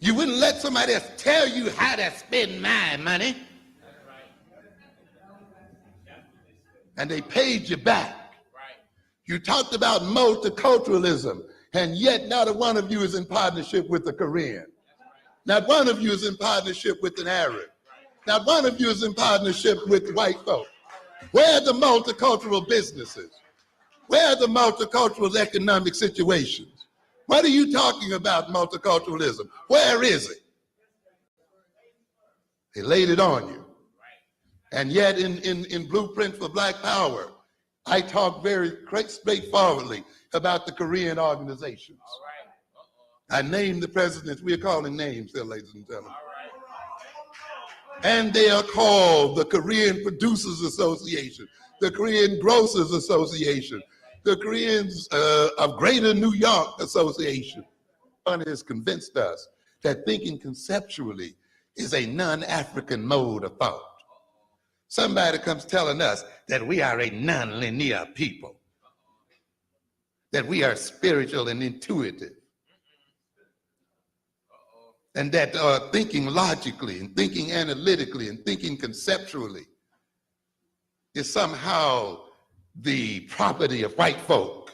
You wouldn't let somebody else tell you how to spend my money. And they paid you back. You talked about multiculturalism, and yet not a one of you is in partnership with a Korean. Not one of you is in partnership with an Arab. Not one of you is in partnership with white folk. Where are the multicultural businesses? Where are the multicultural economic situations? What are you talking about, multiculturalism? Where is it? They laid it on you. And yet in Blueprint for Black Power, I talk very straightforwardly about the Korean organizations. I named the presidents. We are calling names here, ladies and gentlemen. And they are called the Korean Producers Association, the Korean Grocers Association, the Koreans of Greater New York Association. One has convinced us that thinking conceptually is a non-African mode of thought. Somebody comes telling us that we are a non-linear people, that we are spiritual and intuitive, and that thinking logically and thinking analytically and thinking conceptually is somehow the property of white folk.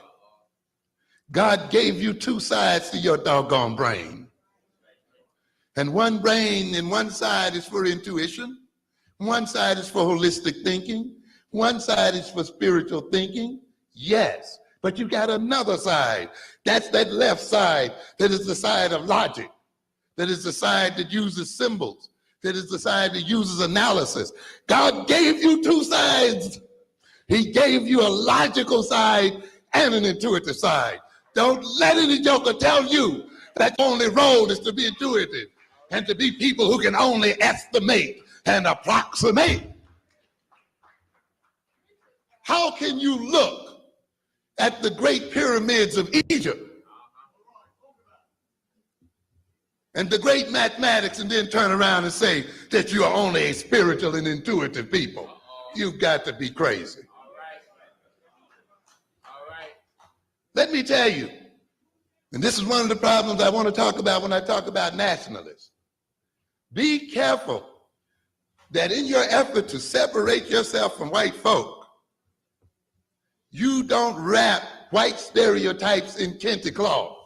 God gave you two sides to your doggone brain. And one brain in one side is for intuition, one side is for holistic thinking, one side is for spiritual thinking, yes, but you got another side. That's that left side that is the side of logic, that is the side that uses symbols, that is the side that uses analysis. God gave you two sides. He gave you a logical side and an intuitive side. Don't let any joker tell you that the only role is to be intuitive and to be people who can only estimate and approximate. How can you look at the great pyramids of Egypt and the great mathematics and then turn around and say that you are only a spiritual and intuitive people? You've got to be crazy. Let me tell you, and this is one of the problems I want to talk about when I talk about nationalists. Be careful that in your effort to separate yourself from white folk, you don't wrap white stereotypes in kente cloth.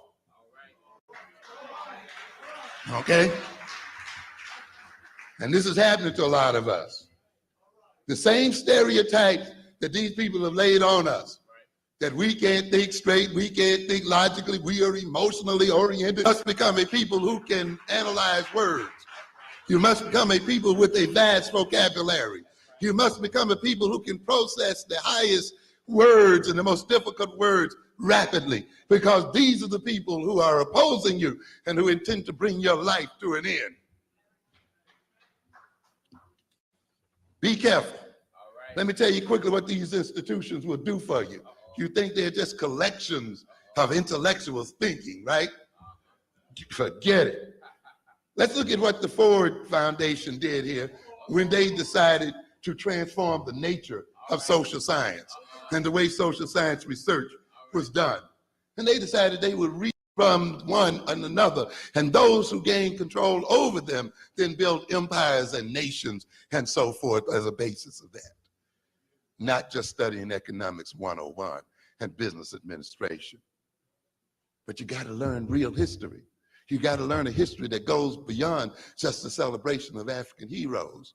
Okay? And this is happening to a lot of us. The same stereotypes that these people have laid on us, that we can't think straight, we can't think logically, we are emotionally oriented, must become a people who can analyze words. You must become a people with a vast vocabulary. You must become a people who can process the highest words and the most difficult words rapidly, because these are the people who are opposing you and who intend to bring your life to an end. Be careful. Let me tell you quickly what these institutions will do for you. You think they're just collections of intellectuals thinking, right? Forget it. Let's look at what the Ford Foundation did here when they decided to transform the nature of social science and the way social science research was done. And they decided they would read from one and another, and those who gained control over them then built empires and nations and so forth as a basis of that. Not just studying economics 101 and business administration. But you got to learn real history. You got to learn a history that goes beyond just the celebration of African heroes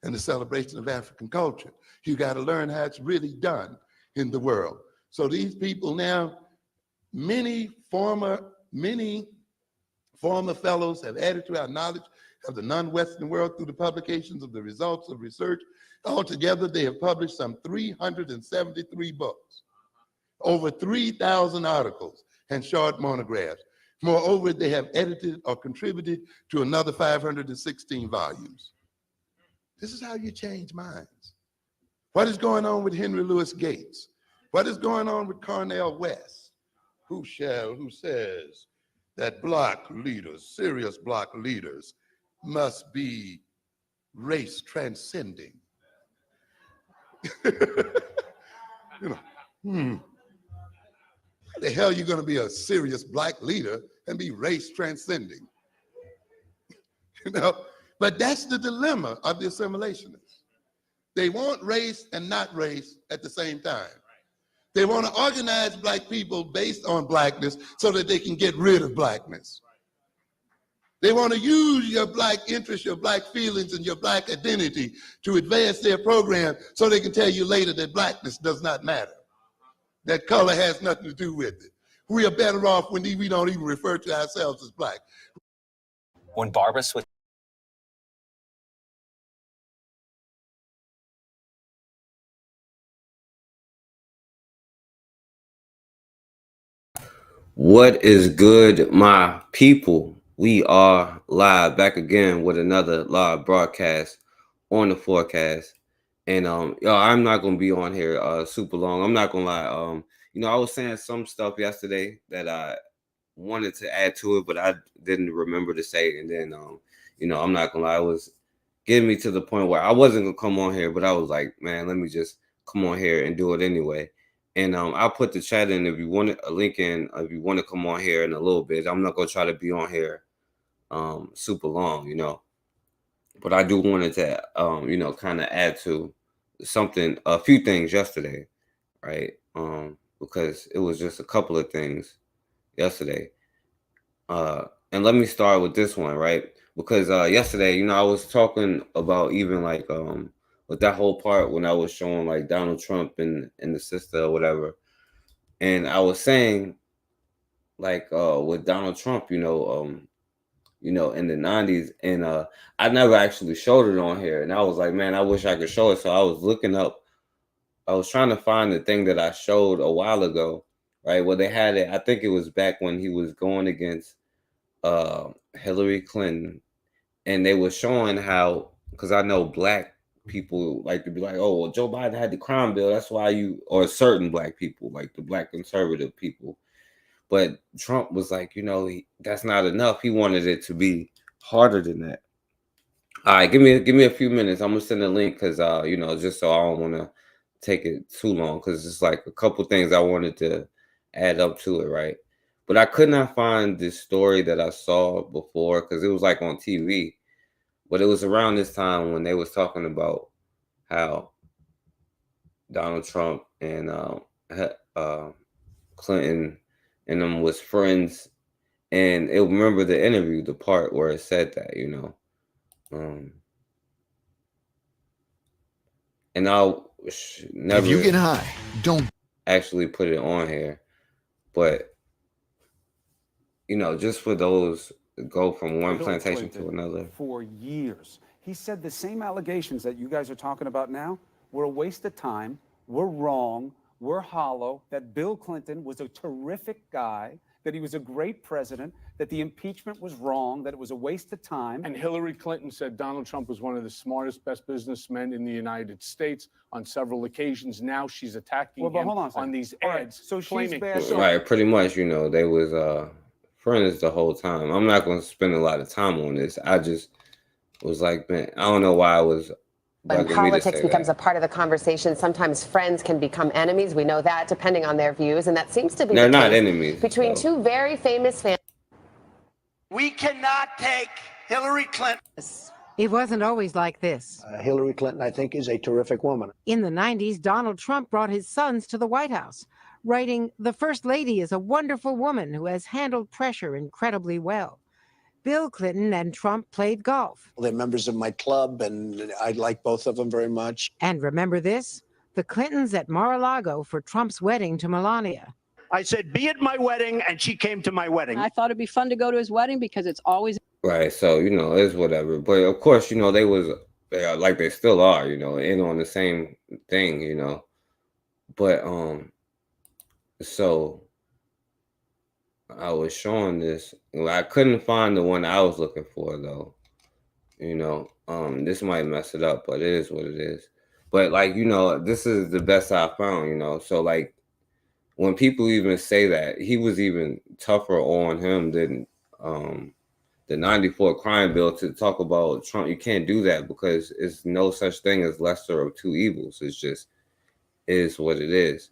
and the celebration of African culture. You got to learn how it's really done in the world. So these people now, many former fellows have added to our knowledge of the non-Western world through the publications of the results of research. Altogether, they have published some 373 books, over 3,000 articles and short monographs. Moreover, they have edited or contributed to another 516 volumes. This is how you change minds. What is going on with Henry Louis Gates? What is going on with Cornel West? Who says that black leaders, serious black leaders, must be race transcending? How the hell are you going to be a serious black leader and be race transcending? you know. But that's the dilemma of the assimilationists. They want race and not race at the same time. They want to organize black people based on blackness so that they can get rid of blackness. They want to use your black interests, your black feelings, and your black identity to advance their program so they can tell you later that blackness does not matter, that color has nothing to do with it. We are better off when we don't even refer to ourselves as black. When Barbara switched. What is good, my people? We are live back again with another live broadcast on the forecast. And yo, I'm not gonna be on here super long. I'm not gonna lie. I was saying some stuff yesterday that I wanted to add to it, but I didn't remember to say it. And then I'm not gonna lie, it was getting me to the point where I wasn't gonna come on here, but I was like, man, let me just come on here and do it anyway. And I'll put the chat in if you want a link in, if you want to come on here in a little bit. I'm not gonna try to be on here super long, but I do wanted to kind of add to a few things yesterday, right? Because it was just a couple of things yesterday. And let me start with this one, right? Because yesterday, I was talking about even like with that whole part when I was showing like Donald Trump and the sister or whatever. And I was saying like with Donald Trump, in the 90s, and I never actually showed it on here. And I was like, man, I wish I could show it. So I was trying to find the thing that I showed a while ago, right? Well, they had it, I think it was back when he was going against Hillary Clinton, and they were showing how, because I know black people like to be like, oh, well, Joe Biden had the crime bill, that's why or certain black people, like the black conservative people. But Trump was like, that's not enough. He wanted it to be harder than that. All right, give me a few minutes. I'm gonna send a link because just so I don't want to take it too long, because it's like a couple things I wanted to add up to it, right? But I could not find this story that I saw before because it was like on TV. But it was around this time when they was talking about how Donald Trump and Clinton and them was friends. And remember the interview, the part where it said that, and I'll never, if you get high, don't actually put it on here, but just for those go from one plantation to another. For years, he said the same allegations that you guys are talking about now were a waste of time, were wrong, were hollow, that Bill Clinton was a terrific guy, that he was a great president, that the impeachment was wrong, that it was a waste of time. And Hillary Clinton said Donald Trump was one of the smartest, best businessmen in the United States on several occasions. Now she's attacking him on these ads. Right, so she's bad. Right, pretty much, they was friends the whole time. I'm not going to spend a lot of time on this. I just was like, man, I don't know why I was. When politics becomes a part of the conversation, sometimes friends can become enemies. We know that, depending on their views, and that seems to be they're not enemies between two very famous families. We cannot take Hillary Clinton. It wasn't always like this. Hillary Clinton, I think, is a terrific woman. In the 90s, Donald Trump brought his sons to the White House, writing, "The First Lady is a wonderful woman who has handled pressure incredibly well." Bill Clinton and Trump played golf. They're members of my club, and I like both of them very much. And remember this? The Clintons at Mar-a-Lago for Trump's wedding to Melania. I said, be at my wedding, and she came to my wedding. I thought it'd be fun to go to his wedding because it's always... Right, so, it's whatever. But, of course, they are, like they still are, in on the same thing, But, so... I was showing this. I couldn't find the one I was looking for though. This might mess it up, but it is what it is. But this is the best I found, So like when people even say that, he was even tougher on him than the 94 crime bill to talk about Trump. You can't do that because it's no such thing as lesser of two evils. It's just is what it is.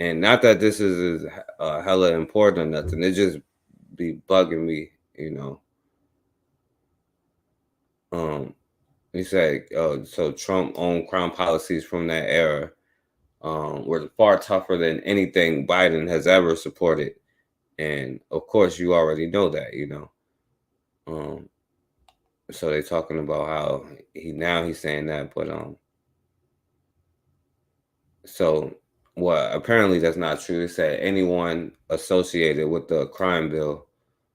And not that this is hella important or nothing. It just be bugging me, He said, so Trump owned crime policies from that era were far tougher than anything Biden has ever supported. And of course, you already know that, you know. So they're talking about how he's saying that, but so what apparently that's not true. It said anyone associated with the crime bill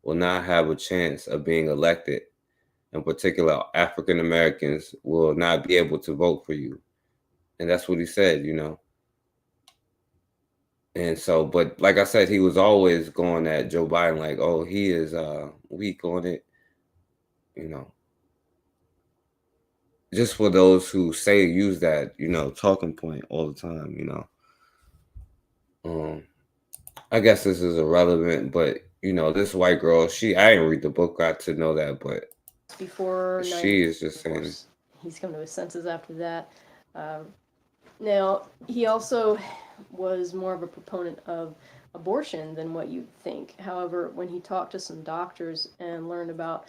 will not have a chance of being elected. In particular, African Americans will not be able to vote for you. And that's what he said, you know. And so, but like I said, he was always going at Joe Biden like, oh, he is weak on it, you know. Just for those who use that, you know, talking point all the time, you know. I guess this is irrelevant, but you know, this white girl, I didn't read the book, got to know that, but before she is just saying he's come to his senses after that. Now, he also was more of a proponent of abortion than what you'd think. However, when he talked to some doctors and learned about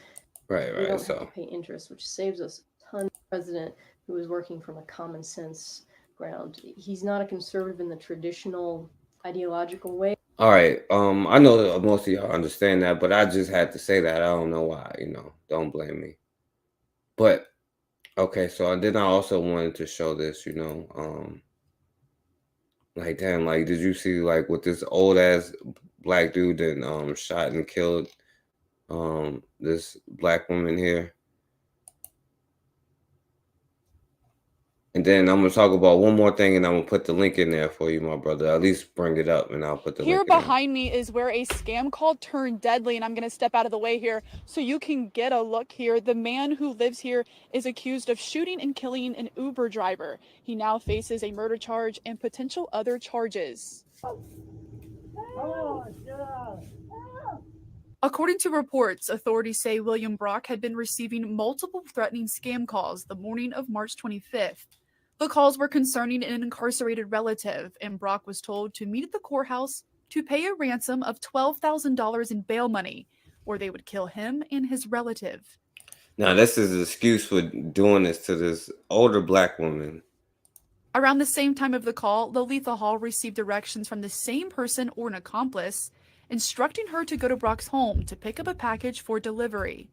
we don't have to pay interest, which saves us a ton, president who is working from a common sense ground. He's not a conservative in the traditional ideological way. All right. I know that most of y'all understand that, but I just had to say that. I don't know why, you know, don't blame me. But okay, so then I also wanted to show this, you know, like damn, like did you see like what this old ass black dude that shot and killed this black woman here? And then I'm going to talk about one more thing, and I'm going to put the link in there for you, my brother. At least bring it up, and I'll put the link in here behind me is where a scam call turned deadly, and I'm going to step out of the way here so you can get a look here. The man who lives here is accused of shooting and killing an Uber driver. He now faces a murder charge and potential other charges. According to reports, authorities say William Brock had been receiving multiple threatening scam calls the morning of March 25th. The calls were concerning an incarcerated relative, and Brock was told to meet at the courthouse to pay a ransom of $12,000 in bail money, or they would kill him and his relative. Now, this is an excuse for doing this to this older black woman. Around the same time of the call, Lolitha Hall received directions from the same person or an accomplice, instructing her to go to Brock's home to pick up a package for delivery.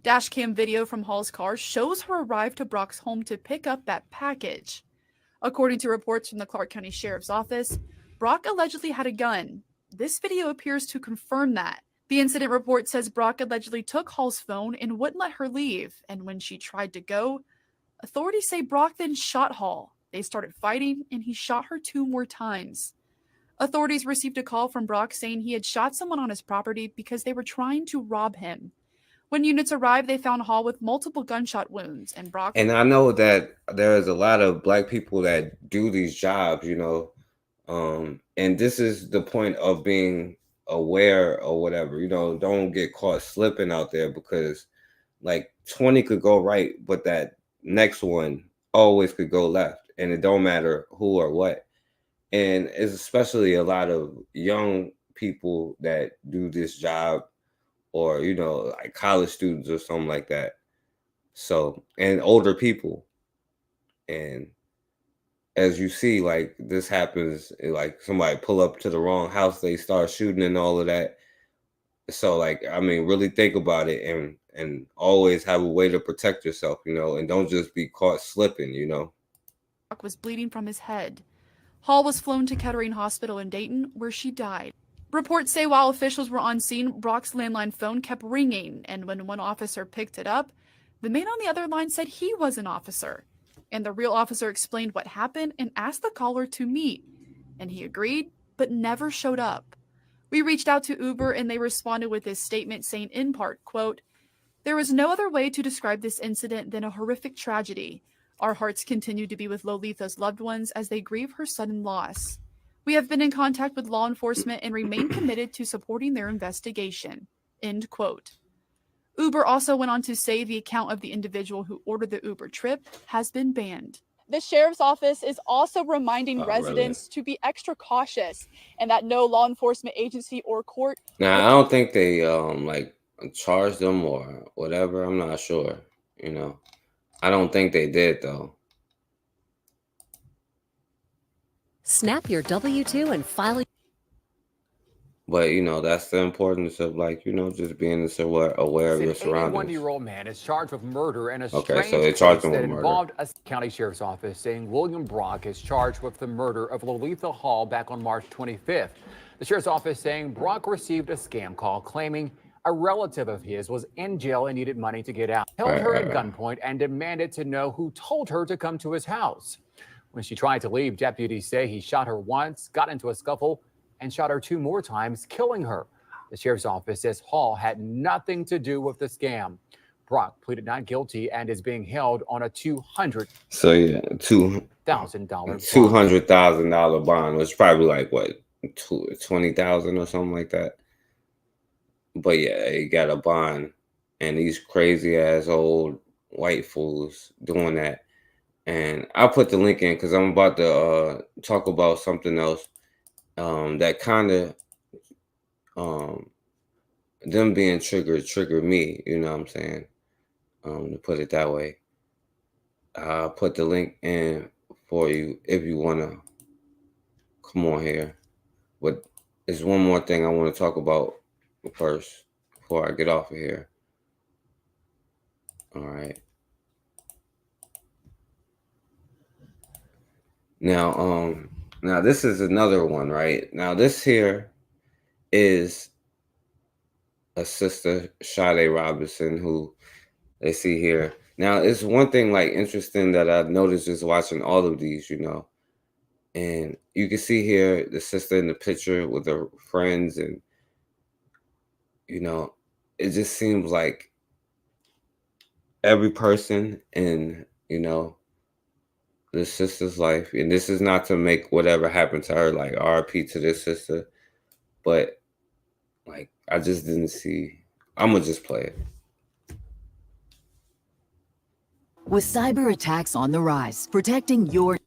Dashcam video from Hall's car shows her arrive to Brock's home to pick up that package. According to reports from the Clark County Sheriff's Office, Brock allegedly had a gun. This video appears to confirm that. The incident report says Brock allegedly took Hall's phone and wouldn't let her leave, and when she tried to go, authorities say Brock then shot Hall. They started fighting, and he shot her 2 more times. Authorities received a call from Brock saying he had shot someone on his property because they were trying to rob him. When units arrived, they found Hall with multiple gunshot wounds, and Brock... And I know that there's a lot of black people that do these jobs, you know, and this is the point of being aware or whatever, you know, don't get caught slipping out there, because like 20 could go right, but that next one always could go left, and it don't matter who or what. And it's especially a lot of young people that do this job, or, you know, like college students or something like that. So, and older people. And as you see, like this happens, like somebody pull up to the wrong house, they start shooting and all of that. So like, I mean, really think about it, and always have a way to protect yourself, you know, and don't just be caught slipping, you know. Brock was bleeding from his head. Hall was flown to Kettering Hospital in Dayton, where she died. Reports say while officials were on scene, Brock's landline phone kept ringing, and when one officer picked it up, the man on the other line said he was an officer. And the real officer explained what happened and asked the caller to meet. And he agreed, but never showed up. We reached out to Uber, and they responded with this statement saying in part, quote, "There is no other way to describe this incident than a horrific tragedy. Our hearts continue to be with Lolitha's loved ones as they grieve her sudden loss. We have been in contact with law enforcement and remain committed to supporting their investigation." End quote. Uber also went on to say the account of the individual who ordered the Uber trip has been banned. The sheriff's office is also reminding residents to be extra cautious, and that no law enforcement agency or court... Now, I don't think they like charged them or whatever. I'm not sure. You know, I don't think they did though. Snap your W-2 and file. But you know, that's the importance of, like, you know, just being aware of your surroundings. An 81-year-old man is charged with murder in a Okay, strange so they case charged him that with murder. involved a county sheriff's office saying William Brock is charged with the murder of Lolitha Hall back on March 25th. The sheriff's office saying Brock received a scam call claiming a relative of his was in jail and needed money to get out. Held her at gunpoint and demanded to know who told her to come to his house. When she tried to leave, deputies say he shot her once, got into a scuffle, and shot her 2 more times, killing her. The sheriff's office says Hall had nothing to do with the scam. Brock pleaded not guilty and is being held on a $200,000 So yeah, $200,000 bond, was probably like what, 20,000 or something like that. But yeah, he got a bond, and these crazy ass old white fools doing that. And I'll put the link in because I'm about to talk about something else that kind of them being triggered me, you know what I'm saying, to put it that way. I'll put the link in for you if you want to come on here. But there's one more thing I want to talk about first before I get off of here. All right. Now this is another one, right? Now this here is a sister, Sade Robinson, who they see here. Now it's one thing like interesting that I've noticed just watching all of these, you know, and you can see here the sister in the picture with her friends, and you know, it just seems like every person in, you know, the sister's life, and this is not to make whatever happened to her like RIP to this sister, but like I just didn't see. I'm gonna just play it. With cyber attacks on the rise, protecting your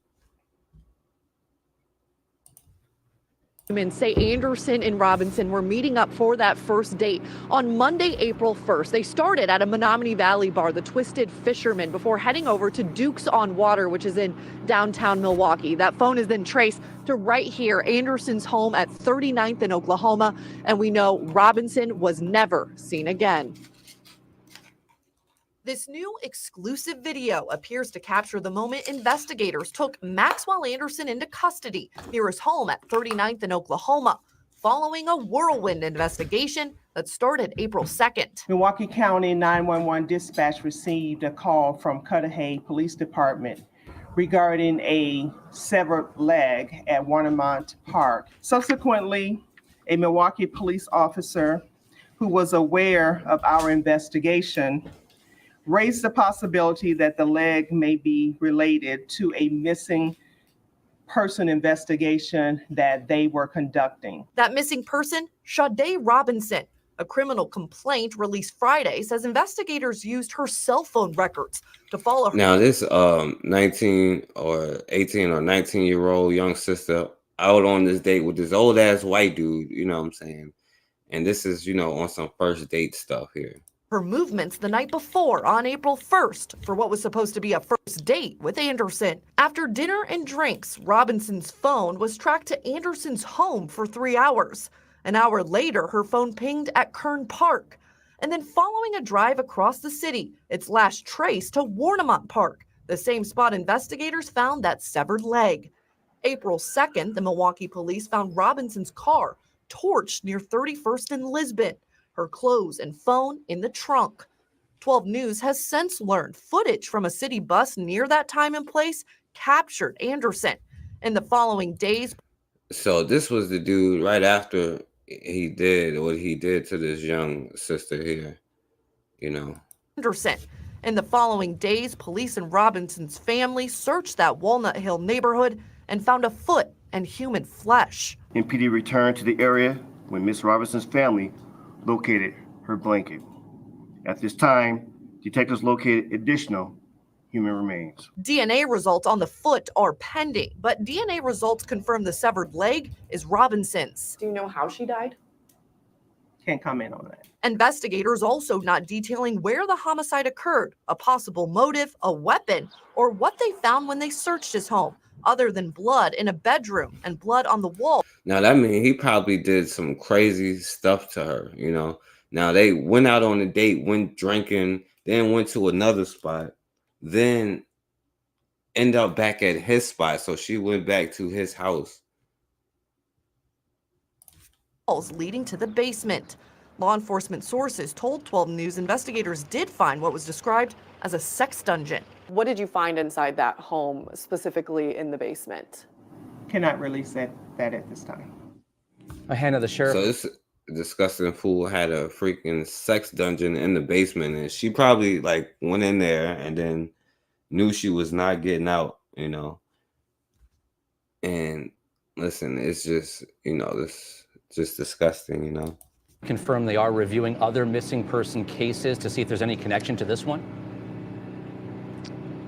Say Anderson and Robinson were meeting up for that first date on Monday, April 1st. They started at a Menominee Valley bar, the Twisted Fisherman, before heading over to Duke's on Water, which is in downtown Milwaukee. That phone is then traced to right here, Anderson's home at 39th in Oklahoma. And we know Robinson was never seen again. This new exclusive video appears to capture the moment investigators took Maxwell Anderson into custody near his home at 39th in Oklahoma, following a whirlwind investigation that started April 2nd. Milwaukee County 911 dispatch received a call from Cudahy Police Department regarding a severed leg at Warnemont Park. Subsequently, a Milwaukee police officer who was aware of our investigation raised the possibility that the leg may be related to a missing person investigation that they were conducting. That missing person, Sade Robinson. A criminal complaint released Friday says investigators used her cell phone records to follow her. Now this 19 or 18 or 19-year-old young sister out on this date with this old ass white dude, you know what I'm saying? And this is, you know, on some first date stuff here. Her movements the night before on April 1st for what was supposed to be a first date with Anderson. After dinner and drinks, Robinson's phone was tracked to Anderson's home for 3 hours. An hour later, her phone pinged at Kern Park. And then following a drive across the city, its last trace to Warnemont Park, the same spot investigators found that severed leg. April 2nd, the Milwaukee police found Robinson's car torched near 31st and Lisbon. Her clothes and phone in the trunk. 12 News has since learned footage from a city bus near that time and place captured Anderson. In the following days. So this was the dude right after he did what he did to this young sister here, you know. Anderson. In the following days, police and Robinson's family searched that Walnut Hill neighborhood and found a foot and human flesh. MPD returned to the area when Miss Robinson's family located her blanket. At this time, detectives located additional human remains. DNA results on the foot are pending, but DNA results confirm the severed leg is Robinson's. Do you know how she died? can't comment on that. Investigators also not detailing where the homicide occurred, a possible motive, a weapon, or what they found when they searched his home, other than blood in a bedroom and blood on the wall. Now that means he probably did some crazy stuff to her, you know. Now they went out on a date, went drinking, then went to another spot, then end up back at his spot. So she went back to his house. Leading to the basement. Law enforcement sources told 12 News investigators did find what was described as a sex dungeon. What did you find inside that home, specifically in the basement? Cannot release that at this time. Hannah, the sheriff. So this disgusting fool had a freaking sex dungeon in the basement, and she probably like went in there and then knew she was not getting out, you know. And listen, it's just, you know, this just disgusting, you know. Confirm they are reviewing other missing person cases to see if there's any connection to this one.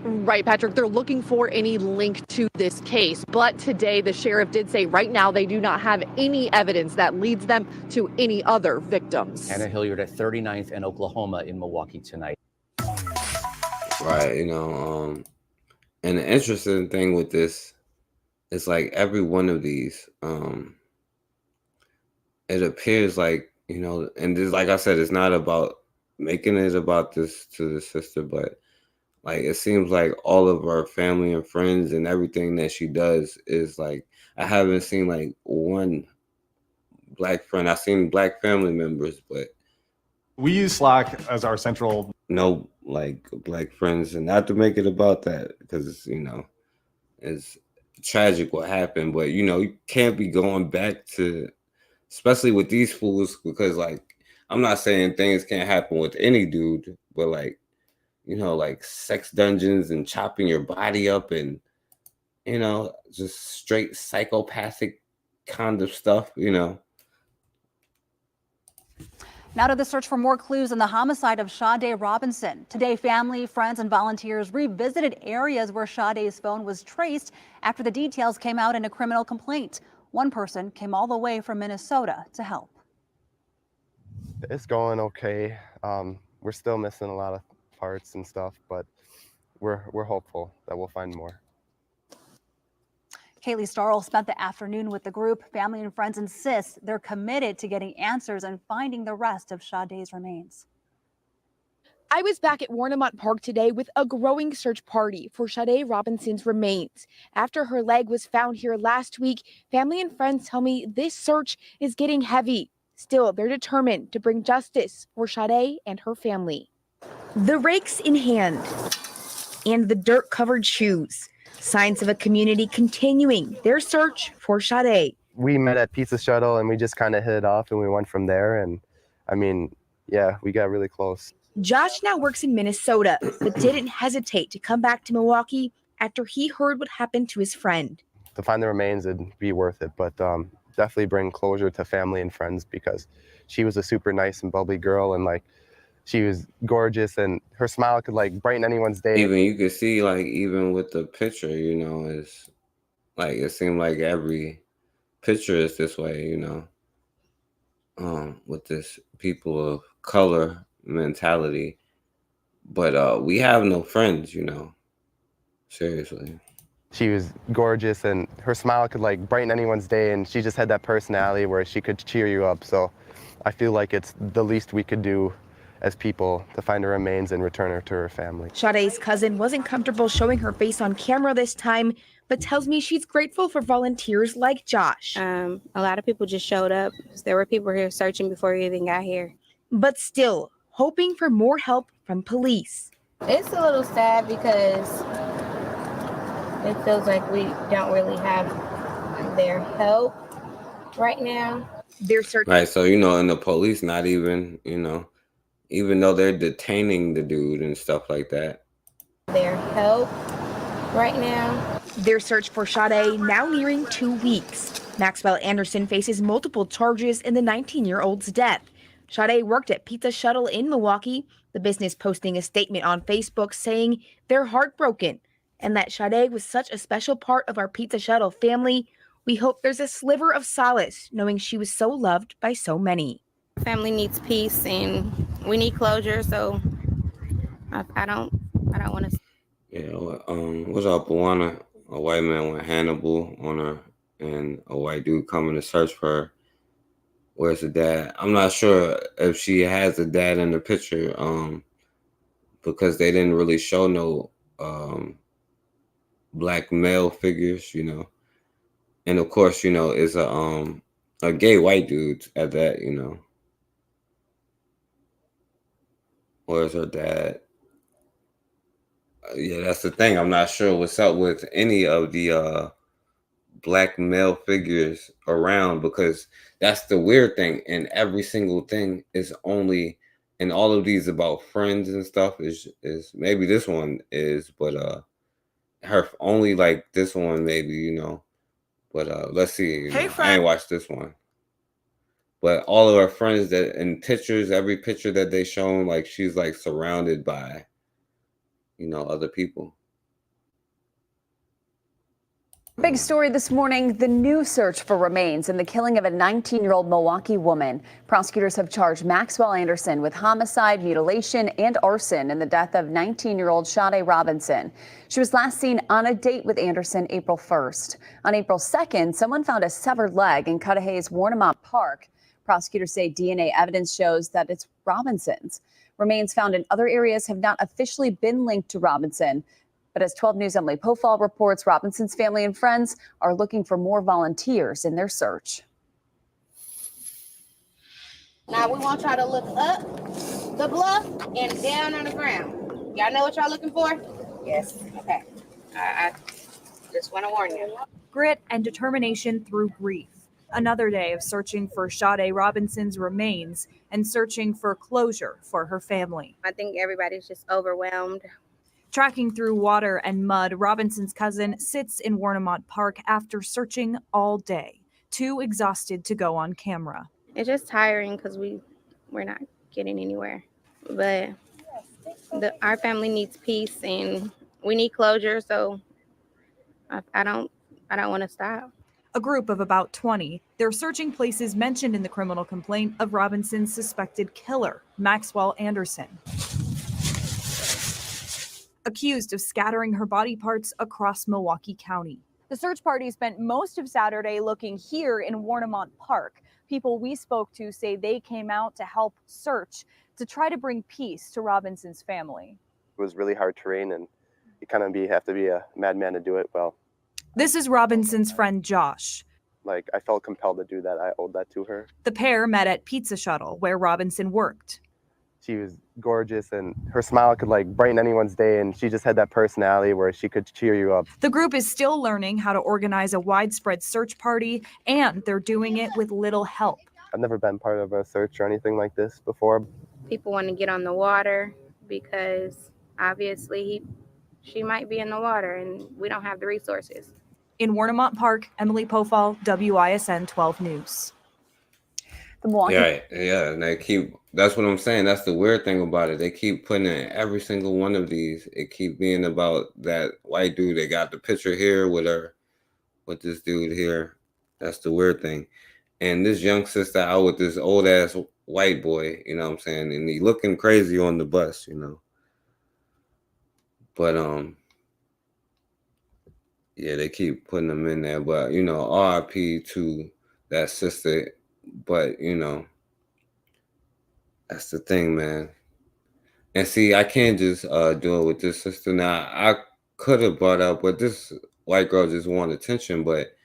Right, Patrick, they're looking for any link to this case. But today, the sheriff did say right now they do not have any evidence that leads them to any other victims. Hannah Hilliard at 39th and Oklahoma in Milwaukee tonight. Right, you know, and the interesting thing with this is like every one of these, it appears like, you know, and this, like I said, it's not about making it about this to the sister, but like it seems like all of our family and friends and everything that she does is like, I haven't seen like one black friend. I've seen black family members, but we use Slack as our central. No, like black friends, and not to make it about that because, you know, it's tragic what happened, but you know, you can't be going back to, especially with these fools, because like, I'm not saying things can't happen with any dude, but like, you know, like sex dungeons and chopping your body up and, you know, just straight psychopathic kind of stuff, you know. Now to the search for more clues in the homicide of Shade Robinson. Today, family, friends, and volunteers revisited areas where Shade's phone was traced after the details came out in a criminal complaint. One person came all the way from Minnesota to help. It's going okay. We're still missing a lot of parts and stuff, but we're hopeful that we'll find more. Kaylee Starl spent the afternoon with the group. Family and friends insist they're committed to getting answers and finding the rest of Shade's remains. I was back at Warnemont Park today with a growing search party for Shade Robinson's remains. After her leg was found here last week, family and friends tell me this search is getting heavy. Still, they're determined to bring justice for Shade and her family. The rakes in hand and the dirt-covered shoes. Signs of a community continuing their search for Shade. We met at Pizza Shuttle and we just kind of hit it off and we went from there. And I mean, yeah, we got really close. Josh now works in Minnesota, but didn't hesitate to come back to Milwaukee after he heard what happened to his friend. To find the remains, it'd be worth it, but definitely bring closure to family and friends because she was a super nice and bubbly girl and like she was gorgeous and her smile could like brighten anyone's day. Even you could see like even with the picture, you know, it's like it seemed like every picture is this way, you know, with this people of color mentality. But we have no friends, you know, seriously. She was gorgeous and her smile could like brighten anyone's day and she just had that personality where she could cheer you up. So I feel like it's the least we could do as people to find her remains and return her to her family. Shade's cousin wasn't comfortable showing her face on camera this time, but tells me she's grateful for volunteers like Josh. A lot of people just showed up. There were people here searching before we even got here. But still, hoping for more help from police. It's a little sad because it feels like we don't really have their help right now. They're searching. Right, so, you know, and the police not even, you know, even though they're detaining the dude and stuff like that. Their help right now. Their search for Shade now nearing 2 weeks. Maxwell Anderson faces multiple charges in the 19-year-old's death. Shade worked at Pizza Shuttle in Milwaukee, the business posting a statement on Facebook saying they're heartbroken and that Shade was such a special part of our Pizza Shuttle family. We hope there's a sliver of solace knowing she was so loved by so many. Family needs peace, and we need closure. So I don't want to. Yeah, what's up, Awana? A white man with Hannibal on her, and a white dude coming to search for her. Where's the dad? I'm not sure if she has a dad in the picture, because they didn't really show no black male figures, you know. And of course, you know, it's a gay white dude at that, you know. Where's her dad? Yeah, that's the thing. I'm not sure what's up with any of the black male figures around, because that's the weird thing. And every single thing is only, and all of these about friends and stuff is maybe this one is, but her only like this one maybe, you know. But let's see. Hey, I ain't watched this one. But all of her friends that in pictures, every picture that they shown, like she's like surrounded by, you know, other people. Big story this morning, the new search for remains in the killing of a 19-year-old Milwaukee woman. Prosecutors have charged Maxwell Anderson with homicide, mutilation, and arson in the death of 19-year-old Sade Robinson. She was last seen on a date with Anderson April 1st. On April 2nd, someone found a severed leg in Cudahy's Warnemont Park. Prosecutors say DNA evidence shows that it's Robinson's. Remains found in other areas have not officially been linked to Robinson. But as 12 News' Emily Pofall reports, Robinson's family and friends are looking for more volunteers in their search. Now we want y'all to look up the bluff and down on the ground. Y'all know what y'all looking for? Yes. Okay. I just want to warn you. Grit and determination through grief. Another day of searching for Sade Robinson's remains and searching for closure for her family. I think everybody's just overwhelmed. Tracking through water and mud, Robinson's cousin sits in Warnemont Park after searching all day, too exhausted to go on camera. It's just tiring because we're not getting anywhere. But our family needs peace and we need closure. So I don't want to stop. A group of about 20. They're searching places mentioned in the criminal complaint of Robinson's suspected killer, Maxwell Anderson, accused of scattering her body parts across Milwaukee County. The search party spent most of Saturday looking here in Warnemont Park. People we spoke to say they came out to help search to try to bring peace to Robinson's family. It was really hard terrain, and you kind of have to be a madman to do it well. This is Robinson's friend Josh. Like, I felt compelled to do that. I owed that to her. The pair met at Pizza Shuttle, where Robinson worked. She was gorgeous, and her smile could like brighten anyone's day, and she just had that personality where she could cheer you up. The group is still learning how to organize a widespread search party, and they're doing it with little help. I've never been part of a search or anything like this before. People want to get on the water because obviously she might be in the water and we don't have the resources. In Warnemont Park, Emily Pofall, WISN 12 News. The Milwaukee. Yeah, and they keep. That's what I'm saying. That's the weird thing about it. They keep putting in every single one of these. It keep being about that white dude. They got the picture here with her, with this dude here. That's the weird thing. And this young sister out with this old ass white boy. You know what I'm saying? And he looking crazy on the bus. You know. But yeah, they keep putting them in there. But you know, RIP to that sister. But you know, that's the thing, man. And see, I can't just do it with this sister. Now, I could have brought up, but this white girl just wanted attention. But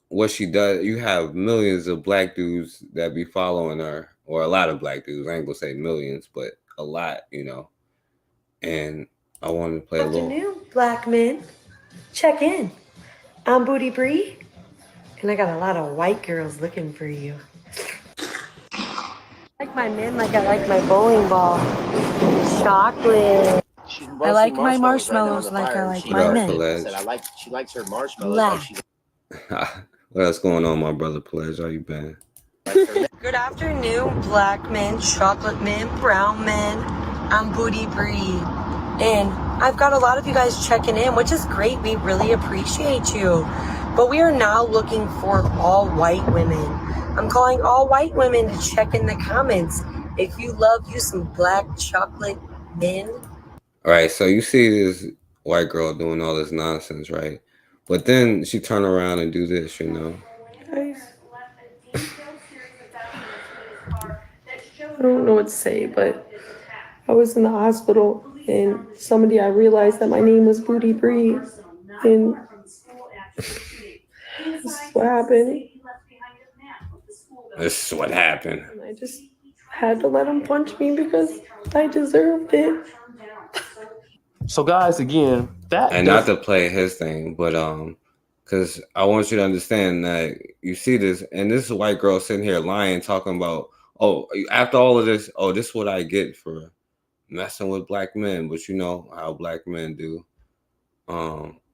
what she does, you have millions of black dudes that be following her, or a lot of black dudes. I ain't gonna say millions, but a lot, you know. And I wanted to play a little. Afternoon, black men. Check in. I'm Booty Bree. And I got a lot of white girls looking for you. I like my men like I like my bowling ball. Chocolate. I like my marshmallows like I like my men. She likes her marshmallows. What's going on, my brother Pledge? How you been? Good afternoon, black men, chocolate men, brown men. I'm Booty Bree. And I've got a lot of you guys checking in, which is great. We really appreciate you. But we are now looking for all white women. I'm calling all white women to check in the comments if you love you some black chocolate men. All right, so you see this white girl doing all this nonsense, right? But then she turn around and do this, you know. Guys, I don't know what to say, but I was in the hospital and I realized that my name was Booty Bree, and this is what happened. This is what happened. And I just had to let him punch me because I deserved it. So guys, again, And not to play his thing, but because I want you to understand that you see this, and this white girl sitting here lying, talking about, oh, after all of this, oh, this is what I get for messing with black men. But you know how black men do.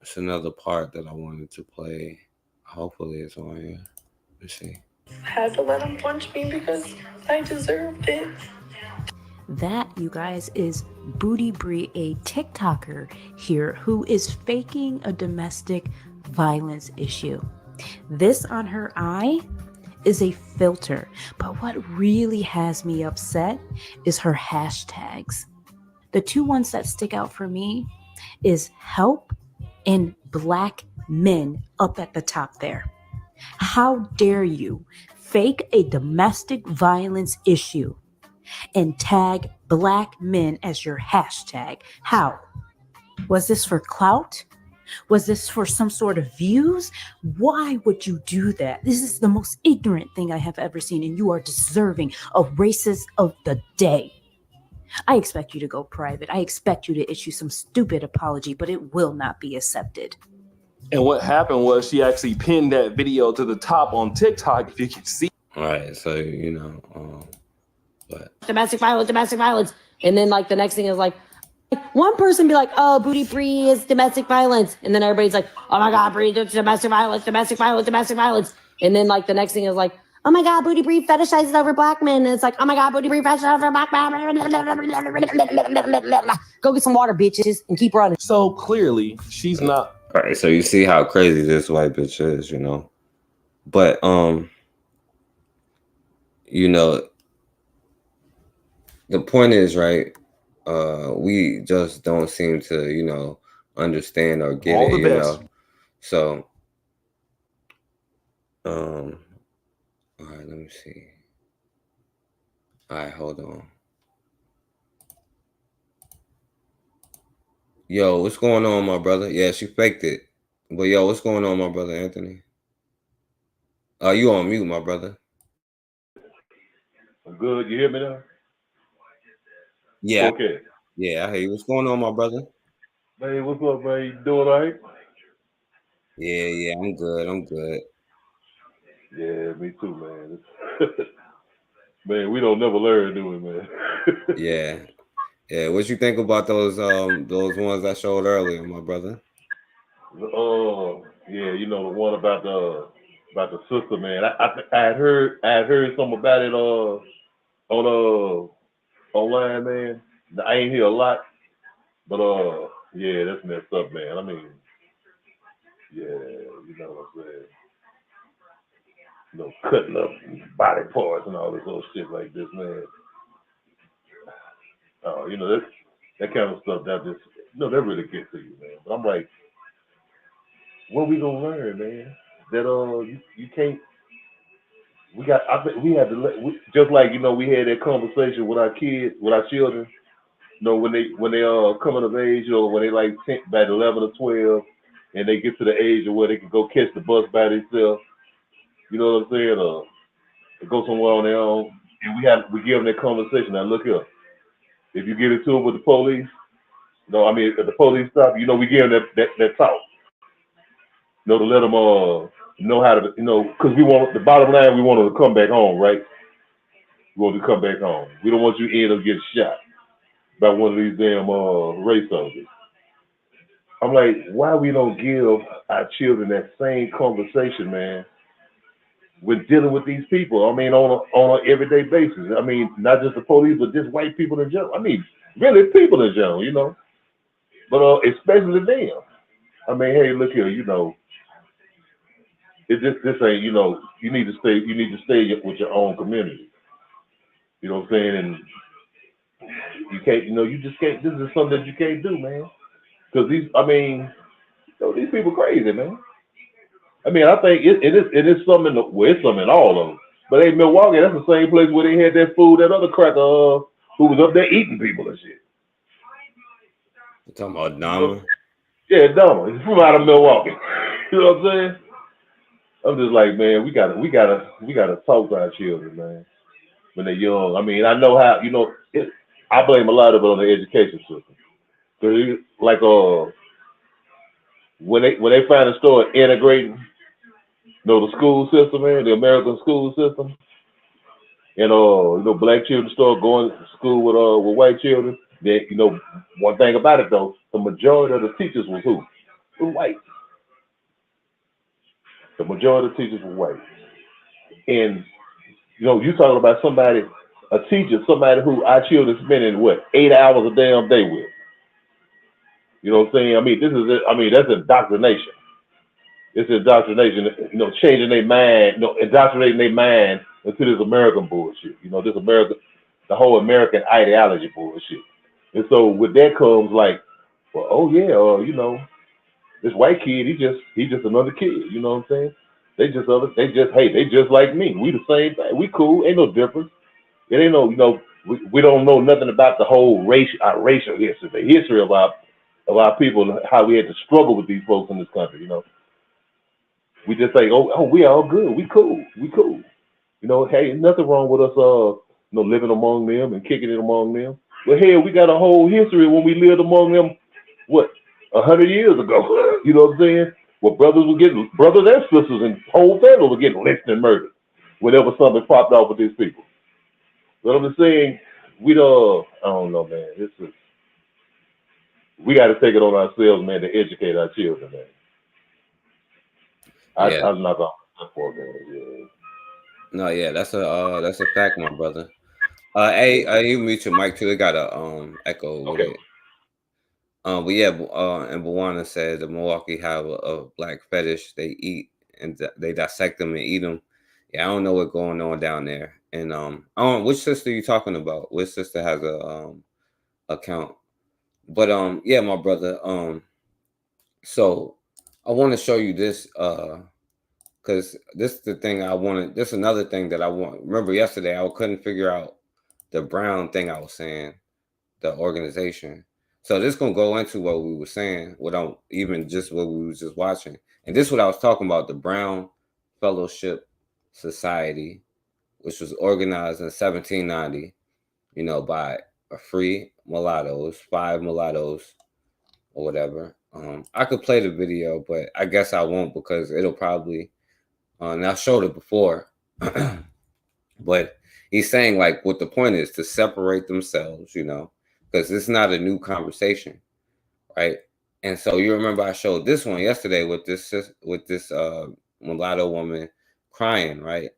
It's another part that I wanted to play. Hopefully it's on here. Let's see. I had to let him punch me because I deserved it. That, you guys, is Booty Bree, a TikToker here who is faking a domestic violence issue. This on her eye is a filter, but what really has me upset is her hashtags. The two ones that stick out for me is help and black men up at the top there. How dare you fake a domestic violence issue and tag black men as your hashtag? How? Was this for clout? Was this for some sort of views? Why would you do that? This is the most ignorant thing I have ever seen, and you are deserving of racist of the day. I expect you to go private. I expect you to issue some stupid apology, but it will not be accepted. And what happened was she actually pinned that video to the top on TikTok, if you can see. All right, so you know, but Domestic violence. And then like the next thing is like one person be like, oh, Booty Bree is domestic violence. And then everybody's like, oh my God, Bree, domestic violence. And then like the next thing is like, oh my God, Booty Bree fetishizes over black men. And it's like, oh my God, Booty Bree fetishizes over black men. Go get some water, bitches, and keep running. So clearly she's not. All right, so you see how crazy this white bitch is, you know. But you know, the point is, right, we just don't seem to, you know, understand or get All it, the you best. know. So all right, let me see. All right, hold on. Yo, what's going on, my brother? Yeah, she faked it. But yo, what's going on, my brother Anthony? You on mute, my brother. I'm good. You hear me now? Yeah. Okay. Yeah, I hear you. What's going on, my brother? Hey, what's up, man? You doing all right? Yeah, I'm good. Yeah, me too, man. Man, we don't never learn, do we, man? Yeah. What you think about those ones I showed earlier, my brother? Yeah, you know the one about the sister, man. I had heard something about it on online, man. I ain't hear a lot, but yeah, that's messed up, man. I mean, yeah, you know what I'm saying. You know, cutting up body parts and all this little shit like this, man. You know, that kind of stuff that just, you know, that really gets to you, man. But I'm like, what we gonna learn, man? That you can't. I think we have to just like, you know, we had that conversation with our kids, with our children. You know, when they coming of age, or when they like 10, about 11 or 12, and they get to the age of where they can go catch the bus by themselves. You know what I'm saying? Or go somewhere on their own, and we give them that conversation. Now look here, if you get into it with the police, no, I mean if the police stop, you know, we give them that talk. You know, to let them know how to, you know, because we want, the bottom line, we want them to come back home, right? We want them to come back home. We don't want you to end up getting shot by one of these damn race soldiers. I'm like, why we don't give our children that same conversation, man, with dealing with these people? I mean, on an everyday basis. I mean, not just the police, but just white people in general. I mean, really people in general, you know. But especially them. I mean, hey, look here, you know, this ain't, you know, you need to stay with your own community. You know what I'm saying? And you can't, you know, you just can't. This is something that you can't do, man. Because these people crazy, man. I mean, I think it is something. Well, it's something in all of them. But hey, Milwaukee, that's the same place where they had that food, that other cracker who was up there eating people and shit. You talking about Dahmer? Yeah, Dahmer. He's from out of Milwaukee. You know what I'm saying? I'm just like, man, we gotta talk to our children, man, when they're young. I mean, I know how, you know, I blame a lot of it on the education system. So, like, when they finally start integrating, you know, the school system, man, the American school system, and you know, black children start going to school with white children. Then, you know, one thing about it though, the majority of the teachers was who? Were white. The majority of the teachers were white. And you know, you talking about a teacher, somebody who our children spending what, 8 hours a damn day with. You know what I'm saying? I mean, that's indoctrination. It's indoctrination, you know, changing their mind, you know, indoctrinating their mind into this American bullshit. You know, the whole American ideology bullshit. And so with that comes like, well, oh yeah, you know, this white kid, he's just another kid. You know what I'm saying? They just like me. We the same thing. We cool. Ain't no difference. It ain't no, you know, we don't know nothing about the whole racial history, the history of our people, how we had to struggle with these folks in this country. You know, we just say, oh, we all good. We cool. You know, hey, nothing wrong with us, you know, living among them and kicking it among them. But hell, we got a whole history when we lived among them, what, 100 years ago. You know what I'm saying? Well, brothers and sisters and whole families were getting lynched and murdered whenever something popped off with these people. But I'm just saying, I don't know, man. We got to take it on ourselves, man, to educate our children, man. I'm not gonna for that. No, yeah, that's a fact, my brother. Hey, you mute your mic too. It got a echo with it. But yeah, and Bawana said the Milwaukee have a black fetish. They eat and they dissect them and eat them. Yeah, I don't know what's going on down there. And which sister you talking about? Which sister has a account? But yeah, my brother. So I want to show you this because this is the thing I wanted. This is another thing that I want. Remember yesterday I couldn't figure out the Brown thing I was saying, the organization. So this gonna go into what we were saying without even just what we was just watching. And this is what I was talking about, the Brown Fellowship Society, which was organized in 1790, you know, by a free mulattoes, 5 mulattoes or whatever. I could play the video, but I guess I won't because it'll probably, and I showed it before, but he's saying like what the point is to separate themselves, you know, because it's not a new conversation, right? And so you remember I showed this one yesterday with this mulatto woman crying, right?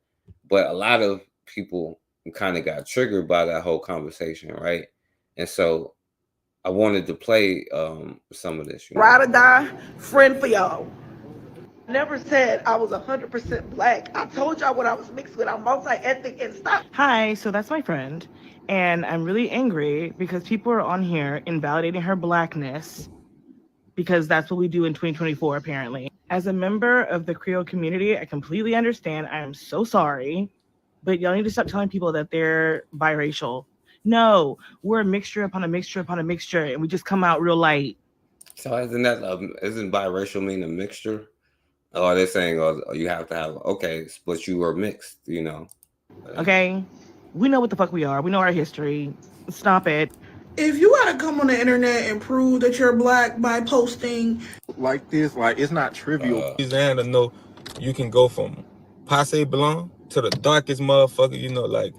But a lot of people kind of got triggered by that whole conversation, right? And so I wanted to play some of this. You know? Ride or die, friend for y'all. Never said I was 100% black. I told y'all what I was mixed with. I'm multi-ethnic and stuff. Hi, so that's my friend. And I'm really angry because people are on here invalidating her blackness because that's what we do in 2024, apparently. As a member of the Creole community, I completely understand. I am so sorry. But y'all need to stop telling people that they're biracial. No, we're a mixture upon a mixture upon a mixture, and we just come out real light. So isn't biracial mean a mixture? Or they're saying, oh, you have to have, okay, but you were mixed, you know. Okay? We know what the fuck we are. We know our history. Stop it. If you gotta come on the internet and prove that you're black by posting like this, like it's not trivial. Louisiana, know you can go from Passe Blanc to the darkest motherfucker, you know, like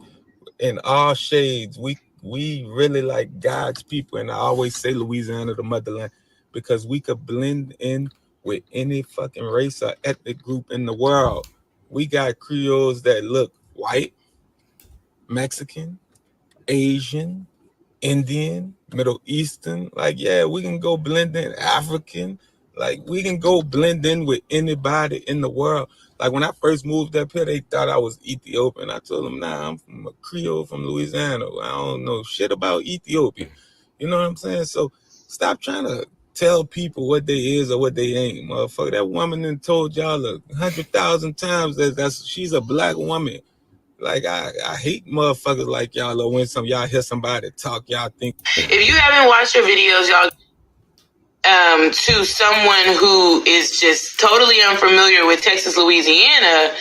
in all shades. We really like God's people, and I always say Louisiana the motherland because we could blend in with any fucking race or ethnic group in the world. We got Creoles that look white, Mexican, Asian, Indian, Middle Eastern. Like, yeah, we can go blend in African. Like, we can go blend in with anybody in the world. Like when I first moved up here, they thought I was Ethiopian. I told them, nah, I'm from a Creole from Louisiana. I don't know shit about Ethiopia. You know what I'm saying? So stop trying to tell people what they is or what they ain't, motherfucker. That woman done told y'all 100,000 times that she's a black woman. Like I hate motherfuckers like y'all. Or when y'all hear somebody talk, y'all think. If you haven't watched your videos, y'all, to someone who is just totally unfamiliar with Texas, Louisiana,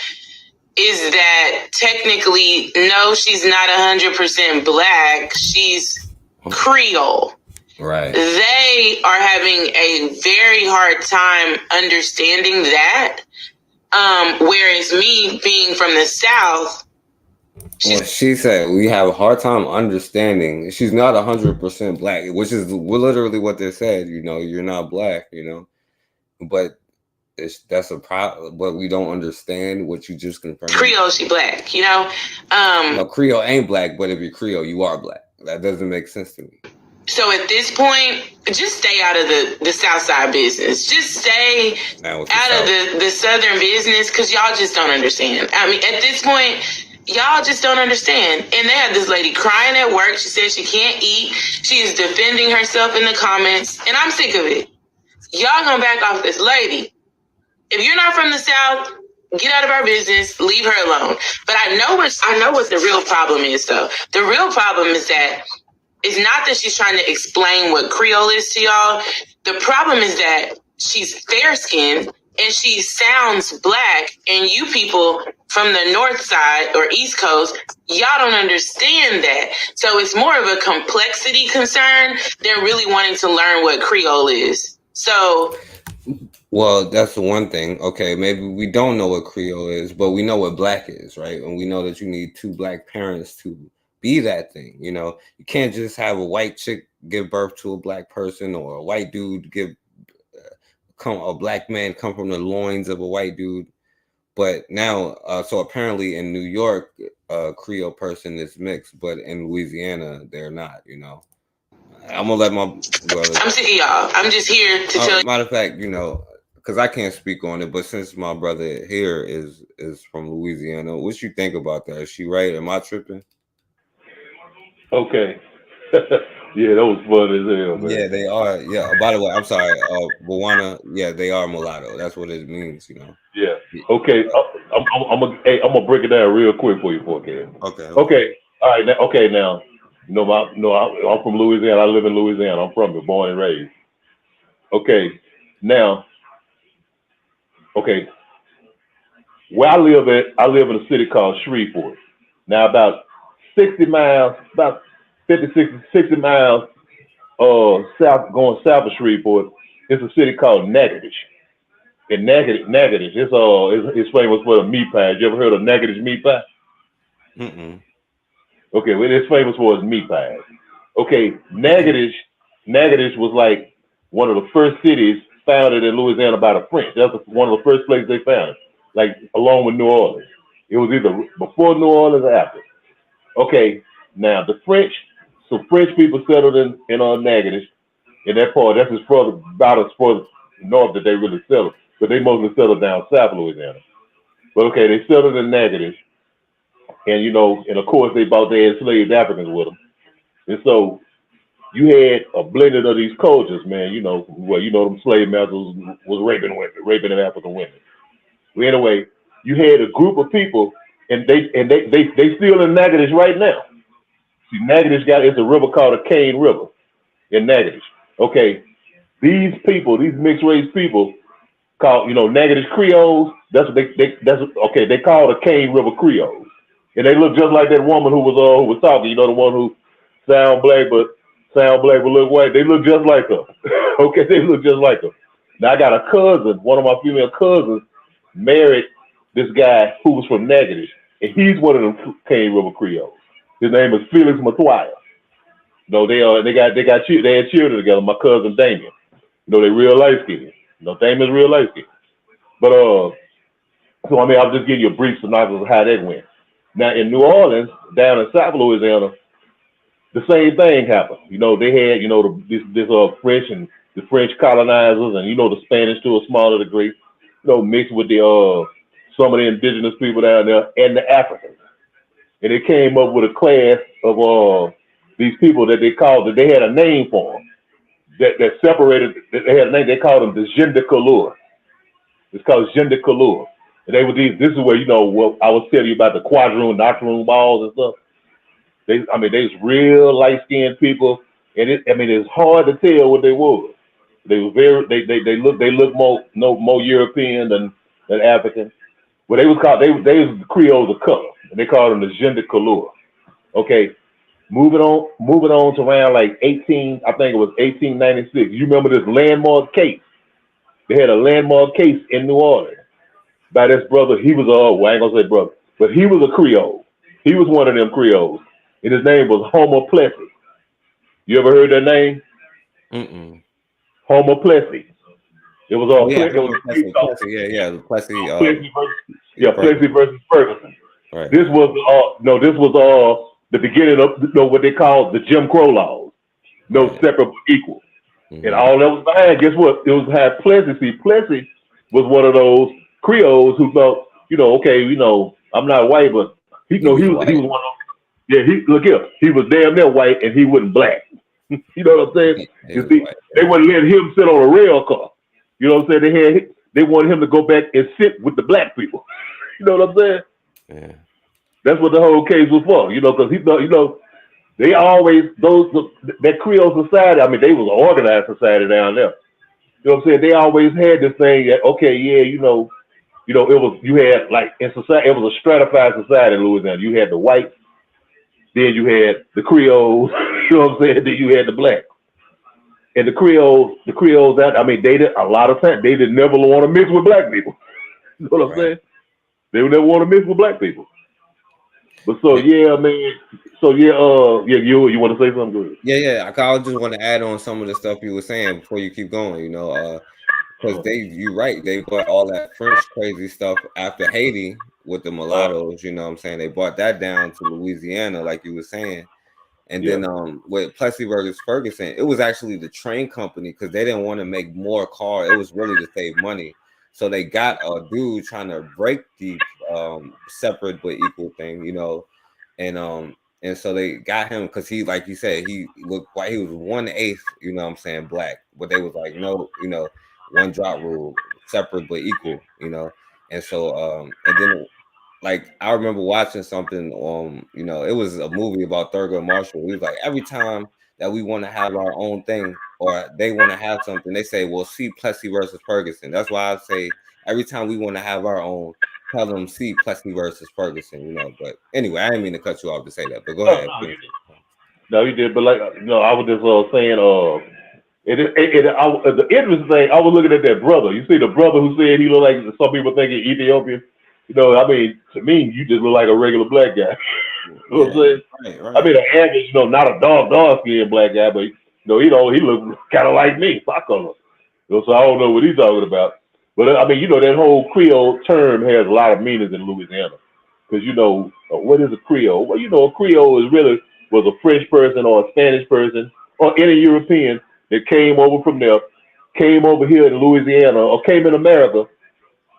is that technically, no, she's not 100% black. She's Creole. Right. They are having a very hard time understanding that. Whereas me being from the South, Well, she said we have a hard time understanding. She's not 100% black, which is literally what they said. You know, you're not black. You know, but that's a problem. But we don't understand what you just confirmed. Creole, she black. You know, no, Creole ain't black. But if you're Creole, you are black. That doesn't make sense to me. So at this point, just stay out of the South Side business. Just stay out of the Southern business, because y'all just don't understand. I mean, at this point, y'all just don't understand. And they had this lady crying at work. She said she can't eat. She is defending herself in the comments. And I'm sick of it. Y'all gonna back off this lady. If you're not from the South, get out of our business. Leave her alone. But I know what the real problem is, though. The real problem is that it's not that she's trying to explain what Creole is to y'all. The problem is that she's fair-skinned and she sounds black, and you people from the North Side or East Coast, y'all don't understand that. So it's more of a complexity concern than really wanting to learn what Creole is. So, well, that's the one thing. Okay, maybe we don't know what Creole is, but we know what black is, right? And we know that you need two black parents to be that thing. You know, you can't just have a white chick give birth to a black person, or a white dude give a black man come from the loins of a white dude. But now, so apparently in New York, a Creole person is mixed, but in Louisiana, they're not. You know, I'm gonna let my brother. I'm sick of y'all. I'm just here to tell you. Matter of fact, you know, because I can't speak on it, but since my brother here is from Louisiana, what you think about that? Is she right? Am I tripping? Okay. Yeah, that was fun as hell, man. Yeah, they are. Yeah. By the way, I'm sorry, Bwana. Yeah, they are mulatto. That's what it means, you know. Yeah. Okay. I'm gonna break it down real quick for you, okay? Okay. All right. Now, you know, I'm from Louisiana. I live in Louisiana. I'm from it, born and raised. Okay. Now. Okay. Where I live in a city called Shreveport. Now, about 60 miles, about 60 miles south, going south of Shreveport, it's a city called Natchitoches. And Natchitoches, it's famous for the meat pie. You ever heard of Natchitoches meat pie? Mm-mm. Okay, well, it's famous for its meat pies. Okay, Natchitoches was like one of the first cities founded in Louisiana by the French. That's one of the first places they founded, like along with New Orleans. It was either before New Orleans or after. Okay, now the French people settled in Natchitoches, in that part. That's about as far north that they really settled, but they mostly settled down south of Louisiana. But okay, they settled in Natchitoches, and you know, and of course they enslaved Africans with them, and so you had a blending of these cultures, man. You know, well, you know, them slave masters was raping African women. Well, anyway, you had a group of people. And they still in Natchitoches right now. See, Natchitoches it's a river called the Cane River in Natchitoches. Okay, these people, these mixed race people, called, you know, Natchitoches Creoles. That's what they call the Cane River Creoles, and they look just like that woman who was talking. You know, the one who sound black but look white. They look just like her. Okay, they look just like her. Now I got a cousin, one of my female cousins, married this guy who was from Natchitoches, and he's one of them Cane River Creoles. His name is Felix Matoya. You know, they had children together. My cousin Damien. You know, they real light skinned. You know, Damien's real light skinned. But so I mean, I'll just give you a brief synopsis of how that went. Now in New Orleans, down in South Louisiana, the same thing happened. You know, they had, you know, this French and the French colonizers, and you know, the Spanish to a smaller degree, you know, mixed with the some of the indigenous people down there, and the Africans. And they came up with a class of these people that they called, that they had a name for them, that separated, that they had a name, they called them the Gender Couleur. It's called Gender Couleur. And they were these, this is where, you know, what I was telling you about the quadroon, nocturnal balls and stuff. They was real light-skinned people, and it's hard to tell what they were. They were they look more European than African. But they was the Creoles of color, and they called them the Gender Couleur. Okay, moving on to around like 1896. You remember this landmark case? They had a landmark case in New Orleans by this brother. He was well, I ain't gonna say brother, but he was a Creole. He was one of them Creoles, and his name was Homer Plessy. You ever heard that name? Homer Plessy. It was all Plessy, Plessy versus Ferguson. Right. This was the beginning of what they called the Jim Crow laws. No separate but equal. And all that was behind, guess what? It was behind Plessy. See, Plessy was one of those Creoles who thought, okay, I'm not white, but he was one of those. Yeah, look here, he was damn near white and he wasn't black. You know what I'm saying? You see, they wouldn't let him sit on a rail car. You know what I'm saying? They wanted him to go back and sit with the black people. You know what I'm saying? Yeah. That's what the whole case was for. Because he thought, they always that Creole society. I mean, they was an organized society down there. You know what I'm saying? They always had this thing that it was you had like in society. It was a stratified society in Louisiana. You had the whites, then you had the Creoles. You know what I'm saying? Then you had the blacks. And the Creoles out. I mean, they did a lot of times. They did never want to mix with black people. You know what I'm saying? They would never want to mix with black people. But you want to say something good? Yeah. I just want to add on some of the stuff you were saying before you keep going. Because you're right. They brought all that French crazy stuff after Haiti with the mulattoes. You know what I'm saying? They brought that down to Louisiana, like you were saying. And then with Plessy versus Ferguson, it was actually the train company because they didn't want to make more cars. It was really to save money. So they got a dude trying to break the separate but equal thing, and so they got him because he, like you said, he looked like he was 1/8, black. But they was like, no, one drop rule, separate but equal, and so and then. Like I remember watching something it was a movie about Thurgood Marshall. He was like, every time that we want to have our own thing or they want to have something, they say, well, see Plessy versus Ferguson. That's why I say every time we want to have our own, tell them see Plessy versus Ferguson, But anyway, I didn't mean to cut you off to say that, but go ahead. No, you did. But like, I was just saying, the interesting thing, I was looking at that brother. You see the brother who said he looked like some people think he's Ethiopian. I mean, to me, you just look like a regular black guy. You know what I'm saying? Right. I mean, an average, not a dark skinned black guy, but he looked kind of like me, my color. So I don't know what he's talking about. But I mean, that whole Creole term has a lot of meanings in Louisiana. Because what is a Creole? Well, a Creole was a French person or a Spanish person or any European that came over from there, came over here in Louisiana or came in America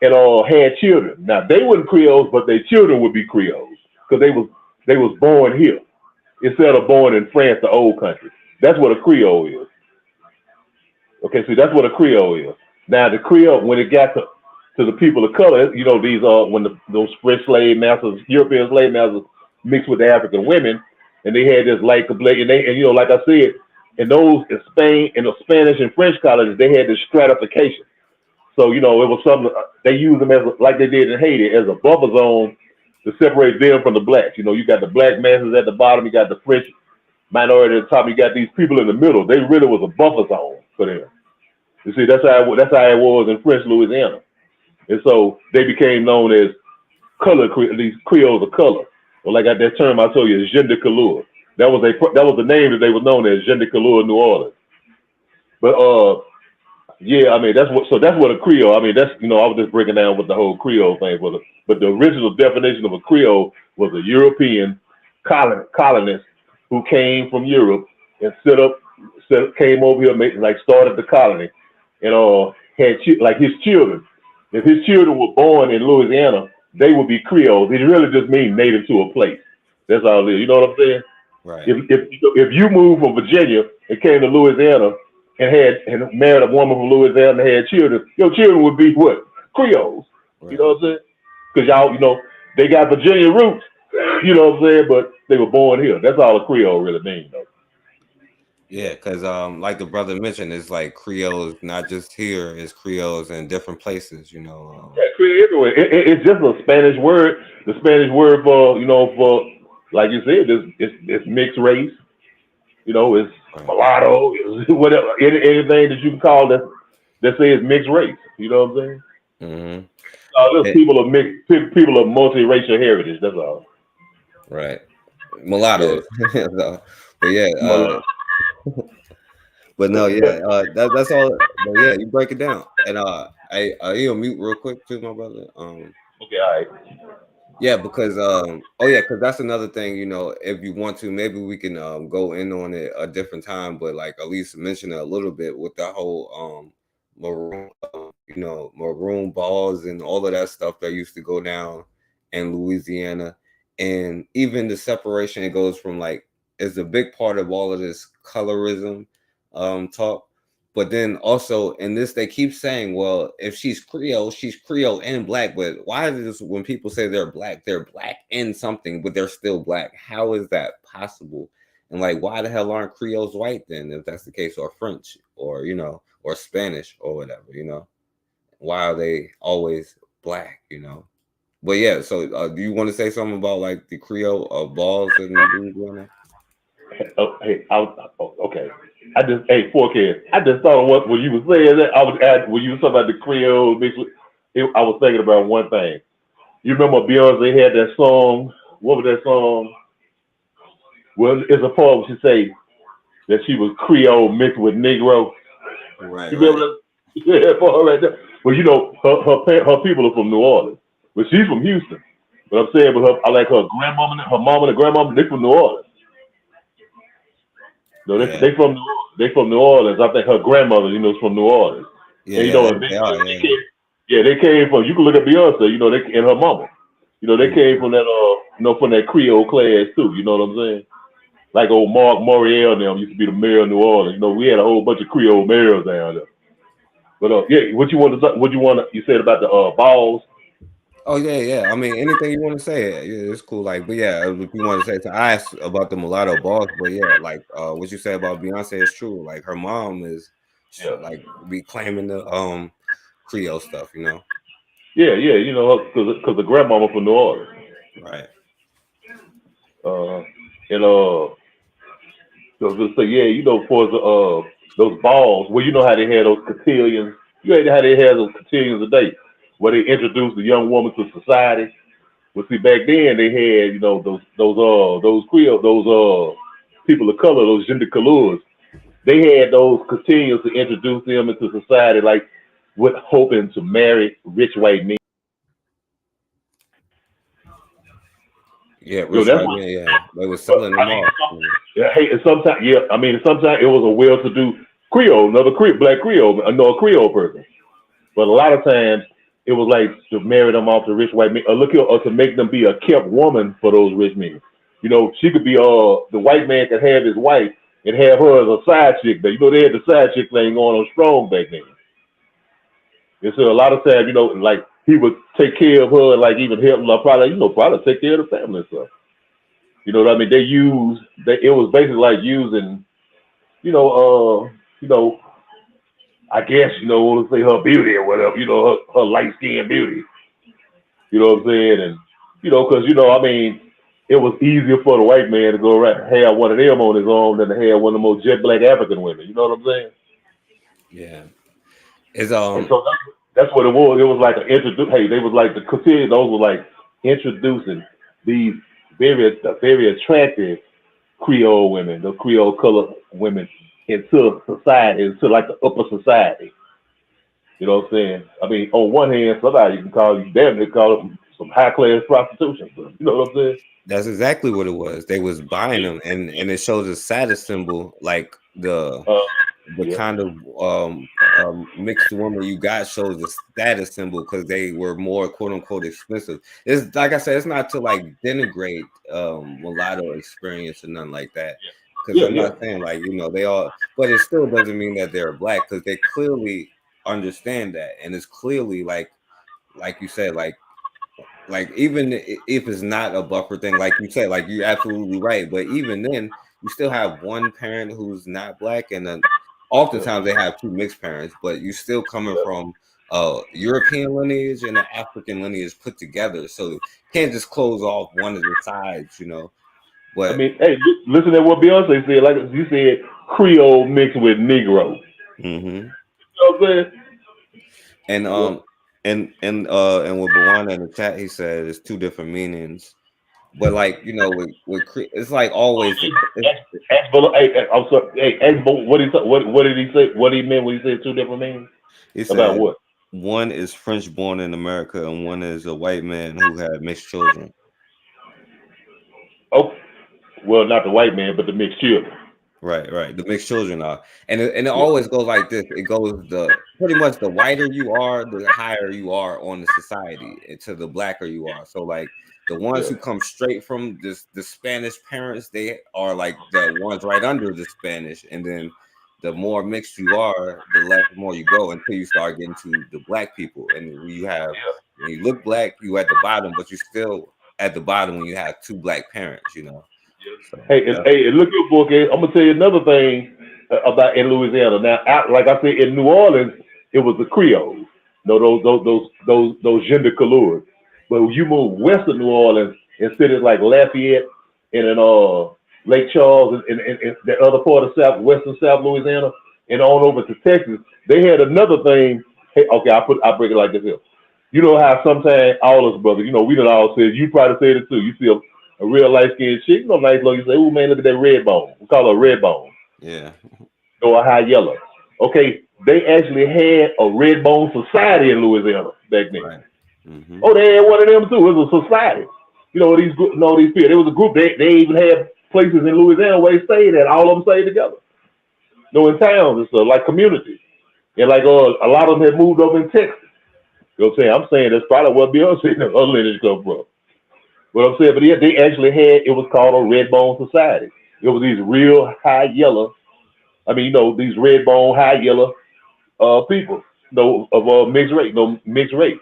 and had children. Now they weren't Creoles, but their children would be Creoles because they was born here instead of born in France, the old country. That's what a Creole is. Okay, see, that's what a Creole is. Now the Creole, when it got to the people of color, these when those French slave masters, European slave masters mixed with the African women, and they had this light complexion, and like I said, in Spain, in the Spanish and French colonies, they had this stratification. So, it was something, they used them as, like they did in Haiti, as a buffer zone to separate them from the blacks. You got the black masses at the bottom, you got the French minority at the top, you got these people in the middle. They really was a buffer zone for them. You see, that's how it was in French Louisiana. And so they became known as these Creoles of color. Well, like that term I told you, is Gender Couleur. That was the name that they were known as, Gender Couleur, New Orleans. But yeah, I mean that's what a Creole. I mean I was just breaking down what the whole Creole thing was. But the original definition of a Creole was a European colonist who came from Europe and came over here, started the colony, and had his children If his children were born in Louisiana, they would be Creoles. It really just means native to a place. That's all it is. You know what I'm saying? Right. If you moved from Virginia and came to Louisiana and married a woman from Louisiana and had children, your children would be what? Creoles. Right. You know what I'm saying? Because y'all, you know, they got Virginia roots. You know what I'm saying? But they were born here. That's all a Creole really means, though. Yeah, because like the brother mentioned, it's like Creoles not just here, it's Creoles in different places, you know. Yeah, Creole everywhere. It's just a Spanish word. The Spanish word for, you know, for, like you said, it's mixed race. You know, it's mulatto, it's whatever, anything that you can call that says mixed race. You know what I'm saying? Mm-hmm. People of mixed, people of multiracial heritage. That's all. Right. Mulattoes. So, but yeah. But no, yeah. That's all. But yeah, you break it down. And are you on mute real quick too, my brother? Okay, all right. Yeah, because because that's another thing, you know, if you want to, maybe we can go in on it a different time, but like at least mention it a little bit with that whole maroon balls and all of that stuff that used to go down in Louisiana. And even the separation, it goes from like, is a big part of all of this colorism talk. But then also in this, they keep saying, well, if she's Creole and black. But why is this when people say they're black in something, but they're still black? How is that possible? And like, why the hell aren't Creoles white then, if that's the case, or French, or, you know, or Spanish or whatever, you know? Why are they always black, you know? But yeah, so do you want to say something about like the Creole balls in Louisiana? Okay. I just 4K. I just thought of what when you were saying that. I was when you were talking about the Creole mixed with, I was thinking about one thing. You remember Beyonce had that song? What was that song? Well, it's a part where she say that she was Creole mixed with Negro. Right. You remember that? Yeah, that part right there. Well, you know, her people are from New Orleans, but she's from Houston. But I'm saying, I like her grandmama, her mama, and grandmama. They from New Orleans. No, they from New Orleans. They from New Orleans. I think her grandmother, you know, is from New Orleans. Yeah, and, you know, they came from. You can look at Beyonce, you know, and her mama. You know, they came from that, from that Creole class too. You know what I'm saying? Like old Mark Moriel and them used to be the mayor of New Orleans. You know, we had a whole bunch of Creole mayors down there. But yeah, you said about the balls. Oh yeah. I mean, anything you want to say, yeah, it's cool. Like, but yeah, if you want to say, so I asked about the mulatto balls, but yeah, like what you say about Beyonce is true. Like her mom is like be claiming the Creole stuff, you know. Yeah, you know, because the grandmama from New Orleans. Right. So yeah, you know, for those balls, well, you know how they had those cotillions. You know how they had those cotillions a day, where they introduced the young woman to society. Well, see, back then they had, you know, those Creole, those people of color, those gender couleurs. They had those cotillions to introduce them into society, like with hoping to marry rich white men. Yeah, they were selling them off. Yeah, hey, and sometimes it was a well-to-do Creole, black Creole, a Creole person. But a lot of times it was like to marry them off to rich white men, or to make them be a kept woman for those rich men. You know, she could be the white man could have his wife and have her as a side chick. But you know, they had the side chick thing going on strong back then. And so a lot of times, you know, like he would take care of her, like even help probably take care of the family and stuff. You know what I mean? It was basically like using, I guess, let's say her beauty or whatever, her light-skinned beauty. You know what I'm saying? And, because, it was easier for the white man to go around and have one of them on his own than to have one of the most jet black African women. You know what I'm saying? Yeah. And so that's what it was. It was like they was like the cotillions, those were like introducing these very attractive Creole women, the Creole colored women into society, into like the upper society. You know what I'm saying? I mean, on one hand, somebody you can call it some high class prostitution. You know what I'm saying? That's exactly what it was. They was buying them, and it shows a status symbol, like the the kind of mixed woman you got shows the status symbol because they were more quote unquote expensive. It's like I said, it's not to like denigrate mulatto experience or nothing like that. Because I'm not saying like, you know, they all, but it still doesn't mean that they're black because they clearly understand that. And it's clearly like you said, like even if it's not a buffer thing, like you said, like you're absolutely right. But even then, you still have one parent who's not black, and then oftentimes they have two mixed parents, but you still coming from European lineage and an African lineage put together. So you can't just close off one of the sides, you know. But I mean, hey, listen to what Beyonce said. Like you said, Creole mixed with Negro. Mm-hmm. You know what I'm saying? And with Bawana in the chat, he said it's two different meanings. But like, you know, with it's like always. Hey, I'm sorry. Hey, what did he say? What he meant when he said two different meanings? He said, about what? One is French born in America, and one is a white man who had mixed children. Oh, well, not the white man, but the mixed children. Right. The mixed children are, and it always goes like this. It goes pretty much the whiter you are, the higher you are on the society, and to the blacker you are. So like the ones who come straight from the Spanish parents, they are like the ones right under the Spanish, and then the more mixed you are, the less more you go until you start getting to the black people. And when you look black, you at the bottom, but you're still at the bottom when you have two black parents, you know. So, hey, look your book. I'm gonna tell you another thing about in Louisiana. Now, like I said, in New Orleans, it was the Creole. No, those gender couleurs. But when you move west of New Orleans in cities like Lafayette and in Lake Charles and the other part of western South Louisiana and on over to Texas, they had another thing. Hey, okay, I'll break it like this here. You know how sometimes all us brothers, you know, we done all said, you probably said it too. You see a real light-skinned chick, you know, nice look, you say, oh man, look at that red bone. We call her a red bone. Yeah. Or a high yellow. Okay, they actually had a red bone society in Louisiana back then. Right. Mm-hmm. Oh, they had one of them too. It was a society. You know, these people, there was a group, they even had places in Louisiana where they stayed at, all of them stayed together. You know, in towns and stuff, like communities. And like a lot of them had moved over in Texas. You know what I'm saying? I'm saying that's probably where Beyonce and her lineage come from. What I'm saying, but yeah, they actually had, it was called a red bone society. It was these real high yellow, these red bone high yellow people, of mixed race, mixed race.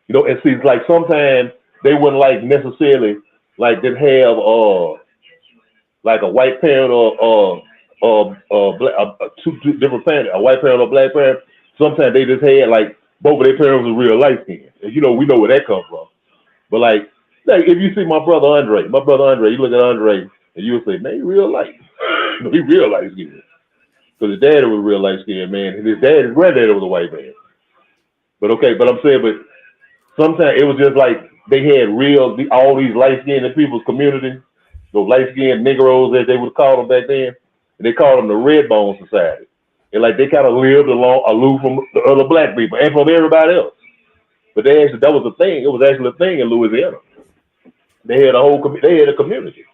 You know, and see, it's like sometimes they wouldn't like necessarily like didn't have like a white parent or two different parents, a white parent or a black parent. Sometimes they just had like both of their parents were real light skinned. And you know, we know where that comes from. But like if you see my brother Andre, you look at Andre and you would say, man, he real light. He real light skinned. Because his daddy was real light skinned, man. And his granddaddy was a white man. But okay, but I'm saying, but sometimes it was just like they had all these light skinned people's community, those light skinned Negroes as they would call them back then. And they called them the Red Bone Society. And like they kind of lived aloof from the other black people and from everybody else. But that was a thing. It was actually a thing in Louisiana. They had a community.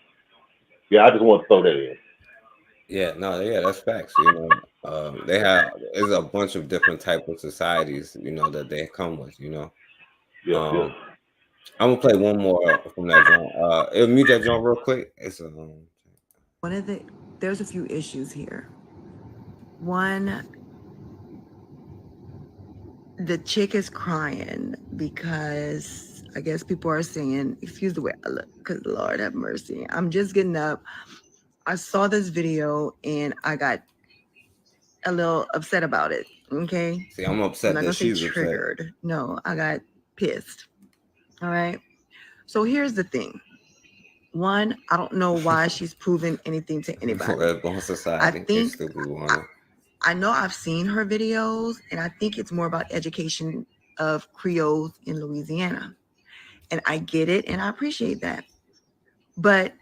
Yeah, I just want to throw that in. Yeah, that's facts. You know, there's a bunch of different types of societies, you know, that they come with, you know. Yeah. I'm gonna play one more from that joint. Mute that joint real quick. It's there's a few issues here. One, the chick is crying because I guess people are saying, excuse the way I look, because Lord have mercy. I'm just getting up. I saw this video and I got a little upset about it. Okay. See, I'm upset that she's triggered. upset. No, I got pissed. All right. So here's the thing. One, I don't know why she's proven anything to anybody. Red Bone Society. I know I've seen her videos, and I think it's more about education of Creoles in Louisiana. And I get it, and I appreciate that. But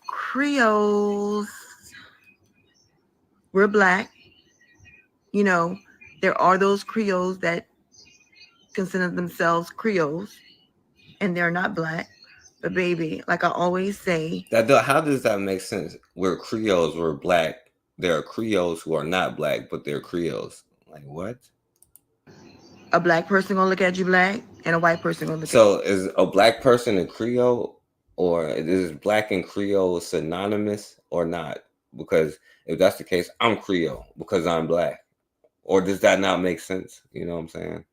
Creoles, we're Black. You know, there are those Creoles that consider themselves Creoles, and they're not Black. But baby, like I always say, how does that make sense? We're Creoles, we're Black, there are Creoles who are not black, but they're Creoles. Like what? A black person gonna look at you black, and a white person gonna look So is a black person a Creole, or is black and Creole synonymous or not? Because if that's the case, I'm Creole because I'm black. Or does that not make sense? You know what I'm saying?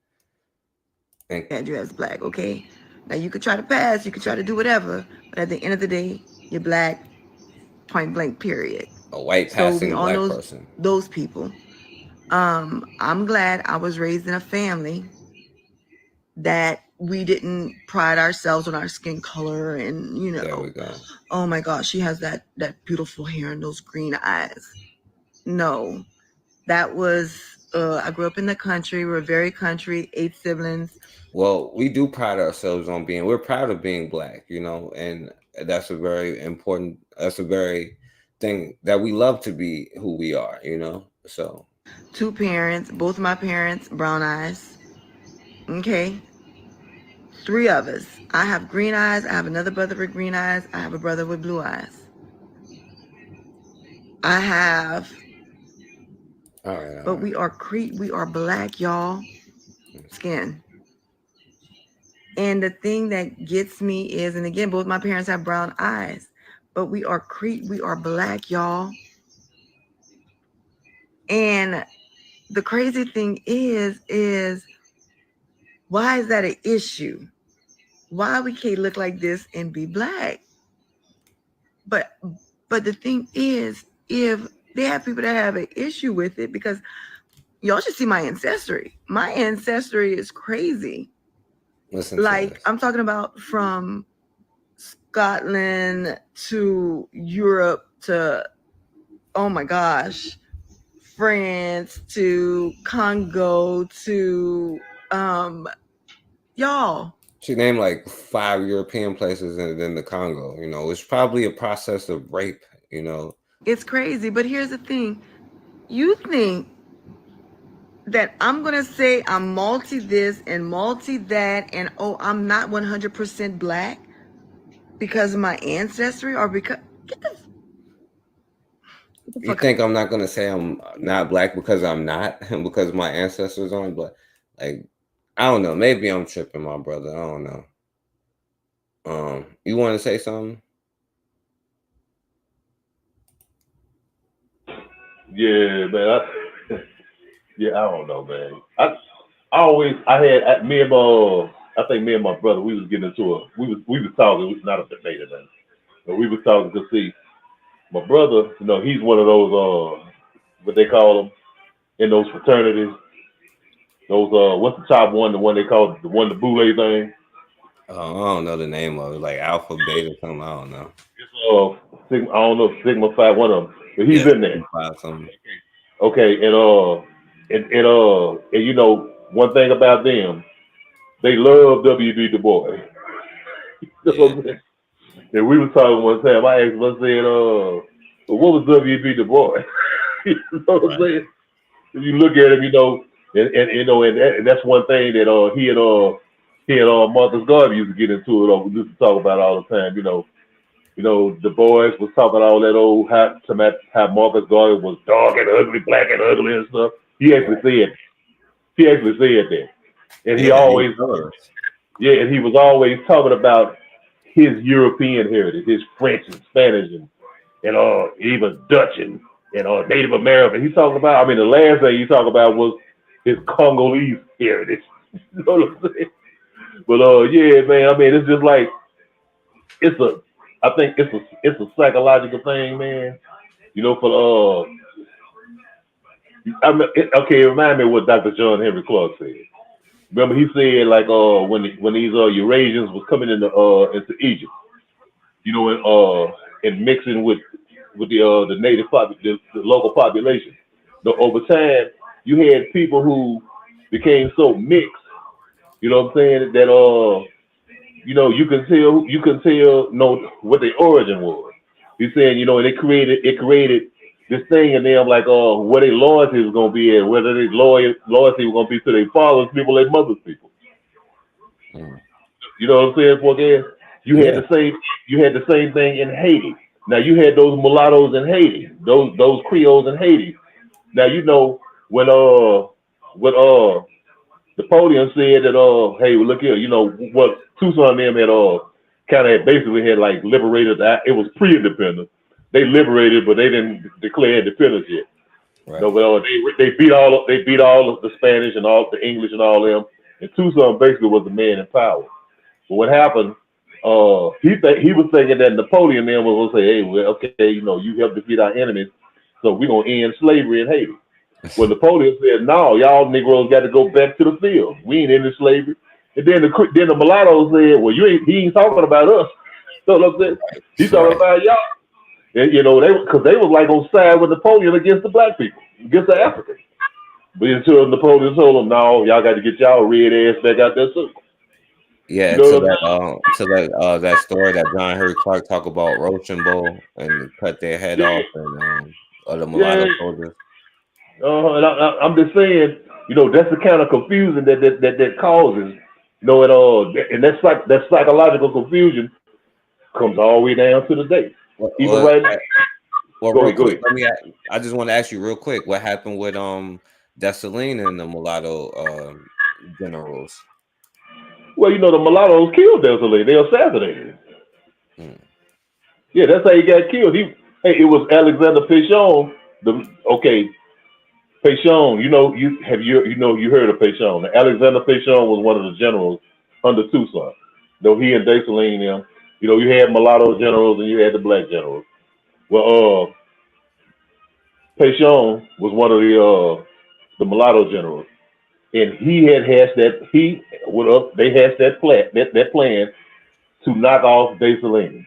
at you as black, okay? Now you could try to pass, you could try to do whatever, but at the end of the day, you're black, point blank, period. A white passing a black person. Those people. I'm glad I was raised in a family that we didn't pride ourselves on our skin color and, you There know, we go. oh my gosh, she has that beautiful hair and those green eyes. No, that was, I grew up in the country. We're very country, 8 siblings. Well, we do pride ourselves on we're proud of being black, you know, and that's a very important, that's a very thing that we love to be who we are, you know, so. 2 parents, both of my parents, brown eyes. Okay. 3 of us. I have green eyes. I have another brother with green eyes. I have a brother with blue eyes. I have, All right. but we are black, y'all. Skin. And the thing that gets me is, and again, both my parents have brown eyes, but we are black, y'all. And the crazy thing is why is that an issue? Why we can't look like this and be black? But the thing is, if they have people that have an issue with it, because y'all should see my ancestry. My ancestry is crazy. Listen, Like I'm talking about from Scotland to Europe to, oh my gosh, France to Congo to y'all. She named like 5 European places and then the Congo, you know, it's probably a process of rape, you know. It's crazy, but here's the thing. You think that I'm gonna say I'm multi this and multi that and oh, I'm not 100% black because of my ancestry or because You think I'm not gonna say I'm not black because I'm not, because my ancestors aren't black? Like, I don't know. Maybe I'm tripping, my brother. I don't know. You want to say something? Yeah, man. I don't know, man. I think me and my brother, we was getting into we was talking. It was not a debate, man. But we was talking to see. My brother, you know, he's one of those, what they call them in those fraternities. Those, what's the top one? The one they call the boule thing. I don't know the name of it, like Alpha, Beta, something. I don't know. It's Sigma, I don't know if Sigma Phi, one of them, but he's in there. Something. Okay, and you know, one thing about them, they love W.B. Du Bois. You know what I'm saying? And we were talking one time. I asked him, I said, what was W.B. Du Bois? You know what I'm saying? If you look at him, you know, and you know, and that's one thing that he and Marcus Garvey used to get into it. We used to talk about all the time. You know, the boys was talking all that old how Marcus Garvey was dark and ugly, black and ugly and stuff. He actually said that, and he always and he was always talking about his European heritage, his French and Spanish and even Dutch and Native American. He's talking about, I mean, the last thing he talked about was his Congolese heritage. You know what I'm saying? But yeah, man, I mean, it's just like I think it's a psychological thing, man. You know, for okay, it reminds me of what Dr. John Henry Clark said. Remember, he said like when these Eurasians was coming into Egypt, you know, and mixing with the native the local population. But over time, you had people who became so mixed. You know what I'm saying? That you know, you can tell know what their origin was. He's saying, you know, and it created this thing in them, like where their loyalty was gonna be at, whether their loyalty was gonna be to their father's people, their mother's people. You know what I'm saying, Porque? You had the same thing in Haiti. Now you had those mulattoes in Haiti, those Creoles in Haiti. Now you know when Napoleon said that hey, well, look here, you know what Tucson and them had kind of basically had like liberated that. It was pre-independence. They liberated, but they didn't declare independence yet. Right. No, well, they beat all of the Spanish and all the English and all them. And Tucson basically was the man in power. But what happened? He was thinking that Napoleon then was gonna say, hey, well, okay, you know, you helped defeat our enemies, so we're gonna end slavery in Haiti. Well, Napoleon said, no, y'all Negroes got to go back to the field. We ain't into slavery. And then the mulattoes said, well, he ain't talking about us. So look, he's talking about y'all. And, you know, because they was like on side with Napoleon against the black people, against the Africans. But until Napoleon told them, no, y'all got to get y'all red ass back out there too. Yeah, You know that story that John Henry Clark talk about Rochambeau and cut their head off and other mulatto soldiers. And I'm just saying, you know, that's the kind of confusion that causes, you know, and that psychological confusion comes all the way down to the day. Even right now. Well, Go real quick, ahead. I just want to ask you real quick, what happened with Dessalines and the mulatto generals? Well, you know, the mulattoes killed Dessalines. They assassinated him. Yeah, that's how he got killed. It was Alexander Pétion. Pétion, you heard of Pétion. Alexander Pétion was one of the generals under Toussaint. Though he and Dessalines, you know, you had mulatto generals and you had the black generals. Well, Pétion was one of the mulatto generals, and he had hashed that. They hashed that plan to knock off Dessalines.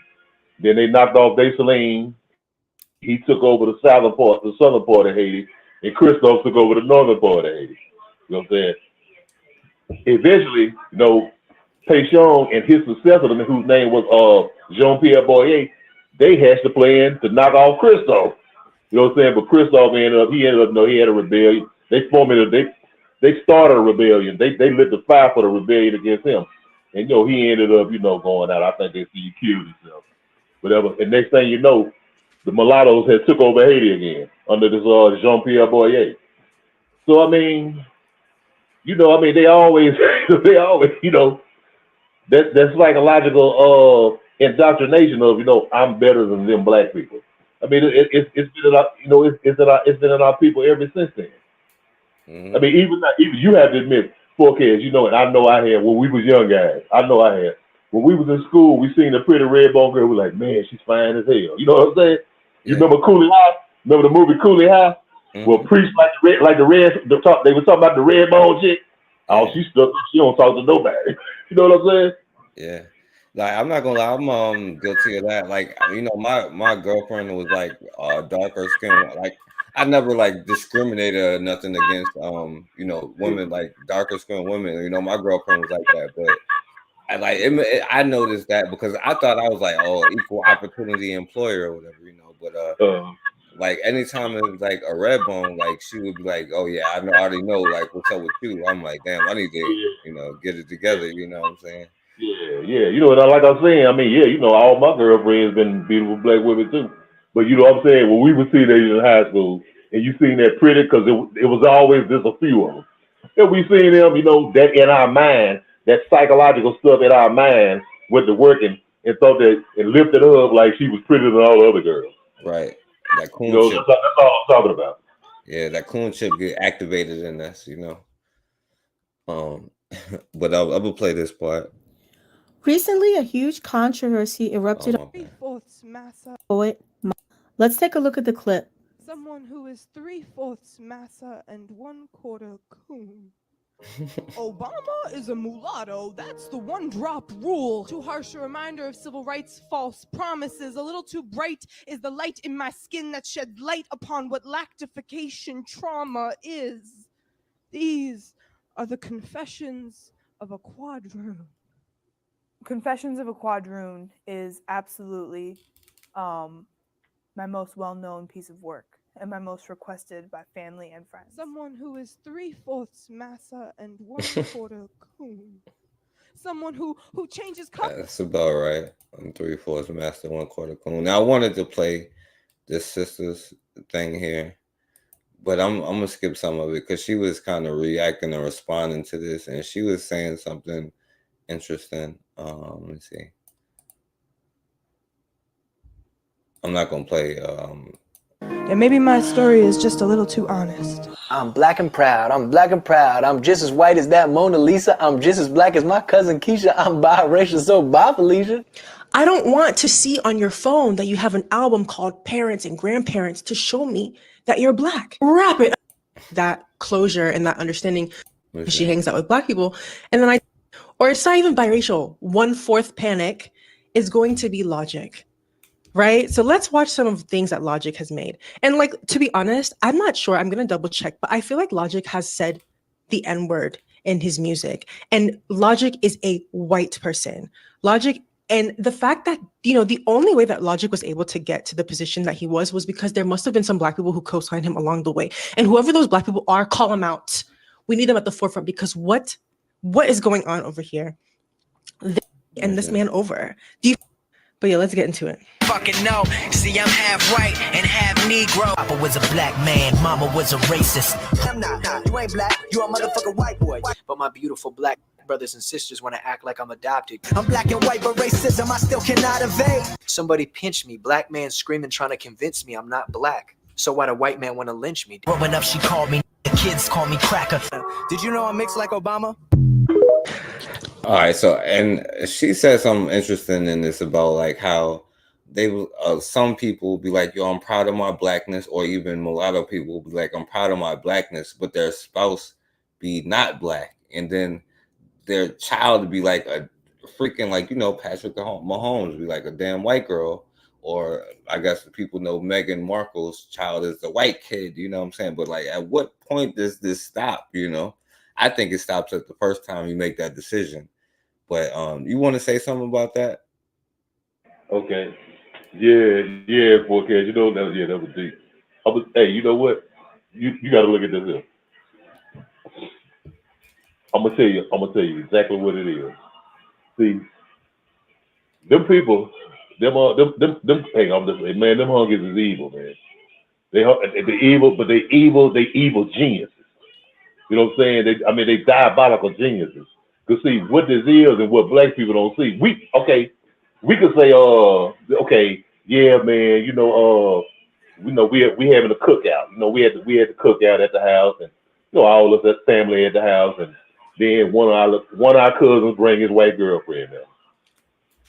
Then they knocked off Dessalines. He took over the southern part of Haiti, and Christophe took over the northern part of Haiti. You know what I'm saying? Eventually, you know, Pétion and his successor, whose name was Jean-Pierre Boyer, they hatched a plan to knock off Christophe. You know what I'm saying? But Christophe he had a rebellion. They started a rebellion. They lit the fire for the rebellion against him. And, you know, he ended up, you know, going out. I think he killed himself. Whatever. And next thing you know, the mulattoes had took over Haiti again under this Jean-Pierre Boyer. So, I mean, you know, they always, you know, that's psychological indoctrination of, you know, I'm better than them black people. I mean, it's been in our, you know, it's been in our people ever since then. Mm-hmm. I mean, even you have to admit, forecast, you know, and I know I had when we was young guys. I know I had when we was in school. We seen a pretty red bone girl. We're like, man, she's fine as hell. You know what I'm saying? You remember Cooley High? Remember the movie Cooley High? Mm-hmm. Well, Priest they were talking about the red bone chick. Oh, she stuck. She don't talk to nobody. You know what I'm saying? Yeah. Like, I'm not gonna lie, I'm guilty of that. Like, you know, my girlfriend was like darker skin. Like, I never like discriminated or nothing against you know, women, like darker skinned women. You know, my girlfriend was like that, but I noticed that because I thought I was like, oh, equal opportunity employer or whatever, you know. But like anytime it was like a red bone, like she would be like, oh yeah, I already know like what's up with you. I'm like, damn, I need to, you know, get it together. You know what I'm saying? Yeah. You know, like I'm saying, I mean, yeah, you know, all my girlfriends been beautiful black women too. But you know what I'm saying? When we would see these in high school, and you seen that pretty, because it was always just a few of them. And we seen them, you know, that in our mind, that psychological stuff in our mind went to working and thought that and lifted her up like she was prettier than all the other girls. Right. That coon You know, chip. that's all I'm talking about. Yeah, that coon chip get activated in us, you know. But I'm gonna play this part. Recently, a huge controversy erupted on Three-fourths massa. poet. Let's take a look at the clip. Someone who is 3/4 massa and 1/4 coon. Obama is a mulatto. That's the one-drop rule. Too harsh a reminder of civil rights false promises. A little too bright is the light in my skin that shed light upon what lactification trauma is. These are the confessions of a quadroon. Confessions of a Quadroon is absolutely my most well-known piece of work and my most requested by family and friends. Someone who is 3/4 massa and 1/4 coon. someone who changes color. That's about right. I'm 3/4 master, 1/4 coon. Now I wanted to play this sisters thing here, but I'm gonna skip some of it because she was kind of reacting and responding to this, and she was saying something interesting. Let me see. I'm not gonna play. And maybe my story is just a little too honest. I'm black and proud. I'm black and proud. I'm just as white as that Mona Lisa. I'm just as black as my cousin Keisha. I'm biracial, so bye, Felicia. I don't want to see on your phone that you have an album called Parents and Grandparents to show me that you're black. Wrap it. That closure and that understanding. She hangs out with black people. And then or it's not even biracial. 1/4 panic is going to be Logic. Right? So let's watch some of the things that Logic has made. And like, to be honest, I'm not sure. I'm going to double check, but I feel like Logic has said the N-word in his music. And Logic is a white person. Logic, and the fact that, the only way that Logic was able to get to the position that he was because there must have been some black people who co-signed him along the way. And whoever those black people are, call them out. We need them at the forefront because what is going on over here? And this man over. But yeah, let's get into it. Fucking no, see I'm half white and half Negro. Papa was a black man, mama was a racist. I'm not, you ain't black, you a motherfucking white boy. But my beautiful black brothers and sisters want to act like I'm adopted. I'm black and white, but racism I still cannot evade. Somebody pinch me, black man screaming trying to convince me I'm not black. So why the white man want to lynch me? Growing up she called me, the kids call me cracker. Did you know I'm mixed like Obama? All right, so and she said something interesting in this about like how they some people will be like, yo, I'm proud of my blackness, or even mulatto people will be like, I'm proud of my blackness, but their spouse be not black, and then their child would be like a freaking like Patrick Mahomes be like a damn white girl, or I guess the people know Meghan Markle's child is the white kid, you know what I'm saying? But like, at what point does this stop? I think it stops at the first time you make that decision. But you want to say something about that? Okay. Yeah, 4K. That was deep. Hey, you know what? You got to look at this here. I'm gonna tell you exactly what it is. See, them people, them. Hey, I'm just saying, man, them hungers is evil, man. They evil, but they evil geniuses. You know what I'm saying? They diabolical geniuses. Cause see what this is and what black people don't see. We could say, okay, yeah, man, we having a cookout. We had the cookout at the house, and all of that family at the house, and then one of our cousins bring his white girlfriend there.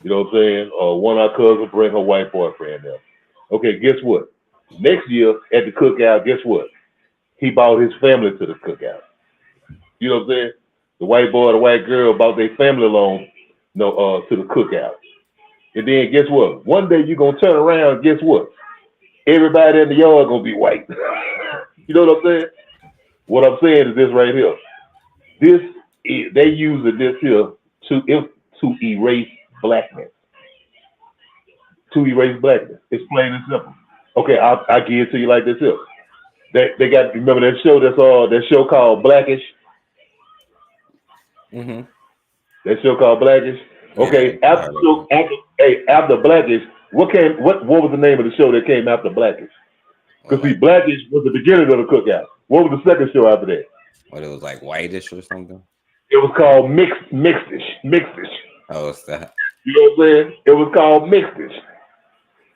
You know what I'm saying? Or one of our cousins bring her white boyfriend there. Okay, guess what? Next year at the cookout, guess what? He brought his family to the cookout. You know what I'm saying? The white boy, the white girl brought their family along, to the cookout. And then guess what? One day you're gonna turn around, guess what? Everybody in the yard gonna be white. You know what I'm saying? What I'm saying is this right here. They using this here to erase blackness. To erase blackness. It's plain and simple. Okay, I'll give it to you like this here. They got, remember that show called Blackish? Mm-hmm. That show called Blackish. Okay, yeah, after Blackish, what was the name of the show that came after Blackish? Because see, Blackish was the beginning of the cookout. What was the second show after that? What, it was like Whitish or something? It was called Mixedish. Oh, it's that. You know what I'm saying? It was called Mixedish.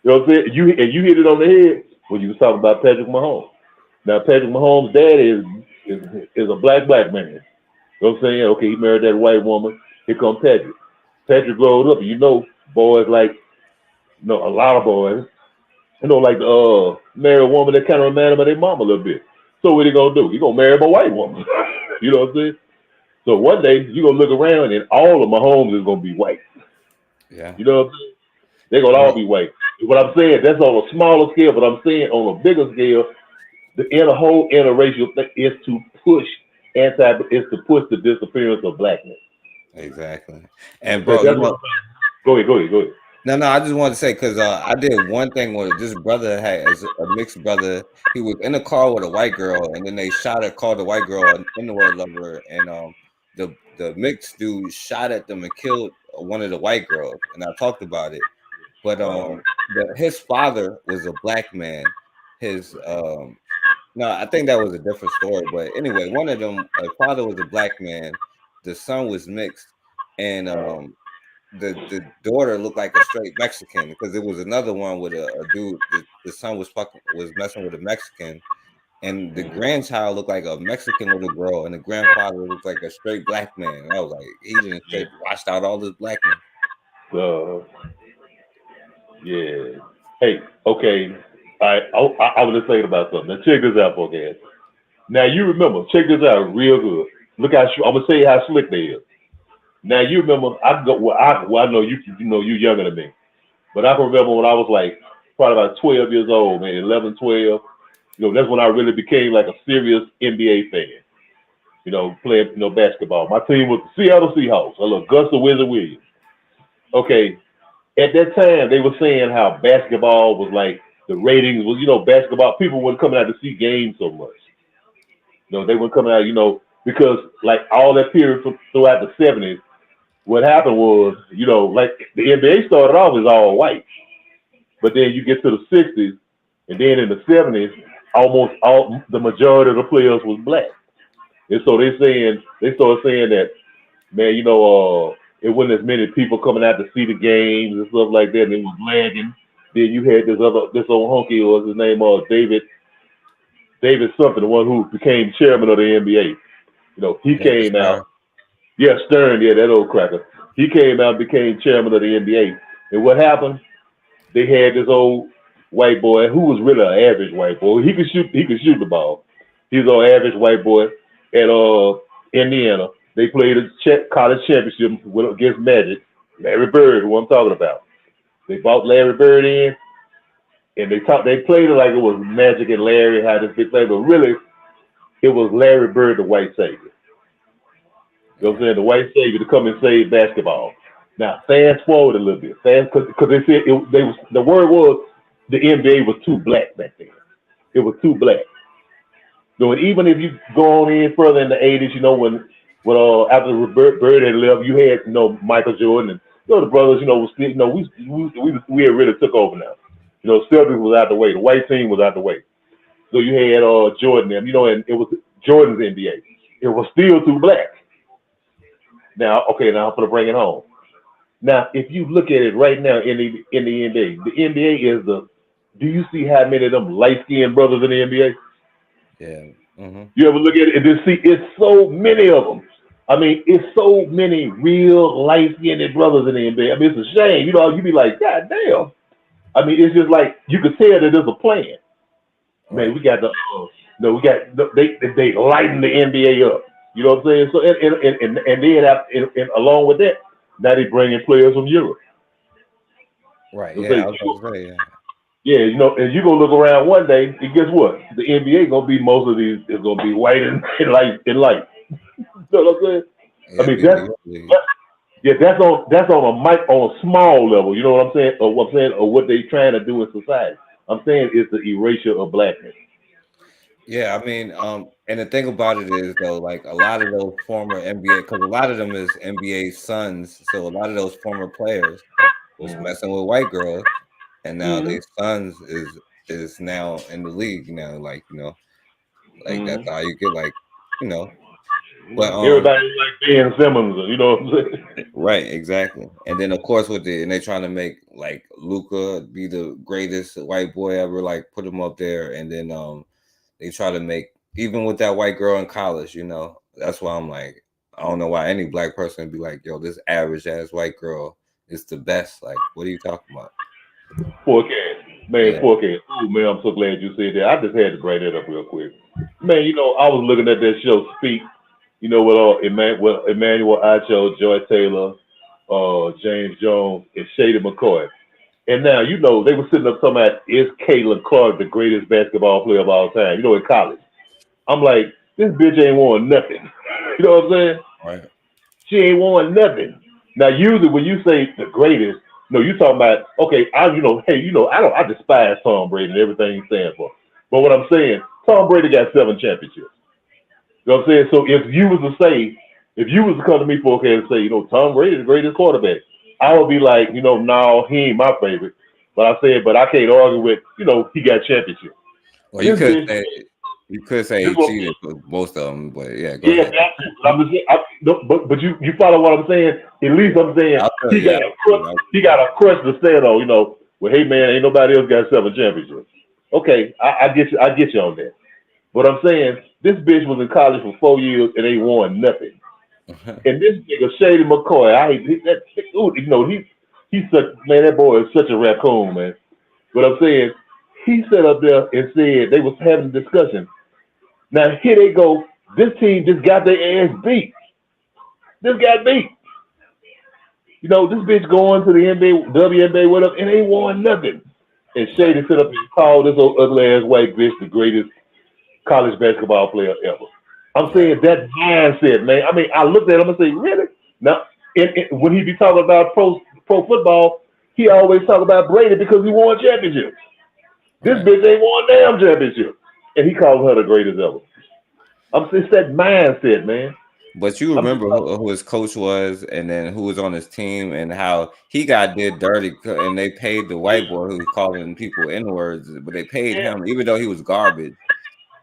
You know what I'm saying? You hit it on the head when you was talking about Patrick Mahomes. Now Patrick Mahomes' dad is a black man. You know what I'm saying? Okay, he married that white woman. Here comes Patrick. Patrick growed up, boys like, a lot of boys, like marry a woman that kind of remind him of their mom a little bit. So what he gonna do? He gonna marry a white woman. You know what I'm saying? So one day you gonna look around and all of Mahomes is gonna be white. Yeah. You know what I'm saying? They're gonna all be white. What I'm saying, that's on a smaller scale, but I'm saying on a bigger scale, the whole interracial thing is to push the disappearance of blackness. Exactly. And bro, go ahead. No, I just wanted to say, because I did one thing where this brother as a mixed brother. He was in a car with a white girl, and then they called the white girl an N-word lover, and the mixed dude shot at them and killed one of the white girls, and I talked about it. But his father was a black man. His no, I think that was a different story. But anyway, one of them, father was a black man, the son was mixed, and the daughter looked like a straight Mexican because there was another one with a dude. The son was messing with a Mexican, and the grandchild looked like a Mexican little girl, and the grandfather looked like a straight black man. And I was like, he didn't straight washed out all this black men. Yeah. Hey, okay. I was just thinking about something. Now check this out, okay. Now you remember, check this out real good. Look how I'm gonna tell you how slick they is. Now you remember, I know you you younger than me, but I can remember when I was like probably about 12 years old, man, 11, 12. You know, that's when I really became like a serious NBA fan. You know, playing basketball. My team was the Seattle Seahawks. I love Gus the Wizard Williams. Okay, at that time they were saying how basketball was like the ratings was, basketball people weren't coming out to see games so much. They weren't coming out, because like all that period throughout the 70s. What happened was, like the NBA started off as all white, but then you get to the 60s, and then in the 70s, almost all the majority of the players was black, and so they started saying that, man, it wasn't as many people coming out to see the games and stuff like that, and it was lagging. Then you had this old honky, was his name David something, the one who became chairman of the NBA. He came out. Yeah, Stern, yeah, that old cracker. He came out and became chairman of the NBA. And what happened? They had this old white boy who was really an average white boy. He could shoot the ball. He was an average white boy at Indiana. They played a college championship against Magic. Larry Bird, who I'm talking about. They brought Larry Bird in, and they played it like it was Magic and Larry, how this big play, but really, it was Larry Bird, the white savior. You know what I'm saying? The white savior to come and save basketball. Now, fast forward a little bit, because they said the word was the NBA was too black back then. It was too black. So even if you go on in further in the 80s, when after Bird had left, you had Michael Jordan and the brothers, was still, we had really took over now. Celtics was out the way, the white team was out the way. So you had Jordan, and and it was Jordan's NBA. It was still too black. Now, okay, now I'm gonna bring it home. Now, if you look at it right now in the NBA, the NBA is do you see how many of them light-skinned brothers in the NBA? Yeah. Mm-hmm. You ever look at it and just see it's so many of them. I mean, it's so many real light-skinned brothers in the NBA. I mean, it's a shame. You be like, God damn. I mean, it's just like you could tell that there's a plan. Man, we got they lighten the NBA up. You know what I'm saying? So and then along with that, now they bring in players from Europe. Right. So Yeah. I was gonna say, yeah. Yeah, and you're gonna look around one day, and guess what? The NBA gonna be most of these is gonna be white and light. You know what I'm saying? Yeah, I mean that's on a small level. You know what I'm saying? Or what they trying to do in society. I'm saying it's the erasure of blackness. Yeah, I mean, and the thing about it is though, like a lot of those former NBA, because a lot of them is NBA sons, so a lot of those former players was messing with white girls, and now their sons is now in the league now, that's how you get But everybody like Ben Simmons, you know what I'm saying? Right, exactly. And then of course and they're trying to make like Luka be the greatest white boy ever, like put him up there, and then they try to make even with that white girl in college, that's why I'm like, I don't know why any black person would be like, yo, this average ass white girl is the best. Like, what are you talking about? 4K. Man, 4K. Oh man, I'm so glad you said that. I just had to bring that up real quick. Man, I was looking at that show Speak, with Emmanuel Acho, Joy Taylor, James Jones, and Shady McCoy. And now, they were sitting up talking about, is Caitlin Clark the greatest basketball player of all time, in college. I'm like, this bitch ain't won nothing. You know what I'm saying? Right. She ain't won nothing. Now, usually when you say the greatest, you're talking about, okay, I despise Tom Brady and everything he stands for. But what I'm saying, Tom Brady got 7 championships. You know what I'm saying? So if you was to say If you was to come to me, 4K, and say, you know, Tom Brady the greatest quarterback, I would be like, you know, no, he ain't my favorite. But I said, but I can't argue with, you know, he got championship. Well, you This could bitch- say he this what- cheated for most of them, but yeah, go Yeah, ahead. that's it. But you follow what I'm saying? At least I'm saying he got a crutch to stand on. You know, well, hey man, ain't nobody else got 7 championships. Okay, I get you on that. But I'm saying this bitch was in college for 4 years and ain't won nothing. And this nigga Shady McCoy, you know, he's such, man, that boy is such a raccoon, man. But I'm saying he sat up there and said they was having a discussion. Now here they go. This team just got their ass beat. Just got beat. You know, this bitch going to the NBA, WNBA, whatever, and ain't won nothing. And Shady sit up and called this old ugly ass white bitch the greatest college basketball player ever. I'm saying that mindset, man. I mean, I looked at him and say, really? Now, when he be talking about pro football, he always talk about Brady because he won championships. This bitch ain't won damn championship, and he called her the greatest ever. I'm saying it's that mindset, man. But you remember who his coach was, and then who was on his team, and how he got did dirty, and they paid the white boy who was calling people N-words, but they paid him even though he was garbage.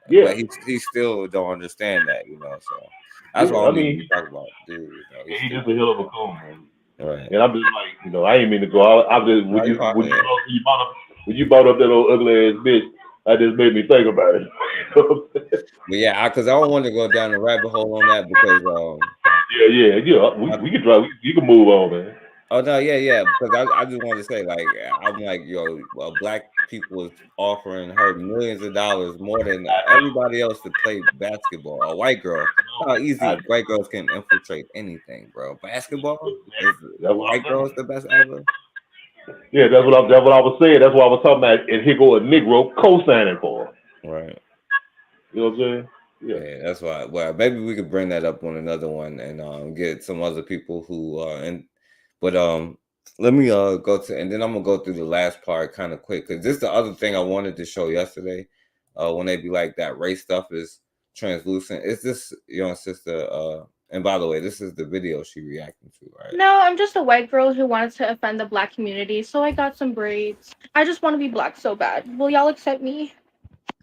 Yeah, but he still don't understand that, you know. So that's what I mean. Talk about, dude. You know, He's just a hell of a coon, man. Right. And I'm just like, you know, I ain't mean to go. I just when you brought up that old ugly ass bitch, that just made me think about it. But yeah, because I don't want to go down the rabbit hole on that because we can drive. You can move on, man. Oh no, yeah. Because I just want to say, like, I'm like, black people is offering her millions of dollars more than everybody else to play basketball. A white girl, how easy white girls can infiltrate anything, bro. Basketball, white girls the best ever. Yeah, that's what I was saying. That's what I was talking about. And here go a Negro co-signing for her. Right. You know what I'm saying? Yeah, that's why. Well, maybe we could bring that up on another one and get some other people who But let me go to, and then I'm gonna go through the last part kind of quick because this is the other thing I wanted to show yesterday. When they be like that race stuff is translucent. It's this young sister. And by the way, this is the video she reacting to, right? No, I'm just a white girl who wanted to offend the black community, so I got some braids. I just want to be black so bad. Will y'all accept me?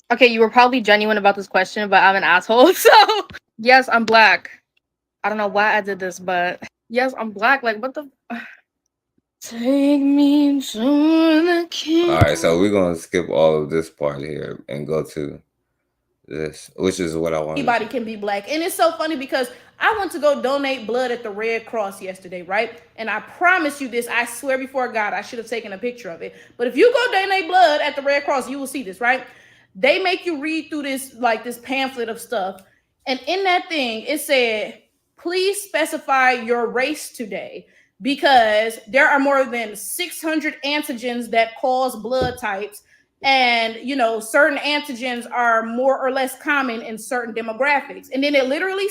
Okay, you were probably genuine about this question, but I'm an asshole. So yes, I'm black. I don't know why I did this, but yes, I'm black. Like, what the? Take me to the king. All right, so we're gonna skip all of this part here and go to this, which is what I want. Anybody can be black. And it's so funny because I went to go donate blood at the Red Cross yesterday, right? And I promise you this, I swear before God, I should have taken a picture of it. But if you go donate blood at the Red Cross, you will see this, right? They make you read through this, like this pamphlet of stuff. And in that thing, it said, please specify your race today because there are more than 600 antigens that cause blood types. And, you know, certain antigens are more or less common in certain demographics. And then it literally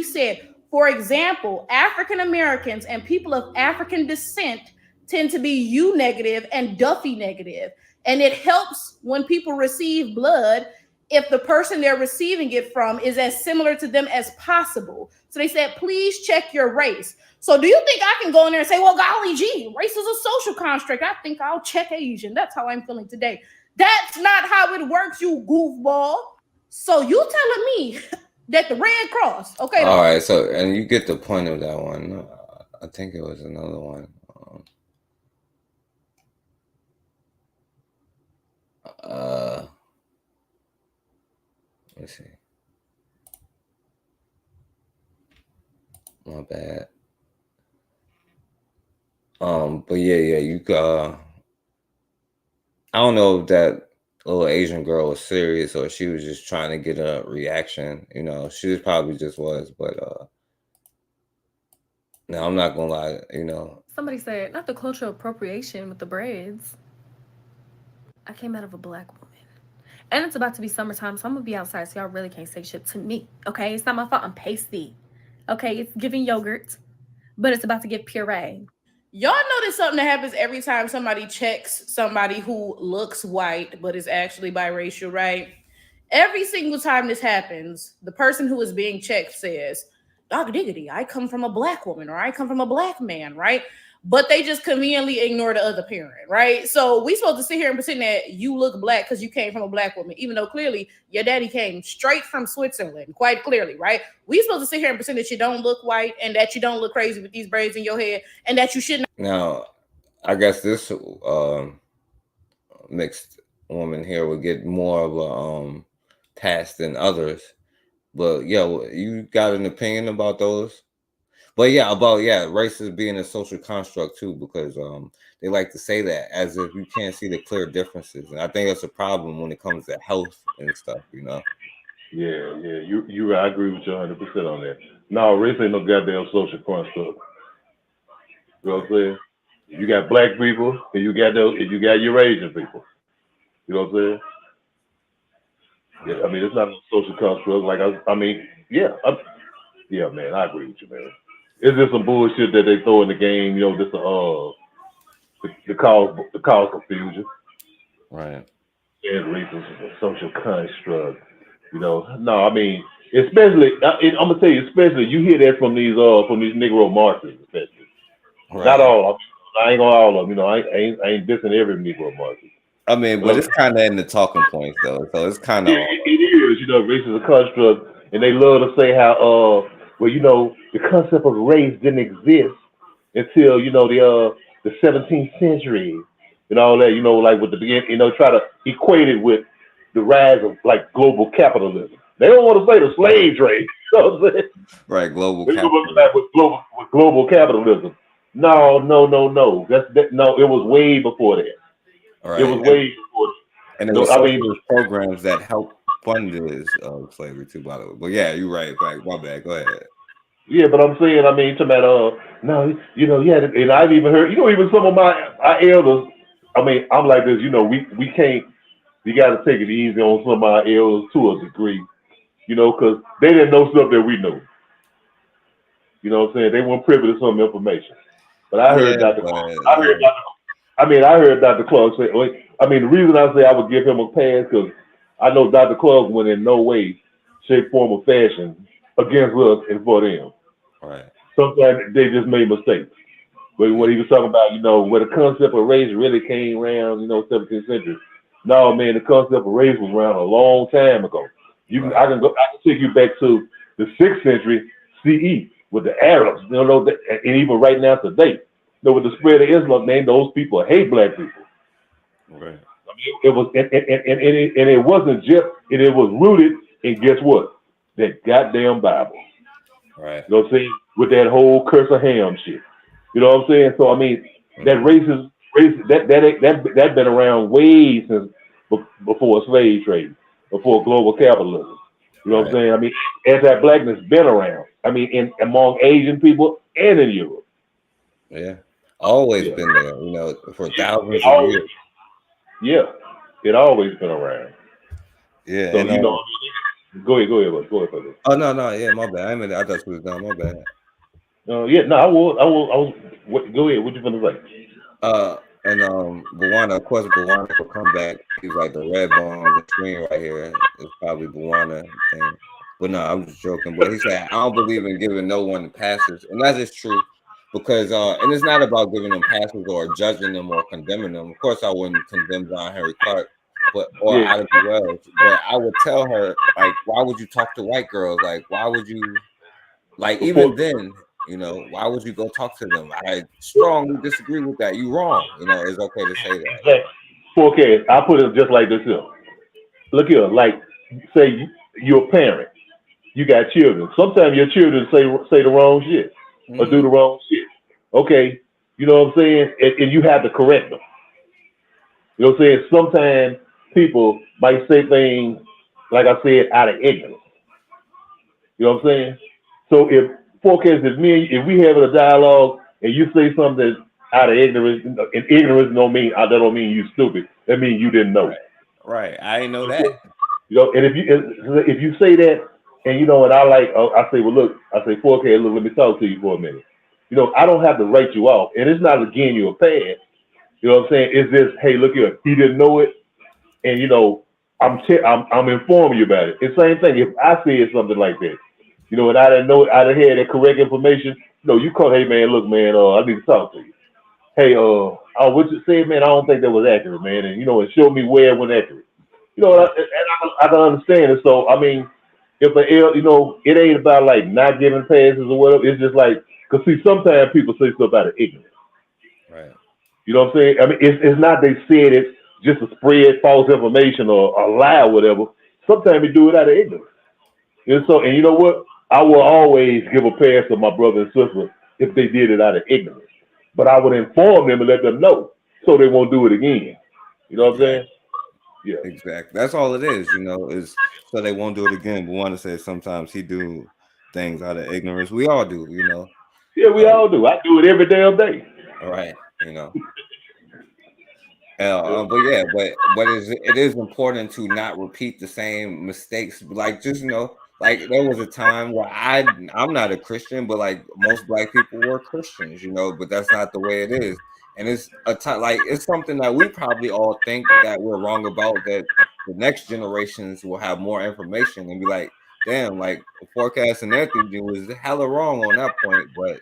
said, for example, African Americans and people of African descent tend to be U negative and Duffy negative. And it helps when people receive blood if the person they're receiving it from is as similar to them as possible. So they said, please check your race. So do you think I can go in there and say, well, golly gee, race is a social construct. I think I'll check Asian. That's how I'm feeling today. That's not how it works, you goofball. So you telling me that the Red Cross, okay. All right, so, and you get the point of that one. I think it was another one. Let's see. My bad. But yeah, you I don't know if that little Asian girl was serious or she was just trying to get a reaction. You know, she probably just was, but no, I'm not gonna lie, you know. Somebody said, not the cultural appropriation with the braids. I came out of a black woman. And it's about to be summertime, so I'm gonna be outside, so y'all really can't say shit to me. Okay? It's not my fault. I'm pasty. Okay, it's giving yogurt, but it's about to get puree. Y'all notice something that happens every time somebody checks somebody who looks white but is actually biracial, right? Every single time this happens, the person who is being checked says, "Dog diggity, I come from a black woman," or "I come from a black man," right? But they just conveniently ignore the other parent, right? So we supposed to sit here and pretend that you look black because you came from a black woman, even though clearly your daddy came straight from Switzerland, quite clearly, right? We supposed to sit here and pretend that you don't look white and that you don't look crazy with these braids in your head and that you shouldn't. Now, I guess this mixed woman here would get more of a pass than others. But yeah, you got an opinion about those? But yeah, race is being a social construct too, because they like to say that as if you can't see the clear differences, and I think that's a problem when it comes to health and stuff, you know. Yeah, you right. I agree with you 100% on that. No, race ain't no goddamn social construct. You know what I'm saying? You got black people and you got Eurasian people. You know what I'm saying? Yeah, I mean it's not a social construct. Like yeah, man, I agree with you, man. It's just some bullshit that they throw in the game, you know, just to cause confusion. Right. And racism is a social construct. You know, no, I mean, especially I'm gonna tell you, especially you hear that from these Negro Marxists, especially. Right. Not all of them. I ain't gonna all of them. You know, I ain't dissing every Negro Marxist. I mean, but it's kind of in the talking points though, so it's kind of. It is, you know, race is a construct, and they love to say how well, you know, the concept of race didn't exist until, you know, the 17th century and all that, you know, like with the beginning, you know, try to equate it with the rise of like global capitalism. They don't want to say the slave trade, you know what I'm saying? Right, global capitalism. With global capitalism. No. No, it was way before that. Right. It was way before that. And there was those programs that help fund this slavery too, by the way. But yeah, you're right. Like, my bad. Go ahead. Yeah, but I'm saying, I mean, no, you know, yeah, and I've even heard, you know, even some of our elders. I mean, I'm like this, you know, we can't. You got to take it easy on some of our elders to a degree, you know, because they didn't know stuff that we knew. You know what I'm saying? They weren't privy to some information. But I heard Dr. Clark. I heard Dr. Clark say. I mean, the reason I say I would give him a pass because I know Dr. Clark went in no way, shape, form, or fashion against us and for them. Right. Sometimes they just made mistakes. But when he was talking about, you know, where the concept of race really came around, you know, 17th century. No, man, the concept of race was around a long time ago. I can take you back to the 6th century CE with the Arabs, you know, and even right now today. You know, with the spread of Islam, man, those people hate black people. Right. I mean, it was, and it wasn't just, it was rooted in, guess what? That goddamn Bible. Right. You know what I'm saying? With that whole curse of Ham shit. You know what I'm saying? So I mean, that racist that been around way since before slave trade, before global capitalism. You know what I'm saying? I mean, anti-blackness been around. I mean, among Asian people and in Europe. Yeah, always been there. You know, for thousands of years. Yeah, it always been around. Yeah, so and, you know. Go ahead, brother. Oh no, yeah, my bad. I thought you was done. My bad. Yeah, no, I was. Go ahead. What you gonna say? And Bwana, of course, Bwana will come back. He's like the red bone on the screen right here. It's probably Bwana thing. But no, I'm just joking. But he said, I don't believe in giving no one passes, and that is true. Because and it's not about giving them passes or judging them or condemning them. Of course, I wouldn't condemn John Henry Clark, or Ida B. Wells. But I would tell her, like, why would you talk to white girls? Like, why would you, like, even then, you know, why would you go talk to them? I strongly disagree with that. You wrong. You know, it's okay to say that. Okay, I'll put it just like this here. Look here, like, say you're a parent, you got children. Sometimes your children say the wrong shit or do the wrong shit. Okay, you know what I'm saying? And you have to correct them. You know what I'm saying? Sometimes people might say things, like I said, out of ignorance. You know what I'm saying? So if forecast is me, if we having a dialogue and you say something out of ignorance, and ignorance don't mean you stupid. That means you didn't know. Right. I didn't know that. You know, and if you say that, and you know, and I say, well, look, I say, forecast, look, let me talk to you for a minute. You know, I don't have to write you off, and it's not again you a pass. You know what I'm saying? It's just, hey, look here, he didn't know it, and you know, I'm informing you about it. It's the same thing. If I said something like that, you know, and I didn't had that correct information. No, you call, hey man, look man, I need to talk to you. Hey, what you said, man, I don't think that was accurate, man, and you know, and show me where it wasn't accurate. You know, and I can understand it. So I mean, if you know, it ain't about like not giving passes or whatever. It's just like, cause see, sometimes people say stuff out of ignorance. Right. You know what I'm saying? I mean, it's not they said it just to spread false information or a lie or whatever. Sometimes they do it out of ignorance. And so, and you know what? I will always give a pass to my brother and sister if they did it out of ignorance. But I would inform them and let them know so they won't do it again. You know what I'm saying? Yeah. Exactly. That's all it is, you know, is so they won't do it again. But want to say sometimes he do things out of ignorance. We all do, you know. Yeah, we all do. I do it every damn day. All right, you know. But yeah, but it is important to not repeat the same mistakes. Like, just, you know, like there was a time where I'm not a Christian, but like most black people were Christians, you know, but that's not the way it is. And it's a time, like, it's something that we probably all think that we're wrong about, that the next generations will have more information and be like, damn, like forecasting Anthony was hella wrong on that point, but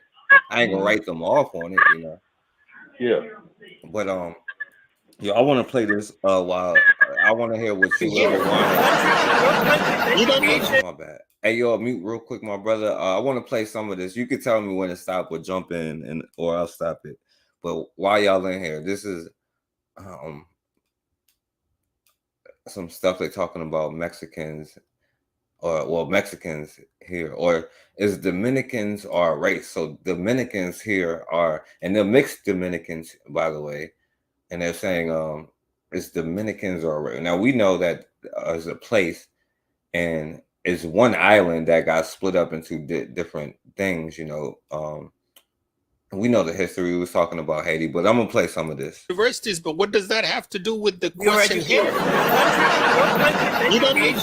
I ain't gonna write them off on it, you know. Yeah. But yeah, I want to play this while I want to hear what you my bad. Hey, yo, mute real quick, my brother. I want to play some of this. You can tell me when to stop or jump in, or I'll stop it. But while y'all in here, this is some stuff they're talking about Mexicans, Mexicans here, or is Dominicans are a race. So Dominicans here are, and they're mixed Dominicans, by the way, and they're saying it's Dominicans are a race. Now we know that there's a place, and it's one island that got split up into different things, you know. We know the history. We was talking about Haiti, but I'm gonna play some of this. Universities, but what does that have to do with the question here? You don't need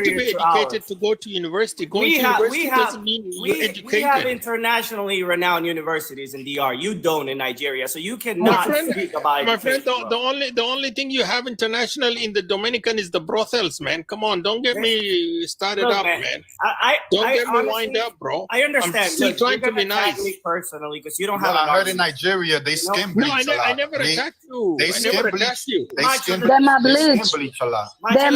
to be educated to go to university. Going to university doesn't mean you're educated. We have internationally renowned universities in DR. You don't in Nigeria, so you cannot speak about it. My friend, the only thing you have internationally in the Dominican is the brothels, man. Come on, don't get me started up, man. Don't get me wind up, bro. I understand. I'm still trying to be nice. Personally, because you don't have. I heard in Nigeria they skim bleach a lot. I never attacked you. They skim bleach. They skim bleach a lot. They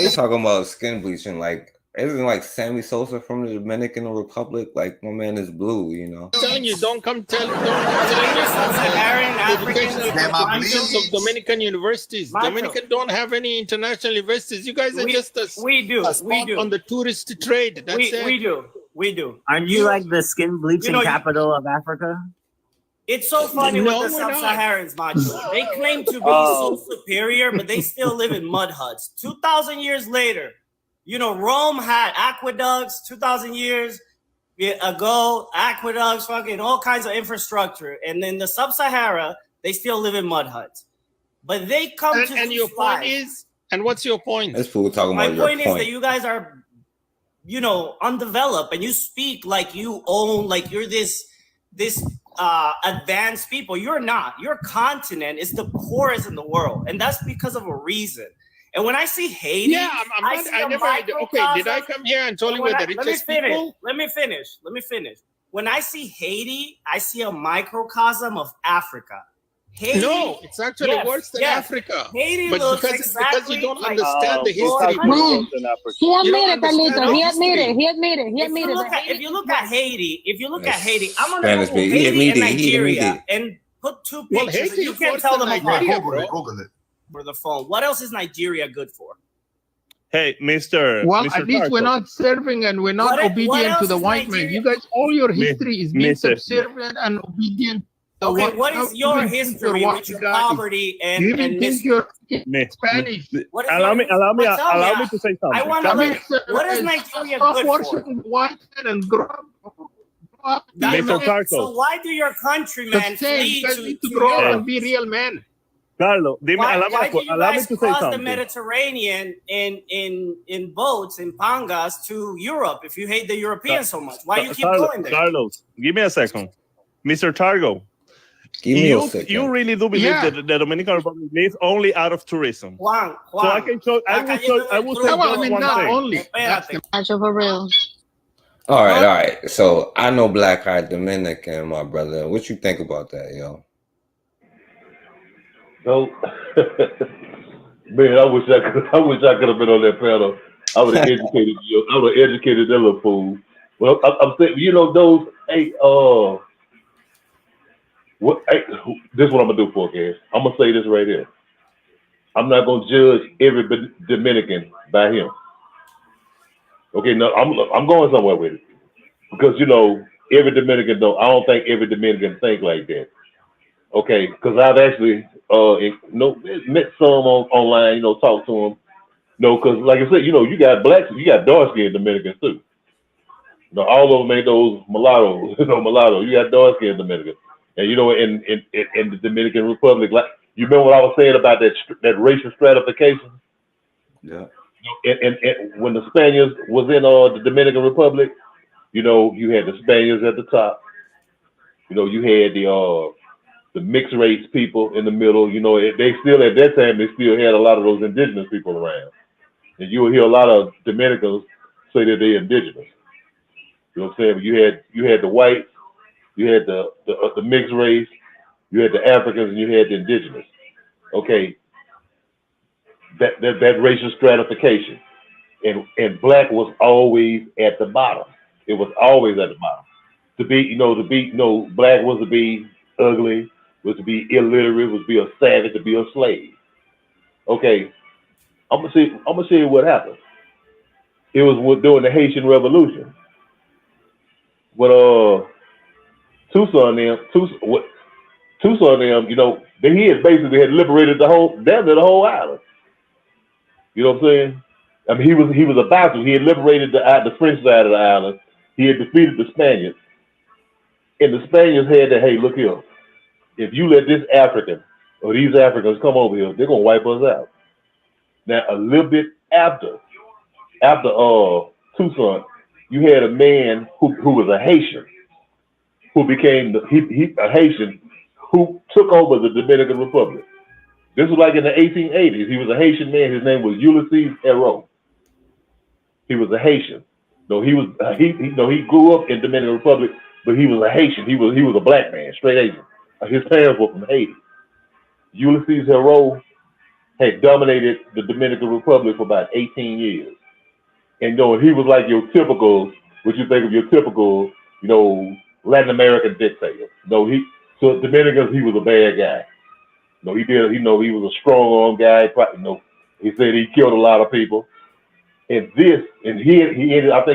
talking about skin bleaching, like isn't like Sammy Sosa from the Dominican Republic? Like my man is blue, you know. I'm telling you, don't come tell me of Dominican universities. Dominican don't have any international universities. You guys are just on the tourist trade. That's it. We do. Aren't you like the skin bleaching capital of Africa? It's so funny with the Sub-Saharans, Macho. They claim to be so superior, but they still live in mud huts. 2,000 years later, you know, Rome had aqueducts 2,000 years ago, aqueducts, fucking all kinds of infrastructure. And then the Sub-Sahara, they still live in mud huts. But they come to... And your point is... And what's your point? That's what we're talking about. My point is that you guys are... you know, undeveloped, and you speak like you own, like you're this advanced people. You're not. Your continent is the poorest in the world, and that's because of a reason. And when I see Haiti, did I come here and told you we're the richest people? Let me finish. When I see Haiti, I see a microcosm of Africa. Haiti, no, it's actually worse than Africa. Haiti but looks because you don't understand the history. He admitted. If you look at Haiti, I'm gonna go Haiti and Nigeria and put two pictures. You can't tell them apart. Google it for the phone. What else is Nigeria good for? Hey, Mr. Well, Mr. at least we're not serving and we're not obedient to the white man. You guys, all your history is being subservient and obedient. Okay, what is your history with your poverty and Spanish? Allow me to say something. I want to learn. What is Nigeria good for? So why do your countrymen flee to grow up and be real men? Carlo, why do you guys to say cross the something. Mediterranean in boats, in pangas to Europe if you hate the Europeans so much? Why you keep going there? Carlos, give me a second. Mr. Targo, Give me a second. You really do believe that the Dominican Republic lives only out of tourism? Juan, so I can show. I will say I mean, one not thing. only. For real. All right. So I know Black Eye Dominican, my brother. What you think about that, yo? No, man, I wish I could have been on that panel. I would have educated you. I would have educated that little fool. Well, I'm saying, you know, those. Hey, what? Hey, this is what I'm gonna do for guys. I'm gonna say this right here. I'm not gonna judge every Dominican by him. Okay, no, I'm going somewhere with it because you know every Dominican don't. I don't think every Dominican think like that. Okay, because I've actually met some online. You know, talked to them. No, because like I said, you know, you got blacks, you got dark skinned Dominicans too. You know, all of them ain't those mulattoes. You know, mulatto. You got dark skinned Dominicans, and you know, in the Dominican Republic, like you remember what I was saying about that racial stratification. Yeah. And when the Spaniards was in the Dominican Republic, you know, you had the Spaniards at the top. You know, you had the mixed race people in the middle. You know, they still at that time they still had a lot of those indigenous people around, and you will hear a lot of Dominicans say that they're indigenous. You know what I'm saying? You had the whites, you had the mixed race, you had the Africans, and you had the indigenous. Okay. That racial stratification, and black was always at the bottom. It was always at the bottom. Black was to be ugly, was to be illiterate, was to be a savage, to be a slave. Okay, I'm gonna show you what happened. It was during the Haitian Revolution. When Toussaint them, you know, he had basically had liberated the whole island. You know what I'm saying? I mean, he was about to. He had liberated the French side of the island. He had defeated the Spaniards, and the Spaniards had that. Hey, look here. If you let this African or these Africans come over here, they're gonna wipe us out. Now, a little bit after Toussaint, you had a man who was a Haitian, who became a Haitian who took over the Dominican Republic. This was like in the 1880s. He was a Haitian man. His name was Ulysses Hérault. He was a Haitian. No, he grew up in Dominican Republic, but he was a Haitian. He was a black man, straight Asian. His parents were from Haiti. Ulysses Hérault had dominated the Dominican Republic for about 18 years. And he was like your typical, what you think of your typical, Latin American dictator. So Dominicans, he was a bad guy. He was a strong-arm guy. He said he killed a lot of people. And he ended up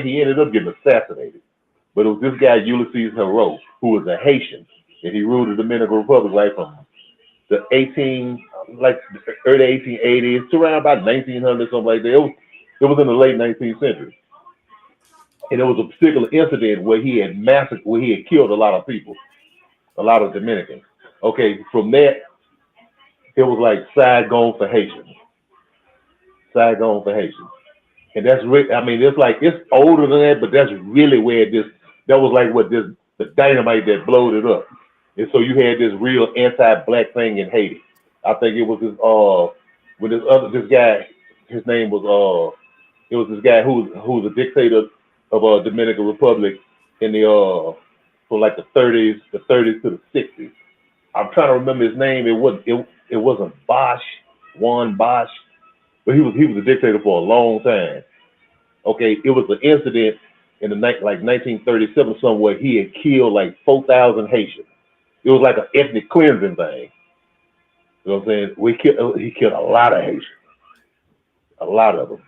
getting assassinated. But it was this guy, Ulysses Hérault, who was a Haitian, and he ruled the Dominican Republic right from the early 1880s to around about 1900, something like that. It was in the late 19th century. And there was a particular incident where he had killed a lot of people, a lot of Dominicans. Okay, from that, it was like Saigon for Haitians. Saigon for Haitians. And that's really, it's older than that, but that's really where that was like the dynamite that blowed it up. And so you had this real anti-black thing in Haiti. I think it was this guy, his name was, it was this guy who was a dictator of Dominican Republic in from like the 30s to the 60s. I'm trying to remember his name. It wasn't Juan Bosch, but he was a dictator for a long time. Okay, it was an incident in the 1937 somewhere. He had killed like 4,000 Haitians. It was like an ethnic cleansing thing. You know what I'm saying? He killed a lot of Haitians, a lot of them.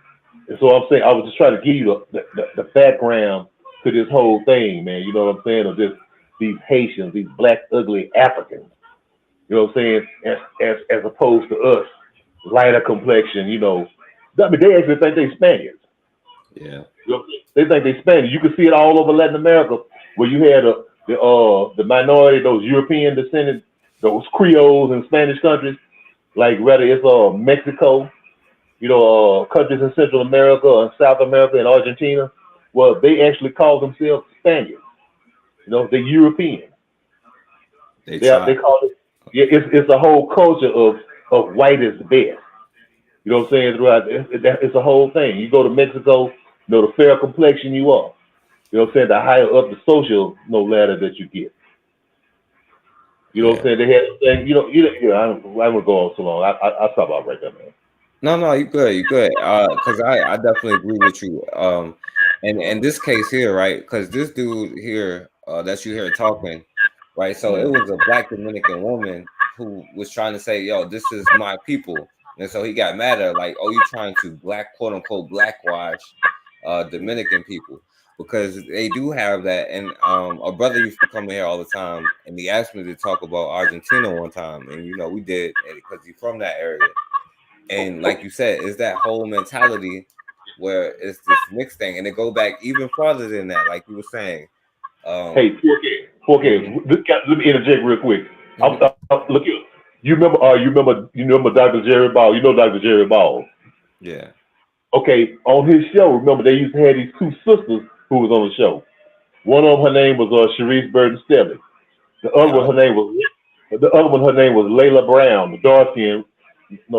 And so I'm saying, I was just trying to give you the background to this whole thing, man. You know what I'm saying? Of these Haitians, these black, ugly Africans. You know what I'm saying? As opposed to us, lighter complexion. They actually think they Spaniards. Yeah. They think they Spaniards. You can see it all over Latin America, where you had the minority, those European descendants, those Creoles in Spanish countries, like whether it's Mexico, countries in Central America and South America and Argentina. Well, they actually call themselves Spaniards. They're European. They call it. Yeah, it's a whole culture of white is best. You know what I'm saying? Throughout it's a whole thing. You go to Mexico, you know, the fairer complexion you are. You know what I'm saying? The higher up the social ladder that you get. You know what I'm saying? They had a thing. I won't go on so long. I'll stop out right there, man. No, you good. Because I definitely agree with you. And in this case here, right? Because this dude here that you hear talking, right? So it was a Black Dominican woman who was trying to say, "Yo, this is my people," and so he got mad at her, like, "Oh, you trying to quote unquote blackwash Dominican people?" Because they do have that. And a brother used to come here all the time, and he asked me to talk about Argentina one time, and we did because he's from that area. And like you said, it's that whole mentality where it's this mixed thing, and it go back even farther than that, like you were saying. Hey, 4K. Let me interject real quick. Look, you remember Dr. Jerry Ball? You know Dr. Jerry Ball? Yeah. Okay, on his show, remember they used to have these two sisters who was on the show. One of them, her name was Sharice Burton Stelly. The other one, her name was Layla Brown, the dark skin,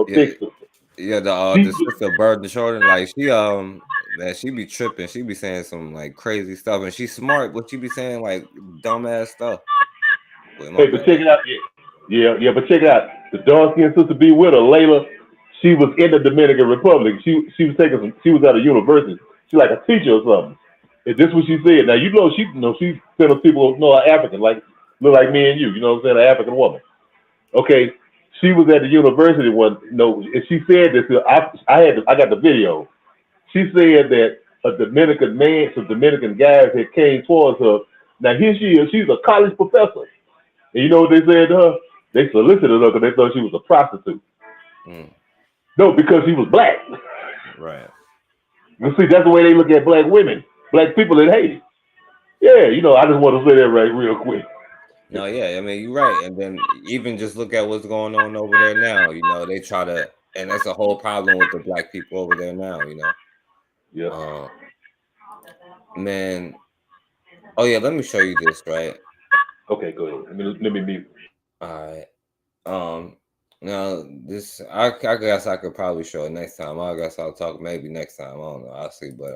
thick sister. Yeah, the sister Burton Jordan, like she be tripping. She be saying some like crazy stuff, and she's smart, but she be saying like dumbass stuff. Hey, but check it out. Yeah, but check it out. The dark skin sister be with her, Layla. She was in the Dominican Republic. She was at a university. She like a teacher or something. And this is what she said. Now she sent people African, like look like me and you. You know what I'm saying? An African woman. Okay. She was at the university and she said this. I got the video. She said that a Dominican man, some Dominican guys had came towards her. Now here she is. She's a college professor. And you know what they said to her? They solicited her because they thought she was a prostitute. No, because she was black. Right. You see, that's the way they look at black women, black people in Haiti. Yeah, I just want to say that right real quick. No, yeah, I mean, you're right. And then even just look at what's going on over there now. They try to, and that's a whole problem with the black people over there now, Yeah. Man. Oh, yeah, let me show you this, right? Okay, go ahead. Let me mute. All right. Now this, I guess I could probably show it next time. I guess I'll talk maybe next time. I don't know. I'll see, but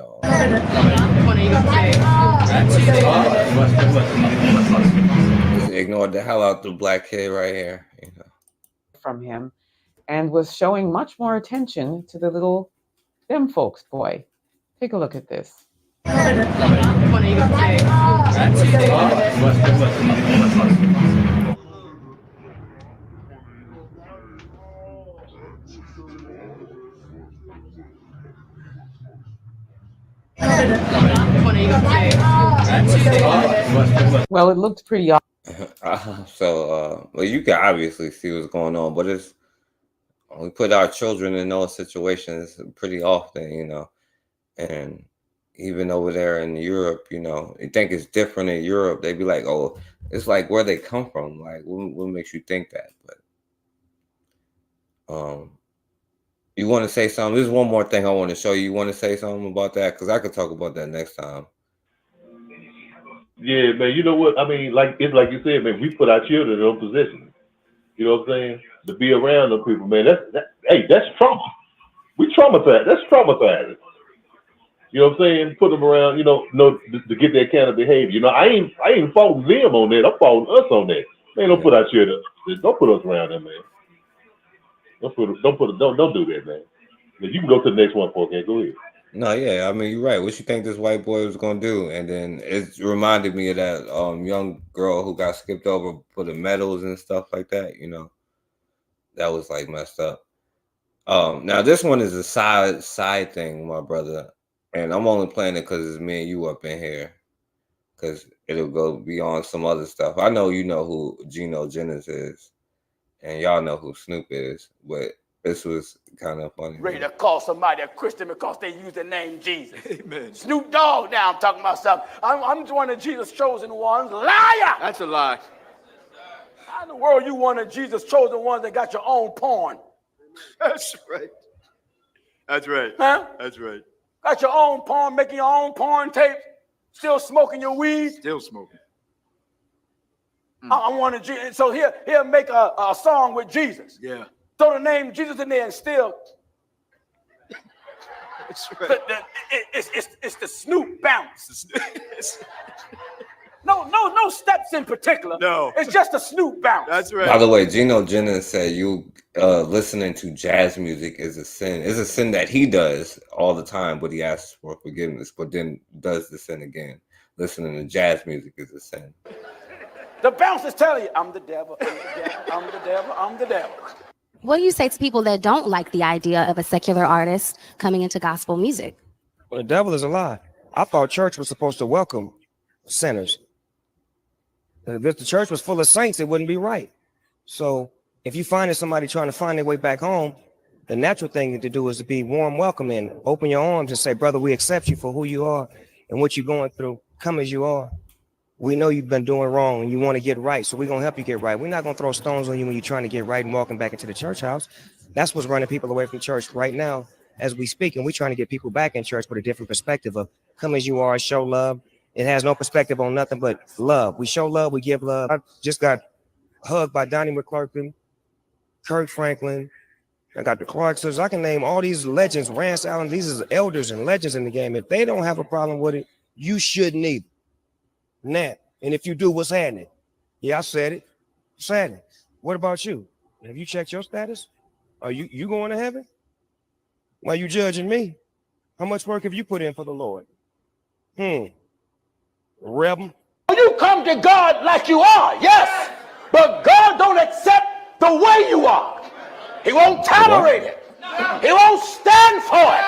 just ignore the hell out the black kid right here. From him, and was showing much more attention to the little them folks boy. Take a look at this. Well, it looked pretty So, well, you can obviously see what's going on, but we put our children in those situations pretty often, and even over there in Europe, you think it's different in Europe. They be like, oh, it's like where they come from. Like, what makes you think that? But, you want to say something? There's one more thing I want to show you. You want to say something about that? Because I could talk about that next time. Yeah, man. You know what? I mean, it's like you said, man. We put our children in those positions. You know what I'm saying? To be around them people, man. That's trauma. We traumatized. That's traumatizing. You know what I'm saying? Put them around, to get that kind of behavior. I ain't faulting them on that. I'm faulting us on that. Man, don't put our children. Don't put us around them, man. Don't do that, man. You can go to the next one, okay? Go ahead. No, yeah, I mean, you're right. What you think this white boy was gonna do? And then it reminded me of that young girl who got skipped over for the medals and stuff like that. That was like messed up. Now this one is a side thing, my brother, and I'm only playing it because it's me and you up in here, because it'll go beyond some other stuff. I know you know who Geno Jennings is, and y'all know who Snoop is, but this was kind of funny. Ready to call somebody a Christian because they use the name Jesus. Amen. Snoop Dogg now I'm talking about something. I'm one of Jesus' chosen ones. Liar! That's a lie. How in the world you one of Jesus' chosen ones that got your own porn? That's right. That's right. Huh? That's right. Got your own porn, making your own porn tapes, still smoking your weed? Still smoking. I wanted Jesus. So he'll make a song with Jesus. Yeah. Throw the name Jesus in there and still. That's right. It's the Snoop bounce. No steps in particular. No. It's just a Snoop bounce. That's right. By the way, Geno Jennings said you listening to jazz music is a sin. It's a sin that he does all the time, but he asks for forgiveness, but then does the sin again. Listening to jazz music is a sin. The bounce is telling you, I'm the devil, I'm the devil, I'm the devil, I'm the devil. What do you say to people that don't like the idea of a secular artist coming into gospel music? Well, the devil is a lie. I thought church was supposed to welcome sinners. If the church was full of saints, it wouldn't be right. So if you find somebody trying to find their way back home, the natural thing to do is to be warm, welcoming, open your arms and say, brother, we accept you for who you are and what you're going through. Come as you are. We know you've been doing wrong and you want to get right, so we're going to help you get right. We're not going to throw stones on you when you're trying to get right and walking back into the church house. That's what's running people away from church right now as we speak, and we're trying to get people back in church with a different perspective of come as you are, show love. It has no perspective on nothing but love. We show love, we give love. I just got hugged by Donnie McClurkin, Kirk Franklin. I got the Clark sisters. I can name all these legends, Rance Allen. These are elders and legends in the game. If they don't have a problem with it, you shouldn't either. Nat, and if you do, what's happening? Yeah, I said it. What's happening? What about you? Have you checked your status? Are you going to heaven? Why are you judging me? How much work have you put in for the Lord? Rebel. You come to God like you are, yes, but God don't accept the way you are. He won't tolerate it. He won't stand for it.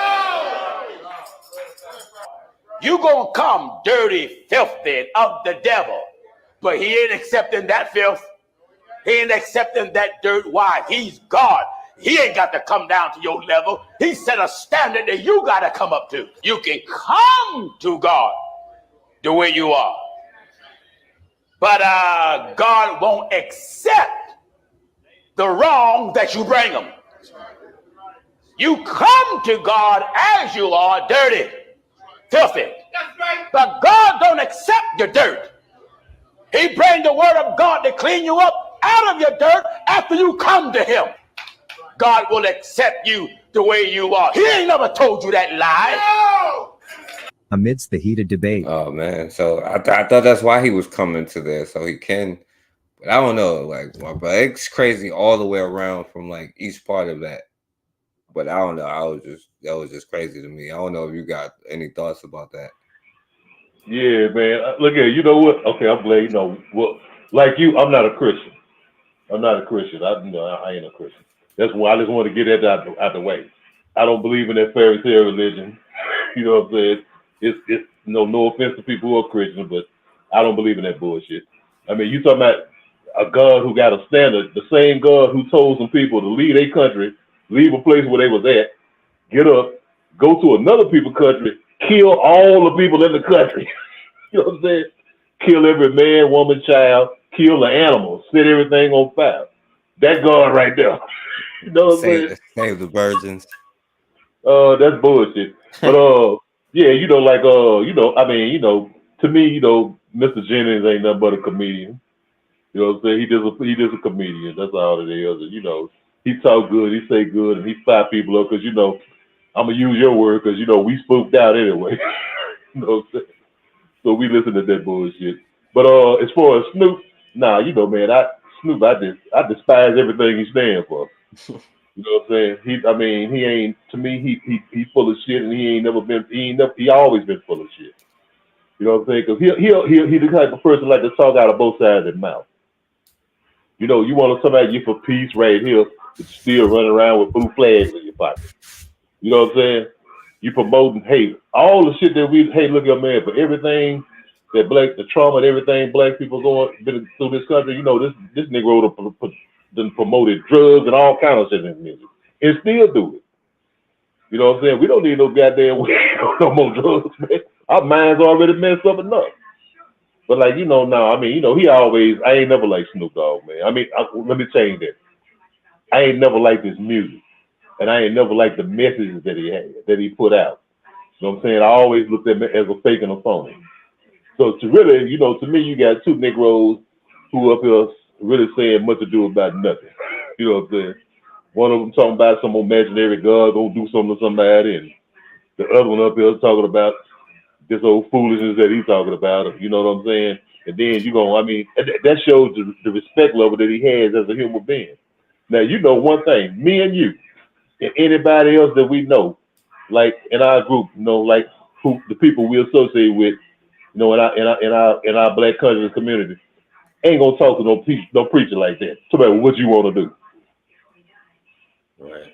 You gonna come dirty, filthy of the devil, but he ain't accepting that filth. He ain't accepting that dirt. Why? He's God. He ain't got to come down to your level. He set a standard that you got to come up to. You can come to God the way you are, but God won't accept the wrong that you bring him. You come to God as you are, dirty, filthy. But God don't accept your dirt. He brings the word of God to clean you up out of your dirt after you come to him. God will accept you the way you are. He ain't never told you that lie. No! Amidst the heated debate. Oh man, so I thought that's why he was coming to there, so he can. But I don't know, like, but it's crazy all the way around from like each part of that. But I don't know. That was just crazy to me. I don't know if you got any thoughts about that. Yeah, man. Look at you know what? Okay, I'm glad you know. Well, like you, I'm not a Christian. I'm not a Christian. I ain't a Christian. That's why I just want to get that out the way. I don't believe in that fairy tale religion. You know what I'm saying? It's no offense to people who are Christian, but I don't believe in that bullshit. I mean, you talking about a God who got a standard, the same God who told some people to leave their country, leave a place where they was at, get up, go to another people's country, kill all the people in the country. You know what I'm saying? Kill every man, woman, child, kill the animals, set everything on fire. That God right there. You know what I'm saying? Save the virgins. That's bullshit. But yeah, you know, like I mean, you know, to me, you know, Mr. Jennings ain't nothing but a comedian. You know what I'm saying? He just a comedian. That's all it is. And, you know, he talk good, he say good, and he fire people up because, you know, I'm gonna use your word because, you know, we spooked out anyway. You know what I'm saying? So we listen to that bullshit. But as far as Snoop, nah, you know, man, I despise everything he stands for. You know what I'm saying? He ain't, to me, he's full of shit, and he always been full of shit. You know what I'm saying? Because he the type of person like to talk out of both sides of their mouth. You know, you want somebody you for peace right here, but still running around with blue flags in your pocket. You know what I'm saying? You promoting hate. All the shit that look at man, for everything that the trauma and everything black people been through this country, you know, this nigga done promoted drugs and all kind of shit in music. And still do it. You know what I'm saying? We don't need no goddamn no more drugs, man. Our minds already messed up enough. But like, you know, now, I mean, you know, I ain't never liked Snoop Dogg, man. I mean, let me change that. I ain't never liked his music. And I ain't never liked the messages that he put out. You know what I'm saying? I always looked at him as a fake and a phony. So to really, you know, to me, you got two Negroes who up here really saying much to do about nothing. You know what I'm saying? One of them talking about some imaginary God gonna do something to somebody, and the other one up here talking about this old foolishness that he's talking about. You know what I'm saying? And then that shows the respect level that he has as a human being. Now, you know one thing, me and you, and anybody else that we know, like in our group, like who the people we associate with, in our Black country community, ain't gonna talk to no preacher like that. Somebody, what you want to do? Right.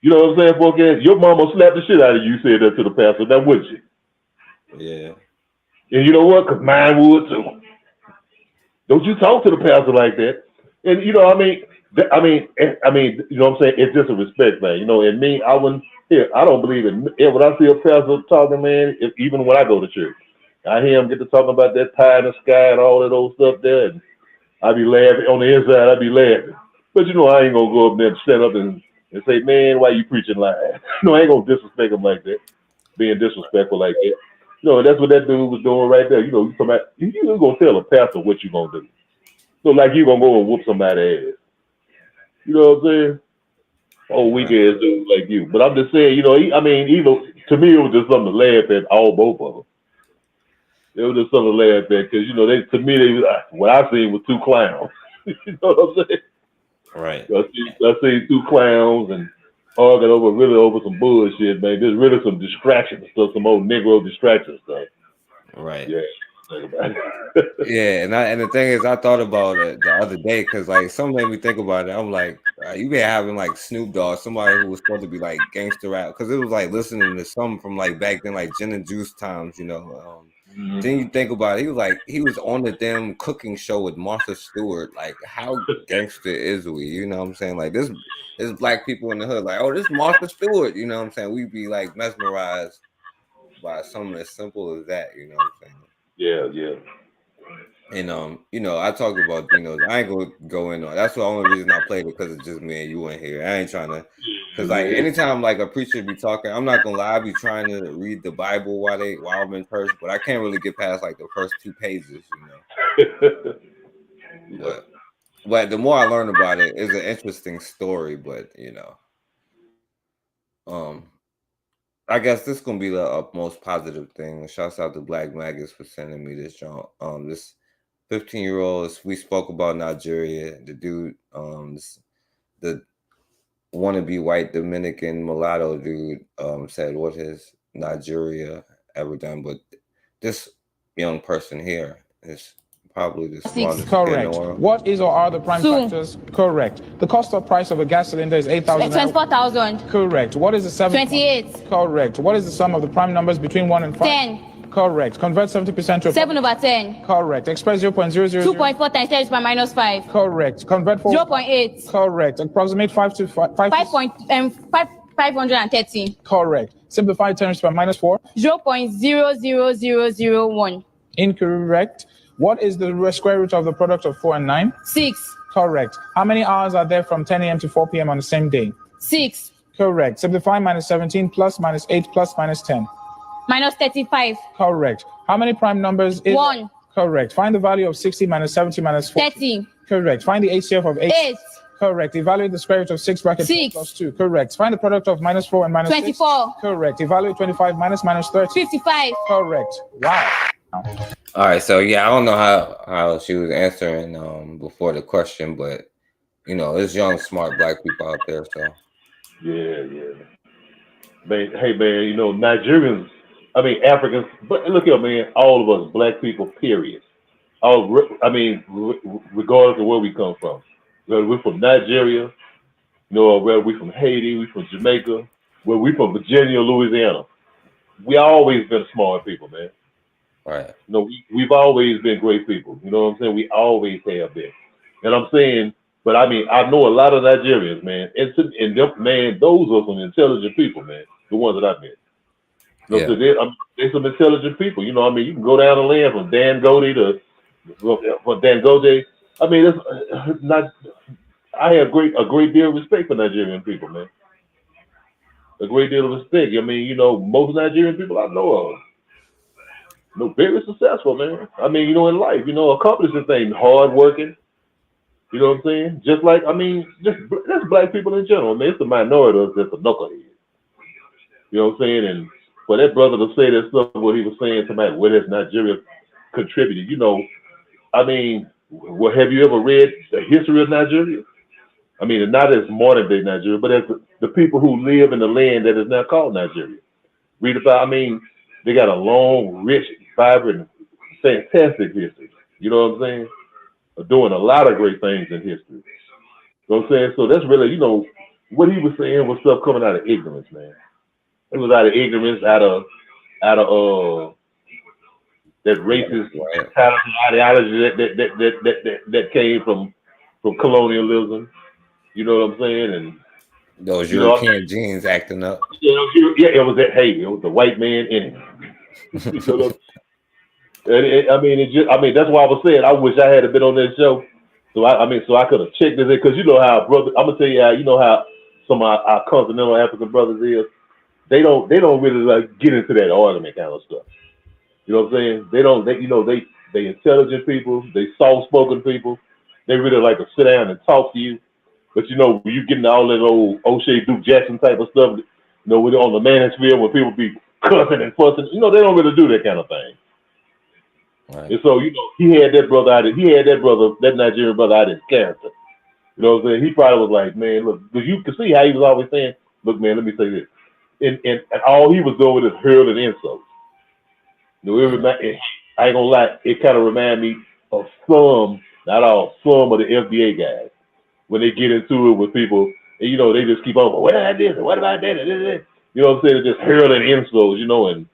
You know what I'm saying, folks? Your mama slapped the shit out of you, said that to the pastor. Now, would you? Yeah. And you know what? Because mine would too. Don't you talk to the pastor like that? And you know, you know what I'm saying? It's just a respect thing, And me, I don't believe in. When I see a pastor talking, man, even when I go to church, I hear him get to talking about that pie in the sky and all that old stuff there, and I be laughing on the inside. I be laughing, but I ain't gonna go up there and stand up and say, man, why you preaching like that? I ain't gonna disrespect him like that, being disrespectful like that. That's what that dude was doing right there. You talking about, you gonna tell a pastor what you gonna do. So like you gonna go and whoop somebody's ass. You know what I'm saying? Oh, weak ass dude like you. But I'm just saying, to me, it was just something to laugh at, both of them. It was just something to laugh at because, what I seen was two clowns. You know what I'm saying? Right. I seen two clowns and arguing over some bullshit, man. There's really some distraction stuff, some old Negro distraction stuff. Right. Yeah. Yeah, and the thing is, I thought about it the other day because like something made me think about it. I'm like, you been having like Snoop Dogg, somebody who was supposed to be like gangster rap, because it was like listening to something from like back then, like Gin and Juice times, Then you think about it, he was on the damn cooking show with Martha Stewart. Like, how gangster is we? You know what I'm saying? Like this black people in the hood, like, oh, this Martha Stewart. You know what I'm saying? We be like mesmerized by something as simple as that. You know what I'm saying? Yeah. And I talked about I ain't gonna go in on. That's the only reason I played it, because it's just me and you in here. I ain't trying to, because like anytime like a preacher be talking, I'm not gonna lie, I be trying to read the Bible while I'm in church, but I can't really get past like the first 2 pages, But the more I learn about it, it's an interesting story. But I guess this is gonna be the most positive thing. Shouts out to Black Maggots for sending me this joint. This 15-year-old, we spoke about Nigeria. The dude, the wannabe white Dominican mulatto dude, said what has Nigeria ever done? But this young person here is probably the smartest. Correct. What is or are the prime factors? Correct. The cost of price of a gas cylinder is 8,000. 24,000. Correct. What is the 28. Correct. What is the sum of the prime numbers between 1 and 5? 10. Correct. Convert 70% to 7/10. Correct. Express 0.000. 2.4 times 10 is by minus 5. Correct. Convert 0.8. Correct. Approximate 5 to 5. 530. Correct. Simplify terms by minus 4. 0.00001. Incorrect. What is the square root of the product of 4 and 9? 6. Correct. How many hours are there from 10 a.m. to 4 p.m. on the same day? 6. Correct. Simplify minus 17 plus minus 8 plus minus 10. Minus 35. Correct. How many prime numbers is 1. Correct. Find the value of 60 minus 70 minus 4. 30. Correct. Find the HCF of 8. 8. Correct. Evaluate the square root of 6 bracket 6 plus 2. Correct. Find the product of minus 4 and minus 24. 6. Correct. Evaluate 25 minus 30. 55. Correct. Wow. All right, so yeah, I don't know how she was answering before the question, but there's young, smart black people out there. So yeah, man. Hey, man, Nigerians, Africans, but look here, man, all of us, black people, period. Regardless of where we come from, whether we're from Nigeria, whether we're from Haiti, we're from Jamaica, whether we're from Virginia or Louisiana, we always been smart people, man. Right. We've always been great people. You know what I'm saying? We always have been. And I'm saying, but I know a lot of Nigerians, man. And man, those are some intelligent people, man. The ones that I've met. So they're some intelligent people. You can go down the land from Dangote to Dangote. That's not. I have a great deal of respect for Nigerian people, man. A great deal of respect. Most Nigerian people I know of. very successful, man. I mean, in life, accomplishing things, hard working. You know what I'm saying? Just like, that's black people in general. Man, it's the minority that's a knucklehead. You know what I'm saying? And for that brother to say that stuff, what he was saying tonight, what has Nigeria contributed? Well, have you ever read the history of Nigeria? Not as modern day Nigeria, but as the people who live in the land that is now called Nigeria. Read about, they got a long, rich, vibrant, fantastic history. You know what I'm saying? Doing a lot of great things in history. You know what I'm saying? So that's really, what he was saying was stuff coming out of ignorance, man. It was out of ignorance, out of that racist ideology that came from colonialism. You know what I'm saying? And those European genes acting up. Yeah, it was that. Hey, it was the white man in it. That's why I was saying I wish I had been on that show. So I could have checked this in, because how brother. I'm gonna tell you how some of our continental African brothers is. They don't really get into that argument kind of stuff. You know what I'm saying? They intelligent people, they soft spoken people. They really like to sit down and talk to you. But when you get into all that old O'Shea Duke Jackson type of stuff, when on the manosphere when people be cussing and fussing, they don't really do that kind of thing. Right. And so, he had that brother that Nigerian brother out of his character. You know what I'm saying? He probably was like, man, look, because you can see how he was always saying, look, man, let me say this. And all he was doing was hurling insults. I ain't gonna lie, it kind of reminded me of some, not all, some of the FBA guys. When they get into it with people, and they just keep on, what about this, and what about that, and this. You know what I'm saying? Just hurling insults, and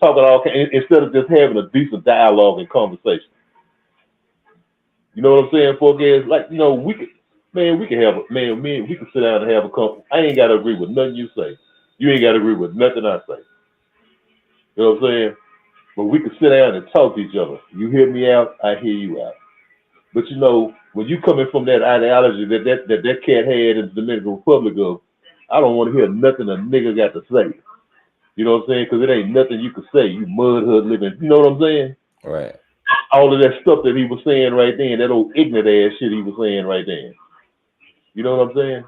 talking all kinds, instead of just having a decent dialogue and conversation. You know what I'm saying, folks? Like, we could sit down and have a conversation. I ain't gotta agree with nothing you say. You ain't gotta agree with nothing I say. You know what I'm saying? But we could sit down and talk to each other. You hear me out, I hear you out. But when you coming from that ideology that cat had in the Dominican Republic of, I don't want to hear nothing a nigga got to say. You know what I'm saying? Because it ain't nothing you could say. You mud hood living. You know what I'm saying? Right. All of that stuff that he was saying right then, that old ignorant ass shit he was saying right then. You know what I'm saying?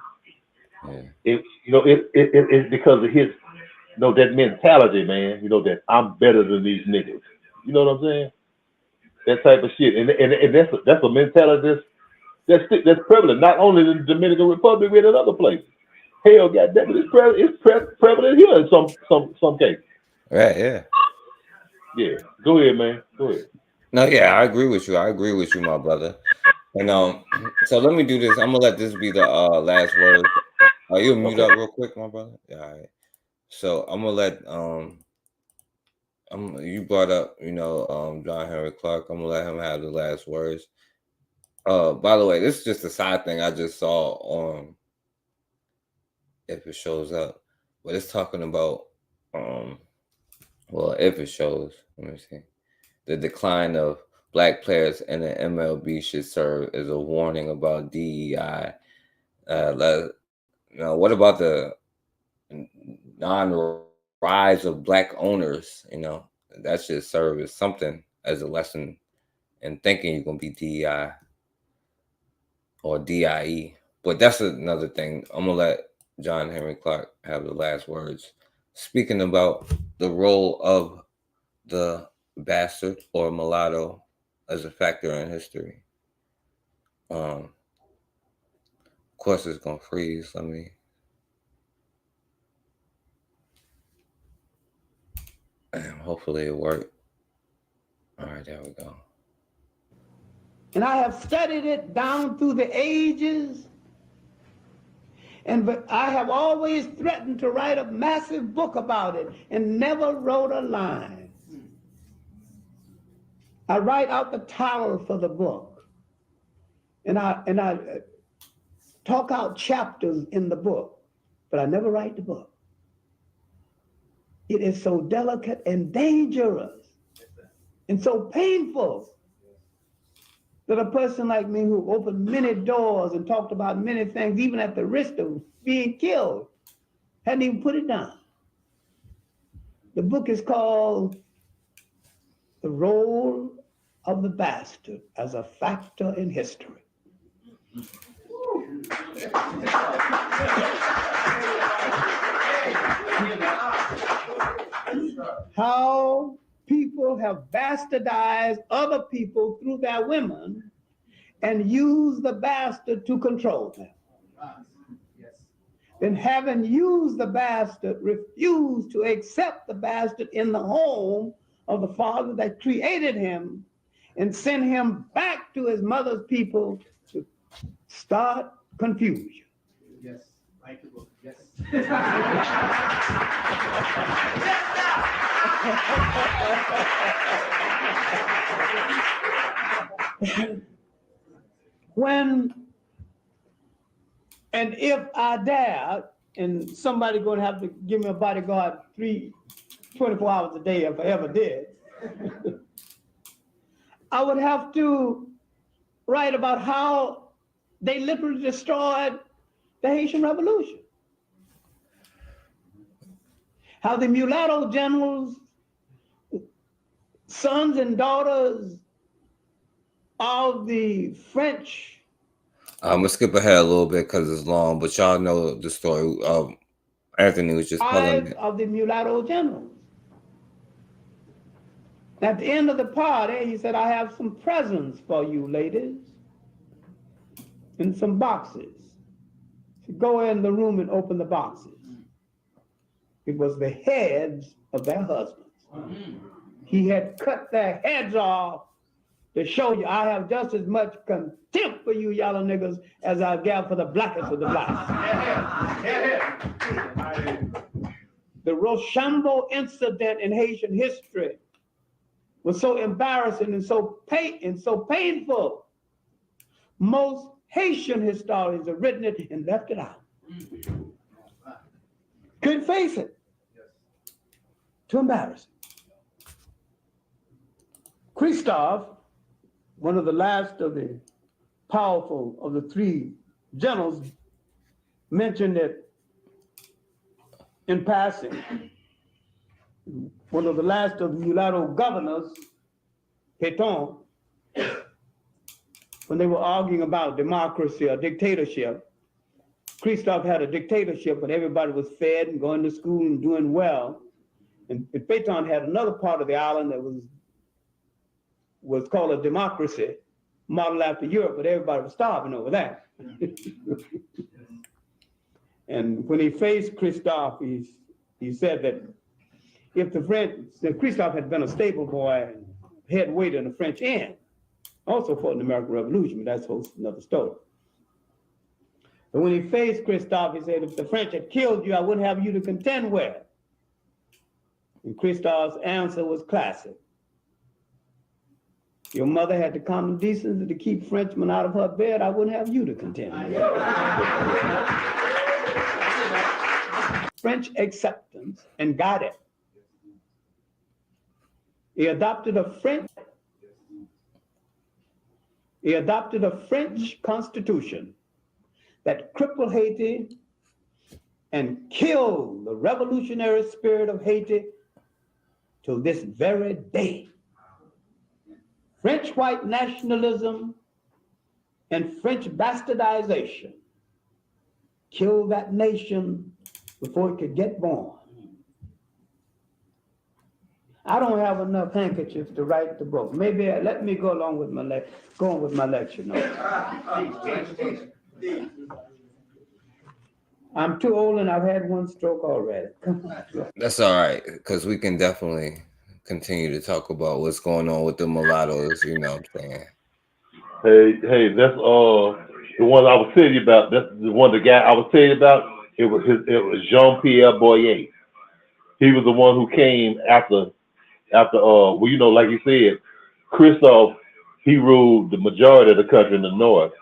Yeah. It's because of his, that mentality, man. That I'm better than these niggas. You know what I'm saying? That type of shit, and that's a mentality that's prevalent not only in the Dominican Republic but in other places. Hell, goddamn it, it's prevalent here in some cases. Right? Yeah. Yeah. Go ahead, man. Go ahead. No, yeah, I agree with you, my brother. And so let me do this. I'm gonna let this be the last word. You'll mute up real quick, my brother. Yeah, all right. So I'm gonna let you brought up, John Henry Clarke. I'm gonna let him have the last words. By the way, this is just a side thing I just saw on, if it shows up, but it's talking about if it shows, let me see, the decline of Black players in the MLB should serve as a warning about DEI. What about the non-rise of Black owners? That should serve as something, as a lesson in thinking you're gonna be DEI or DIE. But that's another thing. I'm gonna let John Henry Clarke have the last words, speaking about the role of the bastard or mulatto as a factor in history. Of course, it's gonna freeze. Hopefully it worked. All right, there we go. And I have studied it down through the ages. But I have always threatened to write a massive book about it and never wrote a line. I write out the title for the book. And I talk out chapters in the book, but I never write the book. It is so delicate and dangerous and so painful that a person like me who opened many doors and talked about many things, even at the risk of being killed, hadn't even put it down. The book is called the role of the bastard as a factor in history. How people have bastardized other people through their women and used the bastard to control them. Then having used the bastard, refused to accept the bastard in the home of the father that created him and sent him back to his mother's people to start confusion. Yes, thank you. Yes. When and if I dared, and somebody going to have to give me a bodyguard 24 hours a day if I ever did, I would have to write about how they literally destroyed the Haitian Revolution. How the mulatto generals, sons and daughters of the French. I'm gonna skip ahead a little bit because it's long, but y'all know the story. Anthony was just telling me. Of the mulatto generals. At the end of the party, he said, I have some presents for you, ladies, in some boxes. So go in the room and open the boxes. It was the heads of their husbands. He had cut their heads off to show you I have just as much contempt for you yellow niggas as I got for the blackest of the blacks. The Rochambeau incident in Haitian history was so embarrassing and so painful. Most Haitian historians have written it and left it out. Couldn't face it. Too embarrassing. Christophe, one of the last of the powerful of the three generals, mentioned it in passing. One of the last of the mulatto governors, Pétain, when they were arguing about democracy or dictatorship, Christophe had a dictatorship, but everybody was fed and going to school and doing well. And Pétain had another part of the island that was called a democracy, modeled after Europe, but everybody was starving over there. And when he faced Christophe, he said that if the French, Christophe had been a stable boy and head waiter in the French inn, also fought in the American Revolution, but that's another story. But when he faced Christophe, he said, if the French had killed you, I wouldn't have you to contend with. And Christophe's answer was classic. Your mother had the common decency to keep Frenchmen out of her bed, I wouldn't have you to contend with. French acceptance and guidance. He adopted a French constitution that crippled Haiti and killed the revolutionary spirit of Haiti till this very day. French white nationalism and French bastardization killed that nation before it could get born. I don't have enough handkerchiefs to write the book. Maybe let me go along with my lecture notes. I'm too old and I've had one stroke already. That's all right, because we can definitely continue to talk about what's going on with the mulattoes, you know what I'm saying? Hey, that's the one I was telling you about. That's the one the guy I was telling you about. It was Jean-Pierre Boyer. He was the one who came after well, you know, like you said, Christophe, he ruled the majority of the country in the north.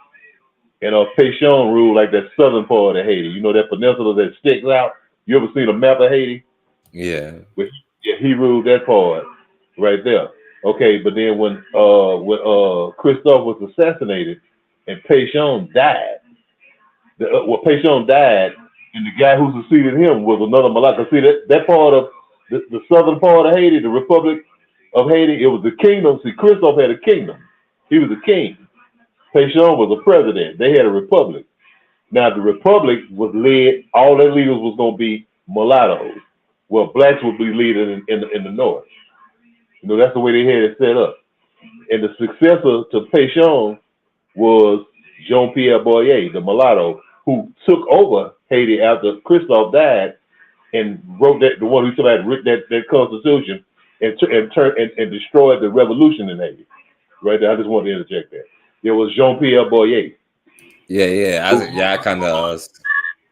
And Pétion ruled like that southern part of Haiti. You know that peninsula that sticks out? You ever seen a map of Haiti? Yeah. Yeah, he ruled that part right there. Okay, but then when Christophe was assassinated and Pétion died, Pétion died, and the guy who succeeded him was another mulatto. See that part of the southern part of Haiti, the Republic of Haiti. It was the kingdom. See, Christophe had a kingdom. He was a king. Pétion was a president. They had a republic. Now the republic was led. All their leaders was going to be mulattoes. Well, blacks would be leading in the north. You know, that's the way they had it set up. And the successor to Pétion was Jean-Pierre Boyer, the mulatto, who took over Haiti after Christophe died and wrote that, the one who had written that constitution and destroyed the revolution in Haiti. Right there, I just wanted to interject that. There was Jean-Pierre Boyer. I kind of.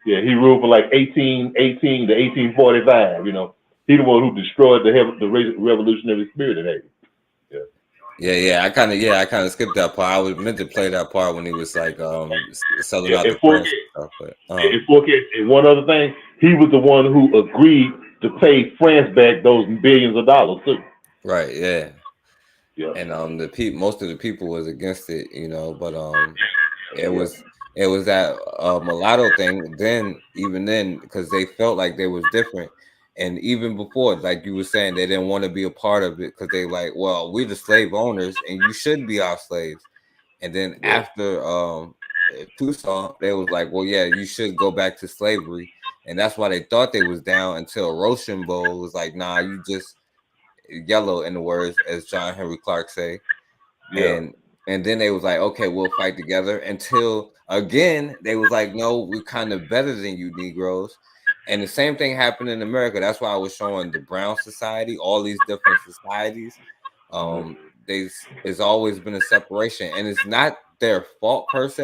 Yeah, he ruled from like 1818 to 1845. You know, he the one who destroyed the revolutionary spirit in Haiti. I kind of skipped that part. I was meant to play that part when he was like selling out the Fouquet. stuff. But, and one other thing, he was the one who agreed to pay France back those billions of dollars too. Right. Yeah. Yeah. And most of the people was against it, you know, but it was that mulatto thing. Even then, because they felt like they was different. And even before, like you were saying, they didn't want to be a part of it because they like, well, we're the slave owners and you should be our slaves. And then after Toussaint, they was like, well, yeah, you should go back to slavery. And that's why they thought they was down until Rochambeau was like, nah, you just yellow, in the words, as John Henry Clark say. Yeah. And then they was like, okay, we'll fight together until again, they was like, no, we're kind of better than you Negroes. And the same thing happened in America. That's why I was showing the Brown Society, all these different societies. There's always been a separation, and it's not their fault per se.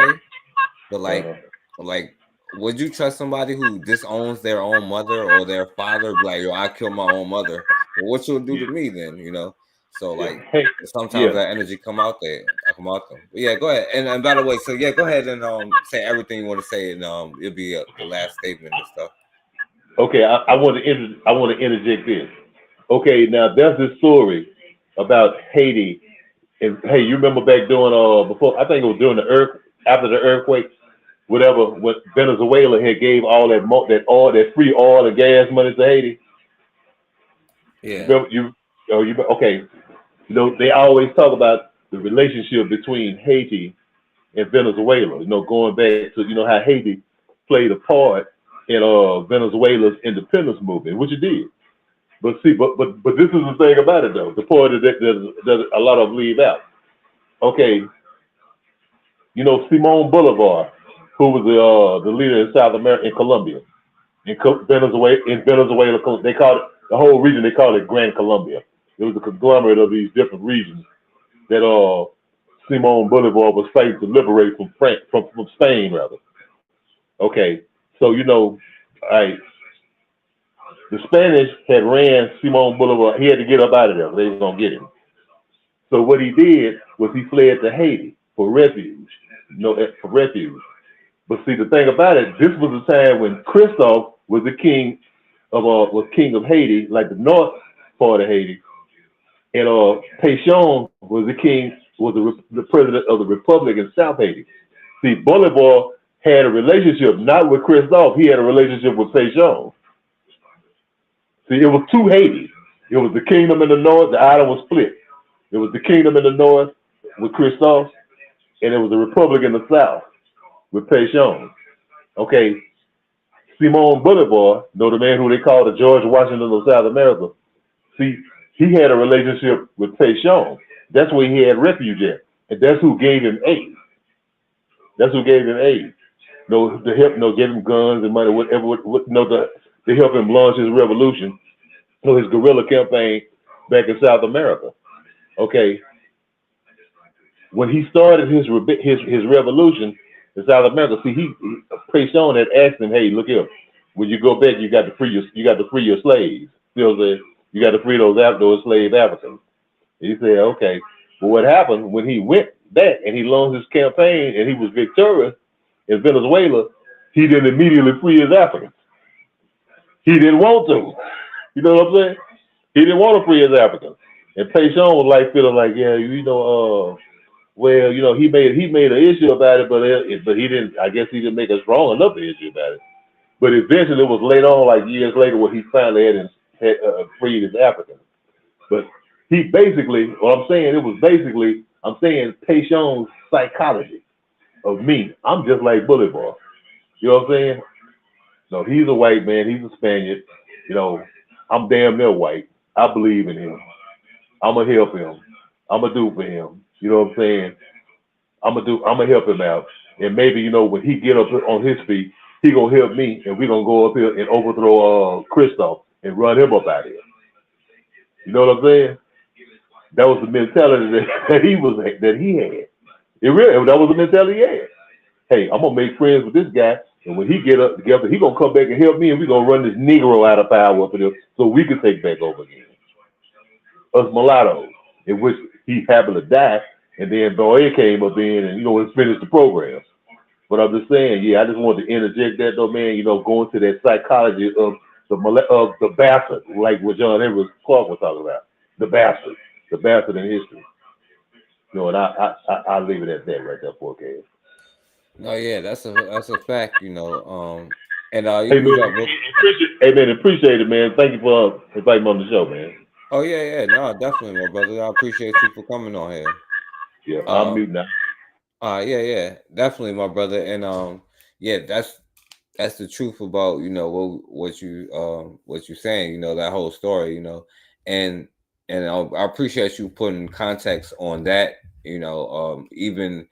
But like, would you trust somebody who disowns their own mother or their father? Like, yo, I killed my own mother. Well, what you'll do to me then? You know. So like, sometimes that energy come out them. But yeah, go ahead. And by the way, so yeah, go ahead and say everything you want to say, and it'll be the last statement and stuff. Okay, I want to interject this. Okay, now there's this story about Haiti, and hey, you remember back during before, I think it was during after the earthquake, whatever, when Venezuela had gave all that free oil and gas money to Haiti. Yeah. Okay. You know, they always talk about the relationship between Haiti and Venezuela. You know, going back to how Haiti played a part in Venezuela's independence movement, which it did. But see, but this is the thing about it though. The part that a lot of them leave out. Okay, you know Simon Bolivar, who was the leader in South America, in Colombia, in Venezuela, they called it the whole region. They called it Gran Colombia. It was a conglomerate of these different regions that Simon Bolivar was fighting to liberate from Spain, rather. Okay. So, the Spanish had ran Simon Bolivar. He had to get up out of there. They was going to get him. So what he did was he fled to Haiti for refuge. But see, the thing about it, this was the time when Christophe was the king of Haiti, like the north part of Haiti. And Pétion was the president of the Republic in South Haiti. See, Bolivar had a relationship not with Christophe, he had a relationship with Pétion. See, it was two Haiti. It was the kingdom in the north, the island was split. It was the kingdom in the north with Christophe, and it was the republic in the south with Pétion. Okay, Simon Bolivar, the man who they call the George Washington of South America, see, he had a relationship with Pétion. That's where he had refuge at, and that's who gave him aid. To help, give him guns and money, whatever, to help him launch his revolution, his guerrilla campaign back in South America. Okay. When he started his revolution in South America, see, Pétion had asked him, "Hey, look here, when you go back, you got to free your slaves. You got to free those slave Africans." He said, "Okay." But what happened when he went back and he launched his campaign and he was victorious in Venezuela, he didn't immediately free his Africans. He didn't want to. You know what I'm saying? He didn't want to free his Africans. And Pétion was like feeling like, yeah, he made an issue about it, but he didn't. I guess he didn't make a strong enough issue about it. But eventually, it was later on, like years later, where he finally had freed his Africans. But he basically, what I'm saying, it was basically, I'm saying Tayshawn's psychology of me. I'm just like Bully Boy. You know what I'm saying? No, he's a white man. He's a Spaniard. You know, I'm damn near white. I believe in him. I'm gonna help him. I'm gonna do for him. You know what I'm saying? I'm gonna help him out. And maybe, you know, when he get up on his feet, he gonna help me, and we gonna go up here and overthrow Christoph and run him up out of here. You know what I'm saying? That was the mentality that he had. It really, that was the mentality he had. Hey, I'm gonna make friends with this guy, and when he get up together, he gonna come back and help me, and we gonna run this Negro out of power up there so we can take back over again. Us mulattoes, in which he happened to die, and then Boy came up in and, you know, and finished the program. But I'm just saying, yeah, I just wanted to interject that though, man. You know, going to that psychology of the bastard, like what John Edwards Clark was talking about, the bastard in history. You know, and I'll leave it at that right there, 4K. No, yeah, that's a fact, you know. And hey man, appreciate it, man. Thank you for inviting me on the show, man. Oh yeah, no, definitely, my brother. I appreciate you for coming on here. Yeah, I'm mute now. Yeah, definitely, my brother. And yeah, that's the truth about, you know, what you're saying, you know, that whole story, you know, and I appreciate you putting context on that, you know, even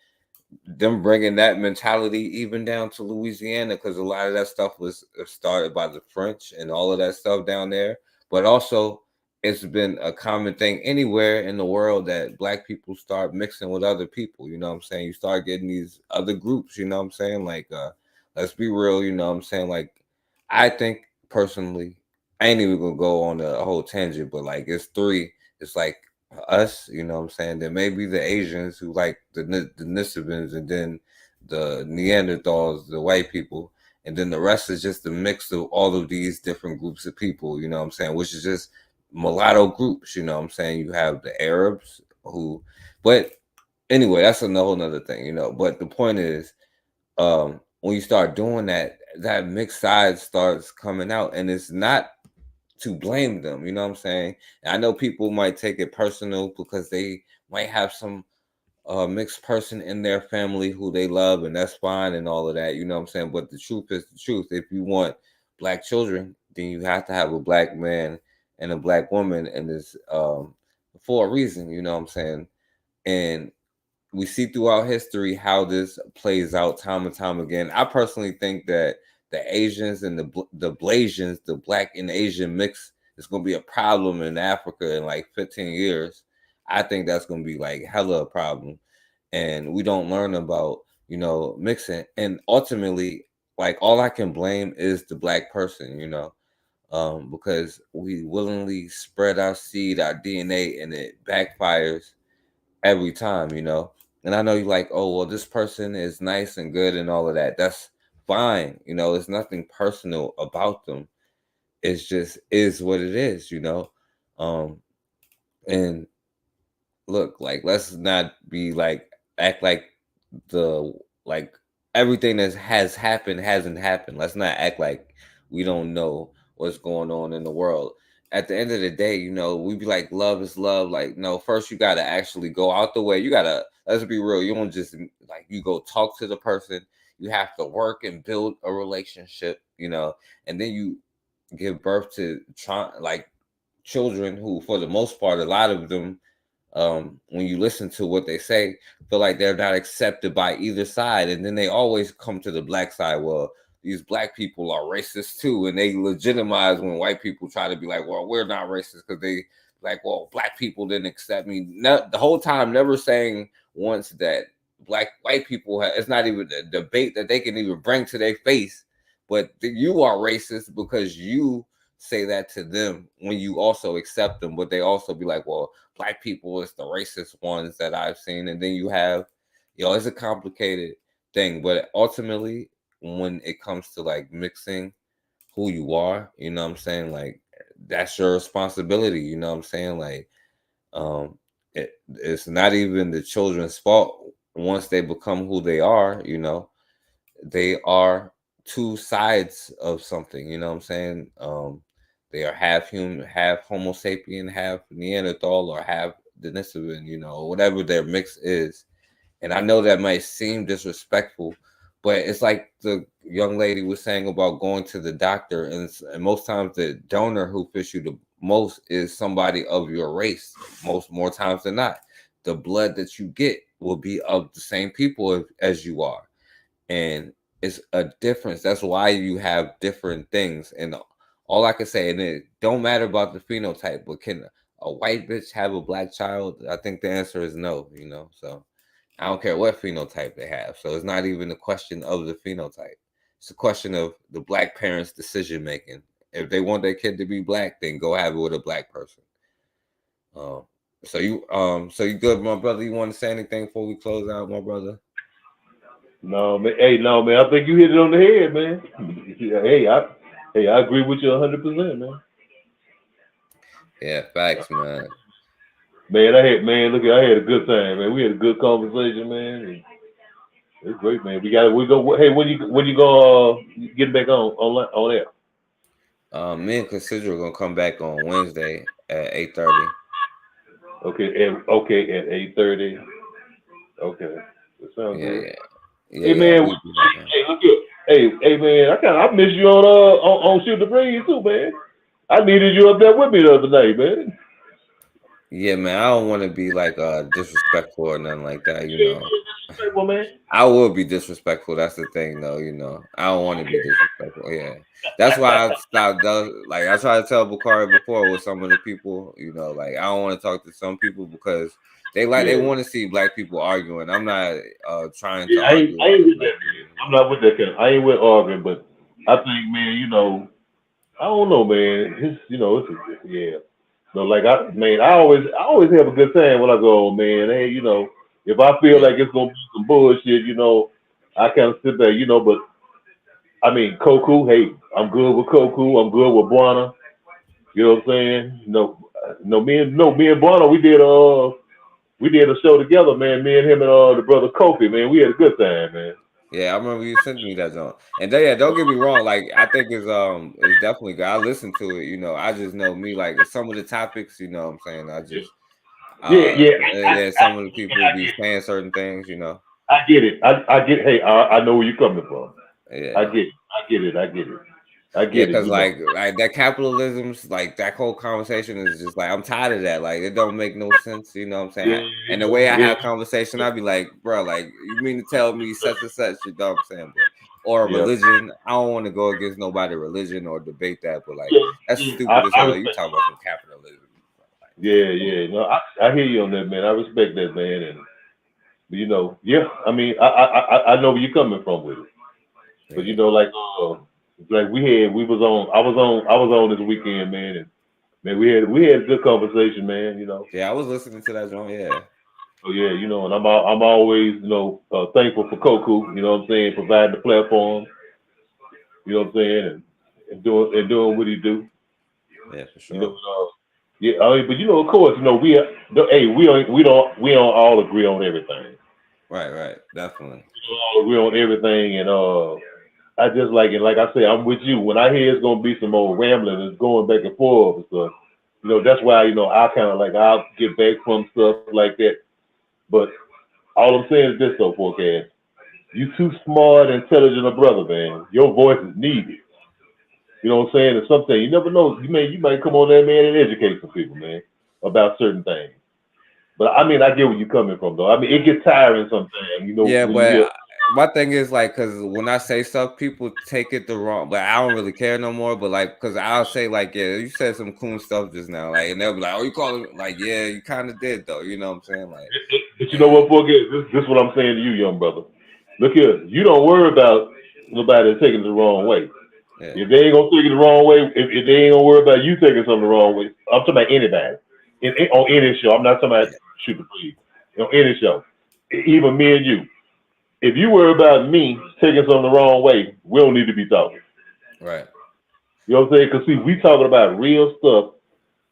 them bringing that mentality even down to Louisiana, because a lot of that stuff was started by the French and all of that stuff down there, but also it's been a common thing anywhere in the world that Black people start mixing with other people. You know what I'm saying? You start getting these other groups, you know what I'm saying? Like, let's be real, you know what I'm saying? Like, I think personally, I ain't even gonna go on a whole tangent, but like, it's three. It's like us, you know what I'm saying? Then maybe the Asians who like the Nisibins, and then the Neanderthals, the white people, and then the rest is just a mix of all of these different groups of people, you know what I'm saying? Which is just mulatto groups, you know what I'm saying? You have the Arabs but anyway, that's a whole nother thing, you know. But the point is, when you start doing that, that mixed side starts coming out, and it's not to blame them, you know what I'm saying? And I know people might take it personal because they might have some mixed person in their family who they love, and that's fine and all of that, you know what I'm saying? But the truth is the truth. If you want Black children, then you have to have a Black man and a Black woman, and it's for a reason, you know what I'm saying? And we see throughout history how this plays out time and time again. I personally think that the Asians and the Blasians, the Black and Asian mix, is going to be a problem in Africa in like 15 years. I think that's going to be like hella a problem. And we don't learn about, you know, mixing. And ultimately, like, all I can blame is the Black person, you know, because we willingly spread our seed, our DNA, and it backfires every time, you know. And I know you're like, oh, well, this person is nice and good and all of that. That's fine. You know, there's nothing personal about them. It's just is what it is, you know. And look, like, let's not be like, act like everything that has happened hasn't happened. Let's not act like we don't know what's going on in the world. At the end of the day, you know, we be like, love is love. Like, no, first you got to actually go out the way. You got to, let's be real. You don't just, like, you go talk to the person. You have to work and build a relationship, you know, and then you give birth to children who, for the most part, a lot of them, when you listen to what they say, feel like they're not accepted by either side. And then they always come to the Black side. Well, these Black people are racist too, and they legitimize when white people try to be like, well, we're not racist, because they like, well, Black people didn't accept me. The whole time, never saying once that white people it's not even a debate that they can even bring to their face, but you are racist because you say that to them when you also accept them. But they also be like, well, Black people is the racist ones that I've seen. And then you have, you know, it's a complicated thing, but ultimately, when it comes to like mixing who you are, you know what I'm saying? Like, that's your responsibility, you know what I'm saying? Like, it's not even the children's fault once they become who they are, you know. They are two sides of something, you know what I'm saying? They are half human, half Homo sapien, half Neanderthal, or half Denisovan, you know, whatever their mix is. And I know that might seem disrespectful, but it's like the young lady was saying about going to the doctor, and most times the donor who fits you the most is somebody of your race. More times than not, the blood that you get will be of the same people as you are, and it's a difference. That's why you have different things. And all I can say, and it don't matter about the phenotype, but can a white bitch have a black child? I think the answer is no. You know, so I don't care what phenotype they have. So it's not even a question of the phenotype. It's a question of the black parents' decision making. If they want their kid to be black, then go have it with a black person. So you good, my brother? You want to say anything before we close out, my brother? No, man. Hey, no, man. I think you hit it on the head, man. Hey, I agree with you 100%, man. Yeah, facts, man. Man, I had a good time, man. We had a good conversation, man. It's great, man. We go. Hey, when you go get back on air? Me and Consider are gonna come back on Wednesday at 8:30. Okay, at 8:30. Okay, that sounds good. Yeah, hey, man. Hey, look here. Hey, man. I miss you on Shoot the Breeze too, man. I needed you up there with me the other night, man. Yeah, man. I don't want to be like disrespectful or nothing like that, you know. Disrespectful, man. I will be disrespectful. That's the thing, though. You know, I don't want to be disrespectful. Yeah, that's why I stopped. Like I tried to tell Bakari before with some of the people, you know, like I don't want to talk to some people because they want to see black people arguing. I'm not trying to argue. I ain't with that, man. I'm not with that. I ain't with arguing, but I think, man, you know, I don't know, man. Yeah. So like I always have a good time when I go, man. Hey, you know, if I feel like it's gonna be some bullshit, you know, I kind of sit there, you know. But I mean, Koku, hey, I'm good with Koku. I'm good with Buana. You know what I'm saying? Me and Buana, we did a show together, man. Me and him and the brother Kofi, man. We had a good time, man. Yeah, I remember you sent me that song. And don't get me wrong, like I think it's definitely good. I listen to it, you know. I just know me, like some of the topics, you know what I'm saying? I just some of the people be saying certain things, you know. I get it. I get. Hey, I know where you're coming from. Yeah. I get it. Because like that capitalism's like that whole conversation is just like I'm tired of that. Like it don't make no sense, you know what I'm saying? Yeah. And the way I have conversation, I'd be like, bro, like you mean to tell me such and such, you know what I'm saying? Or religion. I don't want to go against nobody's religion or debate that, but like that's stupid as hell. You talking about some capitalism. Yeah. No, I hear you on that, man. I respect that, man. And you know, I mean, I know where you're coming from with it. But you know, like I was on this weekend, man, and man, we had a good conversation, man. You know. Yeah, I was listening to that song. Yeah. Oh yeah, you know, and I'm always, you know, thankful for Koku. You know what I'm saying, providing the platform. You know what I'm saying, and doing what he do. Yeah, for sure. You know, but you know, of course, you know, we don't all agree on everything. Right, definitely. We don't all agree on everything, and I just like it. Like I say, I'm with you. When I hear it's gonna be some old rambling, it's going back and forth. So, you know, that's why, you know, I kind of like I'll get back from stuff like that. But all I'm saying is this, though, Forecast. You too smart, intelligent a brother, man. Your voice is needed. You know what I'm saying? And something you never know. You might come on there, man, and educate some people, man, about certain things. But I mean, I get where you're coming from, though. I mean, it gets tiring sometimes, you know. Yeah, but my thing is like, because when I say stuff, people take it the wrong. But I don't really care no more. But like, because I'll say like, yeah, you said some cool stuff just now, like, and they'll be like, oh, you call it like, yeah, you kind of did though. You know what I'm saying? Like, but you know what, Forecast? This is what I'm saying to you, young brother. Look here, you don't worry about nobody taking it the wrong way. Yeah. If they ain't gonna take it the wrong way, if they ain't gonna worry about you taking something the wrong way, I'm talking about anybody on any show. I'm not talking about Shoot the Breeze. On any show, even me and you. If you worry about me taking something the wrong way, we don't need to be talking. Right. You know what I'm saying? Because see, we talking about real stuff.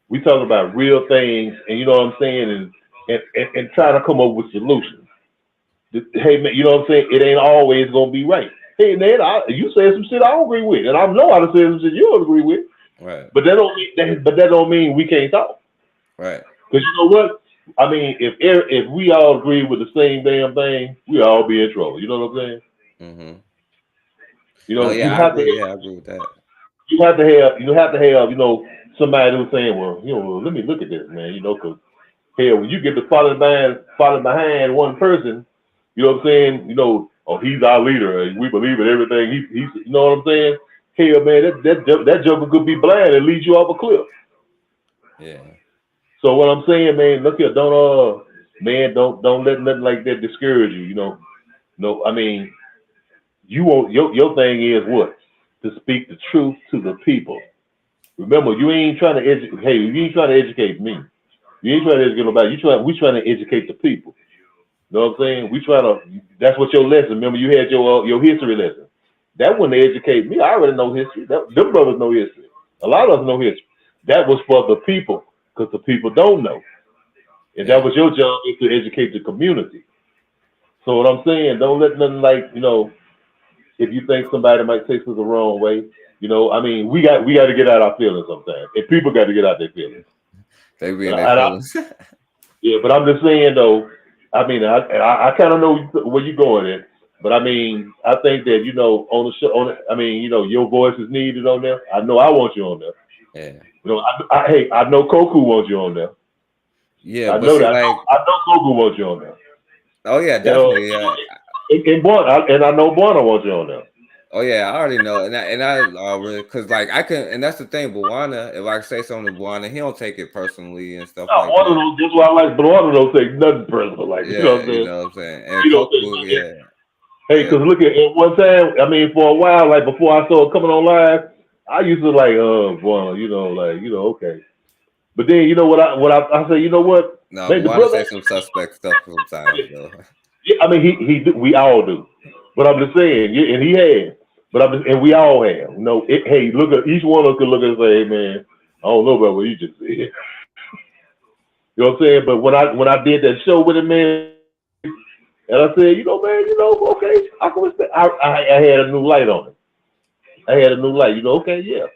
We talking about real things, and you know what I'm saying, and trying to come up with solutions. Hey man, you know what I'm saying? It ain't always gonna be right. Hey man, you said some shit I don't agree with, and I know I done said some shit you don't agree with. Right. But that don't mean we can't talk. Right. Because you know what? I mean, if we all agree with the same damn thing, we all be in trouble. You know what I'm saying? Mm-hmm. You know, yeah, I agree with that. You have to have, you know, somebody who's saying, well, you know, let me look at this, man. You know, because hell, when you get to falling behind one person, you know what I'm saying? You know, oh, he's our leader. And we believe in everything. He's, you know what I'm saying? Hell, man, that joker could be blind and lead you off a cliff. Yeah. So what I'm saying, man, look here, don't let nothing like that discourage you. You know, no, I mean, you want your thing is what? To speak the truth to the people. Remember, you ain't trying to educate. Hey, you ain't trying to educate me. You ain't trying to educate nobody. We trying to educate the people. You know what I'm saying? That's what your lesson. Remember, you had your history lesson. That wouldn't educate me. I already know history. Them brothers know history. A lot of us know history. That was for the people, because the people don't know. And that was your job, is to educate the community. So what I'm saying, don't let nothing like, you know, if you think somebody might take us the wrong way, you know, I mean, we got to get out our feelings sometimes. And people got to get out their feelings. They be in their feelings. Yeah, but I'm just saying though, I mean, I kind of know where you're going at, but I mean, I think that, you know, on the show, I mean, you know, your voice is needed on there. I know I want you on there. Yeah. You know, I know Koku wants you on there. Yeah, I know that. I know Koku wants you on there. Oh yeah, definitely. And I know Buana wants you on there. Oh yeah, I already know, and I really, cause like I can, and that's the thing. Buana, if I say something to Buana, he don't take it personally and stuff like that. That's why I like Buana. Don't take nothing personal, like Yeah, you know what I'm saying. You know what I'm saying. And Koku, yeah. Hey, because look at one time, I mean, for a while, like before I started coming on live, I used to like, Buana, you know, like, you know, okay. But then, you know what I say, you know what? No, Buana say some suspect stuff sometimes, though. Yeah, I mean, we all do. But I'm just saying, yeah, and he has. And we all have. You know, hey, look at each one of us could look and say, hey, man, I don't know about what you just said. You know what I'm saying? But when I did that show with him, man, and I said, you know, man, you know, okay, I can respect. I had a new light on it. I had a new light. You know, okay, yeah.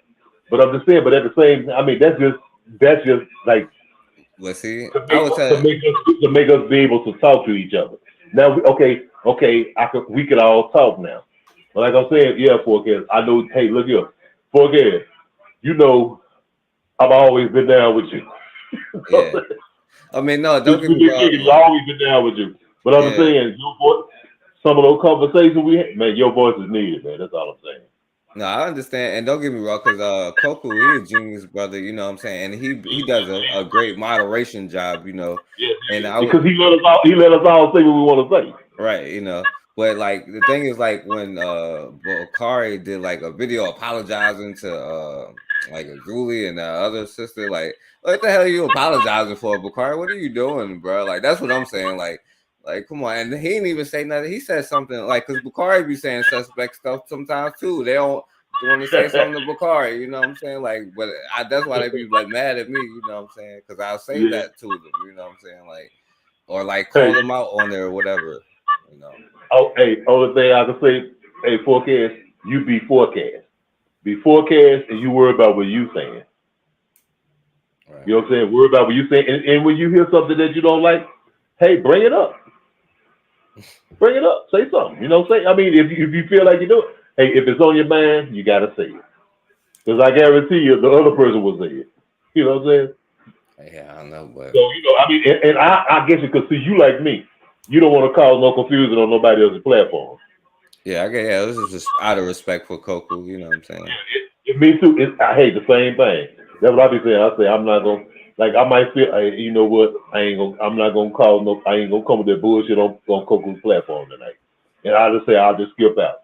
But I'm just saying. But at the same, I mean, that's just like. Let's see. To make us be able to talk to each other. Now, we could all talk now. But like I'm saying, yeah, Forecast, I know. Hey, look here, Forecast. You know, I've always been down with you. Yeah. I mean, no, don't get me wrong. I've always been down with you. But I'm saying, your voice, some of those conversations we had, man, your voice is needed, man. That's all I'm saying. No, I understand, and don't get me wrong, because Koku, he's a genius brother, you know what I'm saying, and he does a great moderation job, you know. Yeah, and because he let us all say what we want to say. Right, you know. But like the thing is, like when Bakari did like a video apologizing to like Azuli and the other sister, like what the hell are you apologizing for, Bakari? What are you doing, bro? Like that's what I'm saying. Like come on. And he didn't even say nothing. He said something like, because Bakari be saying suspect stuff sometimes too. They don't want to say something to Bakari, you know what I'm saying? Like, but that's why they be like mad at me, you know what I'm saying? Because I'll say that to them, you know what I'm saying? Like, or like call them out on there or whatever, you know. Oh, hey, only thing I can say, hey, Forecast, you be Forecast. Be Forecast and you worry about what you saying. Right. You know what I'm saying? Worry about what you saying. And when you hear something that you don't like, hey, bring it up. Bring it up. Say something. You know what I'm saying? I mean, if you feel like you do it, hey, if it's on your mind, you got to say it. Because I guarantee you, the other person will say it. You know what I'm saying? Yeah, I know, but. So, you know, I mean, and I guess because, see, you like me. You don't want to cause no confusion on nobody else's platform. Yeah, this is just out of respect for Koku, you know what I'm saying? Me too. I hate the same thing. That's what I be saying. I say I'm not gonna, like, I might feel, you know what? I'm not gonna call no. I ain't gonna come with that bullshit on Koku's platform tonight. And I just say I'll just skip out.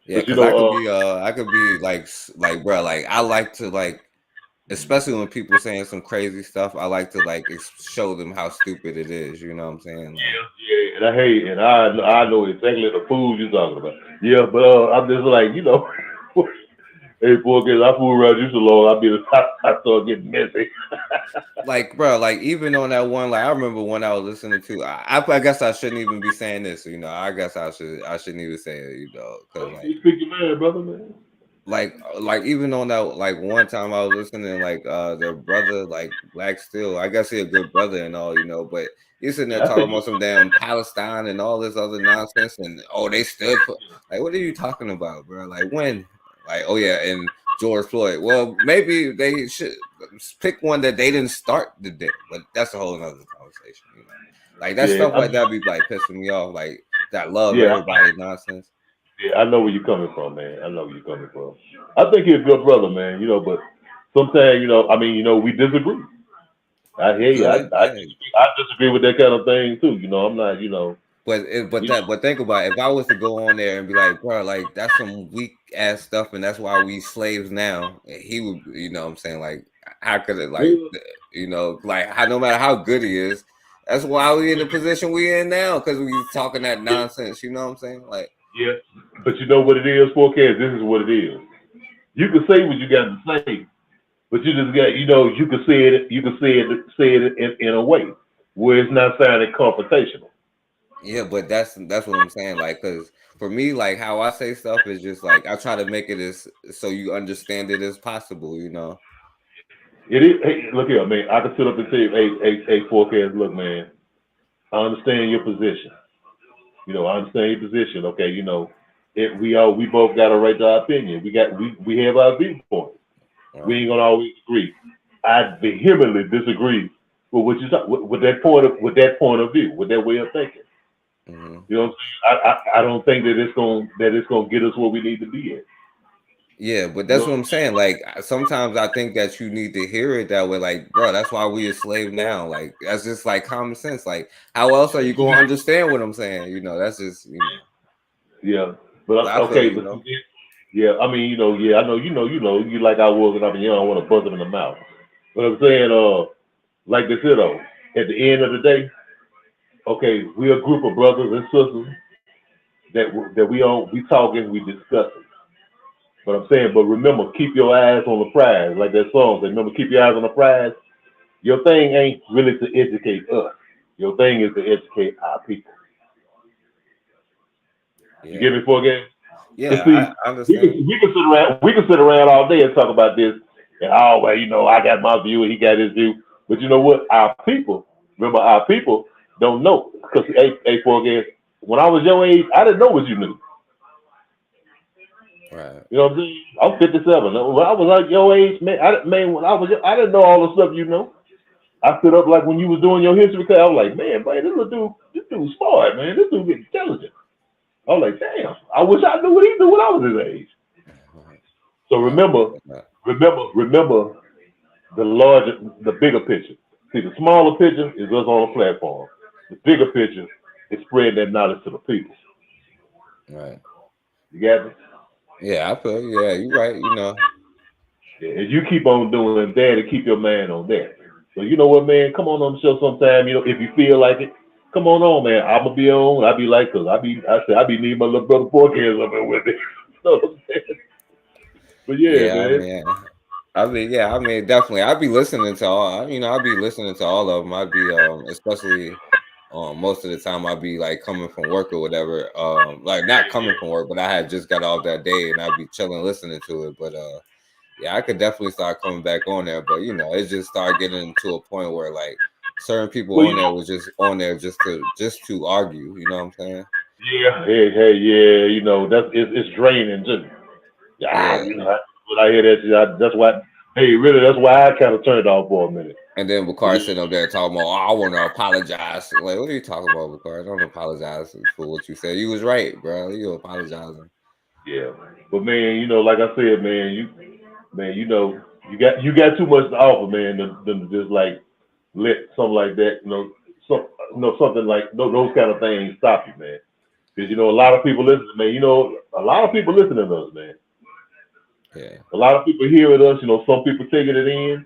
Yeah, because I could be like, bro, like I like to like. Especially when people saying some crazy stuff, I like to like show them how stupid it is. You know what I'm saying? Like, yeah, and I hate, and I know exactly the fools you're talking about. Yeah, but I'm just like, you know, hey, boy, I fool around you so long, I start getting messy. Like, bro, like even on that one, like I remember when I was listening to, I guess I shouldn't even be saying this. You know, I guess I shouldn't even say it. You know, because like, you speak your man, brother, man. like even on that, like one time I was listening, like their brother, like Black Steel, I guess he a good brother and all, you know, but he's sitting there talking about some damn Palestine and all this other nonsense, and they stood for, like, what are you talking about, bro? Like, when? Like, oh yeah, and George Floyd. Well, maybe they should pick one that they didn't start the day, but that's a whole other conversation, you know. Like that stuff like that be like pissing me off, like that love everybody nonsense. Yeah, I know where you're coming from, man. I know where you're coming from. I think he's a good brother, man. You know, but sometimes, you know, I mean, you know, we disagree. I hear you. I disagree with that kind of thing too. You know, I'm not, you know. But think about it. If I was to go on there and be like, bro, like that's some weak ass stuff, and that's why we slaves now. He would, you know what I'm saying? Like, how could it, like, you know, like, how, no matter how good he is, that's why we in the position we in now, because we talking that nonsense. You know what I'm saying? Like, yeah, but you know what it is, Forecast? This is what it is. You can say what you got to say, but you just got, you know, you can say it. You can say it in a way where it's not sounding confrontational. Yeah, but that's what I'm saying. Like, because for me, like how I say stuff is just like I try to make it as so you understand it as possible. You know. It is. Hey, look here, man. I can sit up and tell you, hey, Forecast. Look, man. I understand your position. You know, I understand your position. Okay, you know, we both got a right to our opinion. We have our viewpoint. Right. We ain't gonna always agree. I vehemently disagree with what you talk with that point of view, with that way of thinking. Mm-hmm. You know what I'm saying? I don't think that it's gonna get us where we need to be at. Yeah, but that's what I'm saying. Like sometimes I think that you need to hear it that way. Like, bro, that's why we a slave now. Like that's just like common sense. Like, how else are you gonna understand what I'm saying? You know, that's just, you know. Yeah, but okay, but know. Yeah, I mean, you know, yeah, I know, you like I was when I was young. I want to buzz them in the mouth. But I'm saying, like they said though, at the end of the day, okay, we're a group of brothers and sisters that we talking, we discussing. But I'm saying, but remember, keep your eyes on the prize, like that song said. Remember, keep your eyes on the prize. Your thing ain't really to educate us. Your thing is to educate our people. Yeah. You get me for a game? Yeah, see, I understand. We can sit around all day and talk about this. And well, you know, I got my view and he got his view. But you know what? Our people don't know. Because hey, for a game, when I was your age, I didn't know what you knew. Right. You know what I'm saying? I'm 57. When I was like your age, man, I didn't know all the stuff you know. I stood up like when you was doing your history class. I was like, man, this dude's smart, man. This dude get intelligent. I was like, damn. I wish I knew what he knew when I was his age. So remember the bigger picture. See, the smaller picture is us on a platform. The bigger picture is spreading that knowledge to the people. Right. You got me? Yeah, I feel. Yeah, you're right. You know. Yeah, and you keep on doing that and keep your man on that. So you know what, man? Come on the show sometime. You know, if you feel like it, come on, man. I'ma be on. I be like, cause I be needing my little brother Forecast up there with it. So, but yeah, man. I mean, definitely. I'd be listening to all. You know, I'd be listening to all of them. I'd be, especially. Most of the time I'd be like coming from work or whatever, like not coming from work, but I had just got off that day and I'd be chilling listening to it. But yeah, I could definitely start coming back on there. But you know, it just started getting to a point where like certain people on there was just on there just to argue. You know what I'm saying? Yeah, hey, yeah, you know it's draining. Just you know, when I hear that, that's why. Hey, really, that's why I kind of turned off for a minute. And then Bakari sitting up there talking about, I want to apologize. Like, what are you talking about, Bakari? Don't apologize for what you said. You was right, bro. You apologizing. Yeah, but man, you know, like I said, man, you know, you got too much to offer, man, than just like let something like that, something like those kind of things stop you, man. Because you know, a lot of people listen, man. You know, a lot of people listening to us, man. Yeah. A lot of people hearing us, you know, some people taking it in,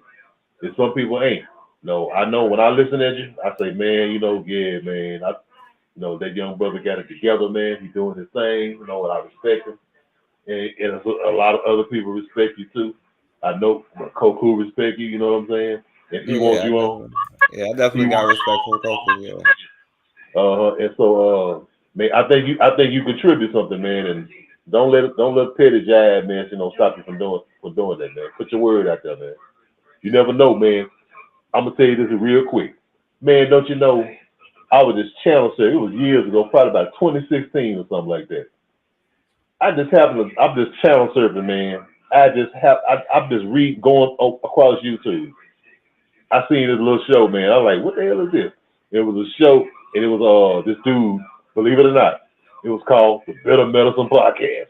and some people ain't. No, I know when I listen at you, I say, man, you know, yeah, man, that young brother got it together, man. He's doing his thing, you know, and I respect him. And a lot of other people respect you too. I know Koku respect you, you know what I'm saying? And he wants you on. Yeah, I definitely got respect for Koku, yeah. And so man, I think you contribute something, man, and Don't let petty jive, man, stop you from doing that, man. Put your word out there, man. You never know, man. I'm gonna tell you this real quick, man. Don't you know? I was just channel surfing. It was years ago, probably about 2016 or something like that. I'm just channel surfing, man. I'm just going across YouTube. I seen this little show, man. I was like, what the hell is this? It was a show, and it was this dude, believe it or not, it was called the Better Medicine Podcast.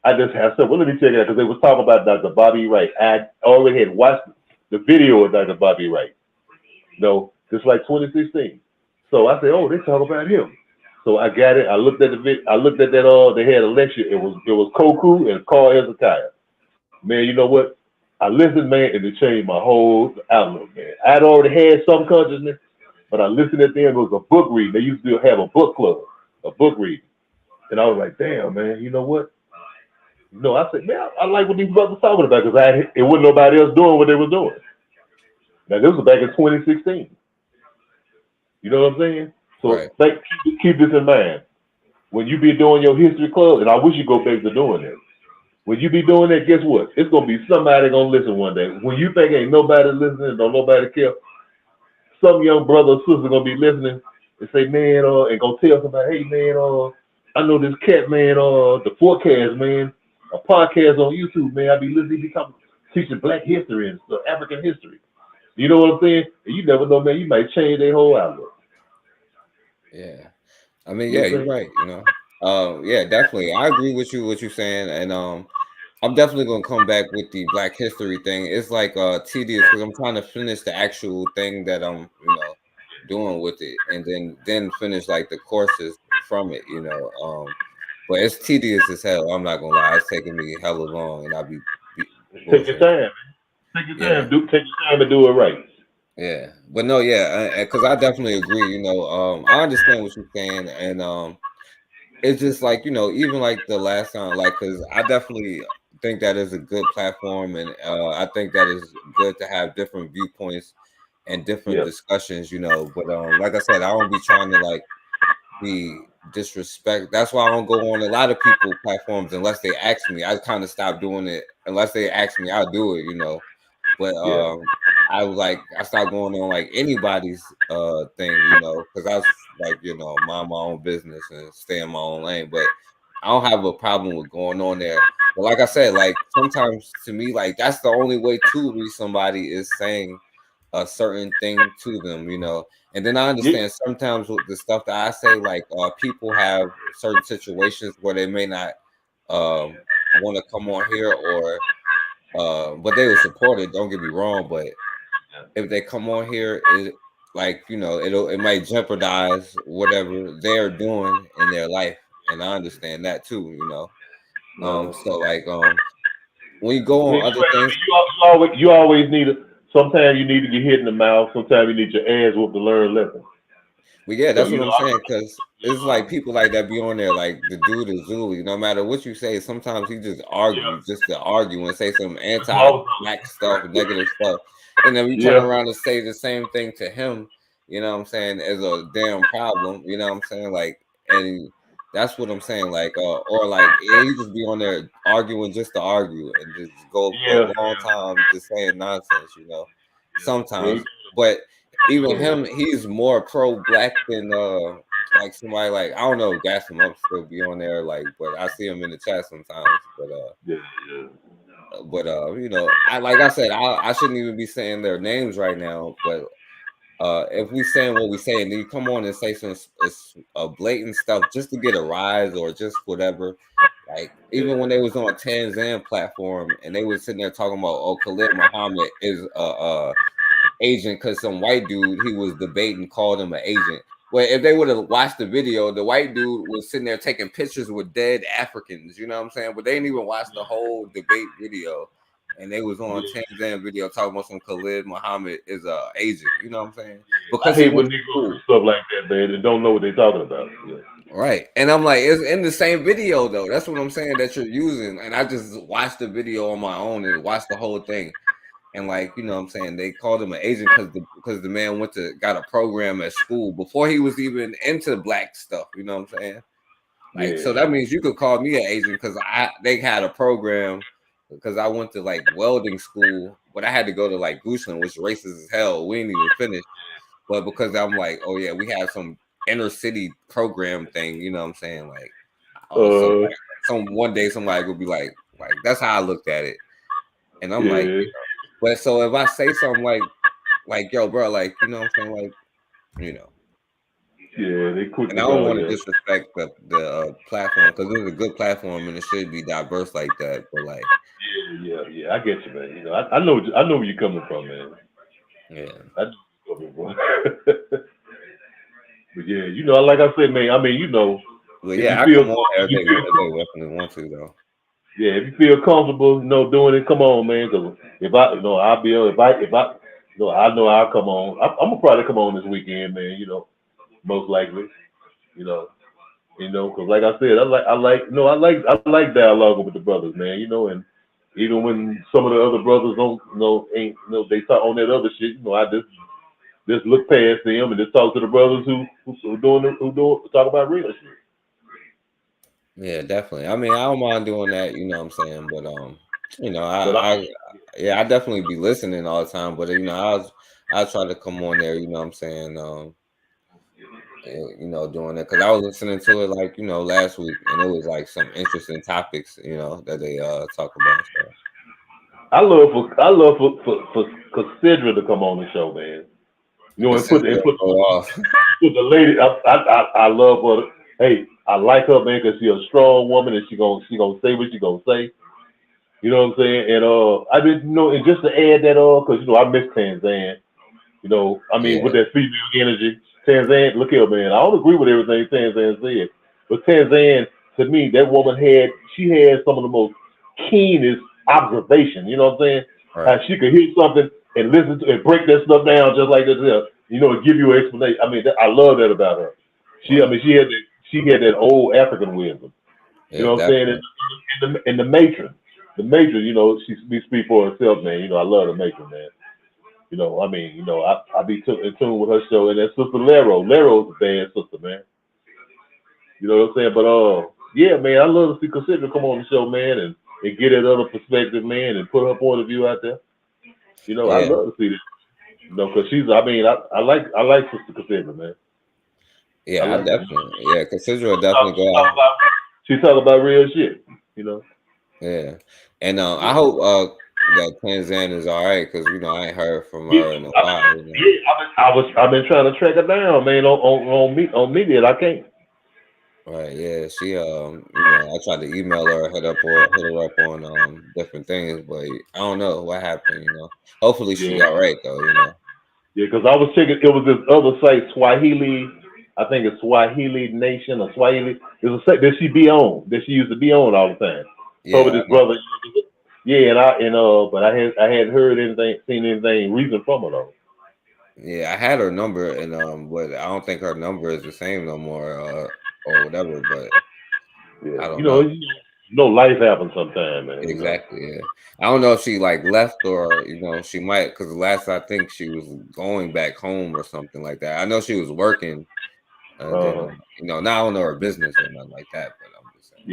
I just had said, well, let me check it out, because they was talking about Dr. Bobby Wright. I already had watched the video of Dr. Bobby Wright. Just like 2016. So I said, oh, they talk about him. So I got it. I looked at the video. I looked at that. They had a lecture. It was Koku and Carl Hezekiah. Man, you know what? I listened, man, and it changed my whole outlook, man. I'd already had some consciousness, but I listened at them. It was a book reading. They used to have a book club, a book reading. And I was like, damn, man, you know what? I said, man, I like what these brothers talking about, because it wasn't nobody else doing what they were doing. Now, this was back in 2016. You know what I'm saying? So keep this in mind. When you be doing your history club, and I wish you go back to doing that. When you be doing that, guess what? It's gonna be somebody gonna listen one day. When you think ain't nobody listening, don't nobody care, some young brother or sister gonna be listening and say, man, and go tell somebody, hey man, I know this cat, man, the forecast, man, a podcast on YouTube, man. I be listening, teaching Black history and stuff, African history. You know what I'm saying? And you never know, man. You might change their whole outlook. Yeah, I mean, yeah, you're right. Yeah, definitely. I agree with you what you're saying, and I'm definitely gonna come back with the Black history thing. It's like tedious because I'm trying to finish the actual thing that I'm doing with it, and then finish like the courses from it. But it's tedious as hell. I'm not gonna lie. It's taking me hella long, and I'll be take your time. Take your time. Take your time to do it right. Yeah, but no, yeah, because I definitely agree. I understand what you're saying, and it's just like even like the last time, like, because I definitely think that is a good platform, and I think that is good to have different viewpoints and different discussions. But like I said, I don't be trying to like be disrespect. That's why I don't go on a lot of people platforms unless they ask me. I kind of stopped doing it. Unless they ask me, I'll do it. But I stopped going on like anybody's thing, because I was like, mind my own business and stay in my own lane. But I don't have a problem with going on there. But like I said, like sometimes to me, like that's the only way to reach somebody is saying a certain thing to them, And then I understand sometimes with the stuff that I say, like people have certain situations where they may not want to come on here or but they will support it, don't get me wrong, but if they come on here, it might jeopardize whatever they're doing in their life, and I understand that too, So like when you go on other things, you always need sometimes you need to get hit in the mouth, sometimes you need your ass whooped to learn a lesson. But yeah, that's what I'm saying, because it's like people like that be on there, like the dude is Zuli. No matter what you say, sometimes he just argues just to argue and say some anti-black stuff, negative stuff. And then we turn around and say the same thing to him, as a damn problem, Like, and that's what I'm saying, like, or like, he just be on there arguing just to argue and just go for a long time just saying nonsense, sometimes. But even him, he's more pro-black than like somebody like, I don't know, Gas him up still be on there, like, but I see him in the chat sometimes. But like I said, I shouldn't even be saying their names right now. But if we saying what we saying, then you come on and say some blatant stuff just to get a rise or just whatever. Like even when they was on Tanzan platform and they was sitting there talking about, Khalid Muhammad is agent because some white dude he was debating called him an agent. Well, if they would have watched the video, the white dude was sitting there taking pictures with dead Africans, you know what I'm saying? But they didn't even watch the whole debate video, and they was on Tanzan video talking about some Khalid Muhammad is a agent, you know what I'm saying? Because I hate when Negroes do stuff like that, man, and don't know what they're talking about. Right, and I'm like, it's in the same video though. That's what I'm saying that you're using, and I just watched the video on my own and watched the whole thing. And like, you know what I'm saying, they called him an agent because the man got a program at school before he was even into black stuff, you know what I'm saying? Like, so that means you could call me an agent because they had a program because I went to like welding school, but I had to go to like Goochland, which racist as hell. We didn't even finish. But because I'm like, oh yeah, we have some inner city program thing, you know what I'm saying? Like, so like, one day somebody will be like that's how I looked at it. And I'm like, but so if I say something like, yo, bro, like, you know what I'm saying? Like, you know. Yeah, they quick. And I don't want to disrespect the platform because it's a good platform and it should be diverse like that. But like, yeah, I get you, man. You know, I know where you're coming from, man. Yeah, I know where you're coming from. But yeah, you know, like I said, man. I mean, you know, well, yeah, I come on there. They definitely want to though. Yeah, if you feel comfortable, you know, doing it, come on, man. Because if I, you know, I'll be if I, you know, I know I'll come on. I'm gonna probably come on this weekend, man. You know, most likely, you know, because like I said, I like dialoguing with the brothers, man. You know, and even when some of the other brothers ain't they talk on that other shit, you know, I just look past them and just talk to the brothers who talk about real shit. Yeah, definitely. I mean, I don't mind doing that, you know what I'm saying? But you know, I definitely be listening all the time, but you know, I'll try to come on there, you know what I'm saying? You know, doing it because I was listening to it like, you know, last week and it was like some interesting topics, you know, that they talk about. So. I love for Cassandra to come on the show, man. You know, and put the lady. I love her. Hey, I like her, man, because she's a strong woman and she gonna say what she gonna say. You know what I'm saying? And I didn't know, and just to add that because you know I miss Tanzan. You know, I mean with that female energy, Tanzan. Look here, man. I don't agree with everything Tanzan said, but Tanzan, to me, that woman had some of the most keenest observation. You know what I'm saying? Right. How she could hear something and listen to and break that stuff down just like this. You know, and give you an explanation. I mean, I love that about her. She had that old African wisdom. You know what I'm saying? And the matron, you know, she speaks for herself, man. You know, I love the matron, man. You know, I mean, you know, I be in tune with her show, and that sister Lero's a bad sister, man. You know what I'm saying? But yeah, man, I love to see Cassandra come on the show, man, and get that other perspective, man, and put her point of view out there. You know, I love to see this. You know, because I like Sister Cassandra, man. Yeah, Cassandra definitely go out. She talk about real shit, you know. Yeah, and I hope that Tanzan is all right because you know I ain't heard from her in a while. You know? Yeah, I've been trying to track her down, man, on media. I can't. Right, yeah, she you know, I tried to email her, hit her up on different things, but I don't know what happened. You know, hopefully she's all right though. You know. Yeah, because I was checking. It was this other site, Swahili. I think it's Swahili Nation or Swahili. There's a site that she used to be on all the time. Yeah, with his brother. Yeah, but I hadn't heard anything, seen anything recent from her though. Yeah, I had her number, and but I don't think her number is the same no more, or whatever. But yeah, I don't know. You know, life happens sometimes, man. Exactly. Yeah, I don't know if she like left or you know she might because last I think she was going back home or something like that. I know she was working. Then, you know, now I don't know her business or nothing like that, but I'm just saying.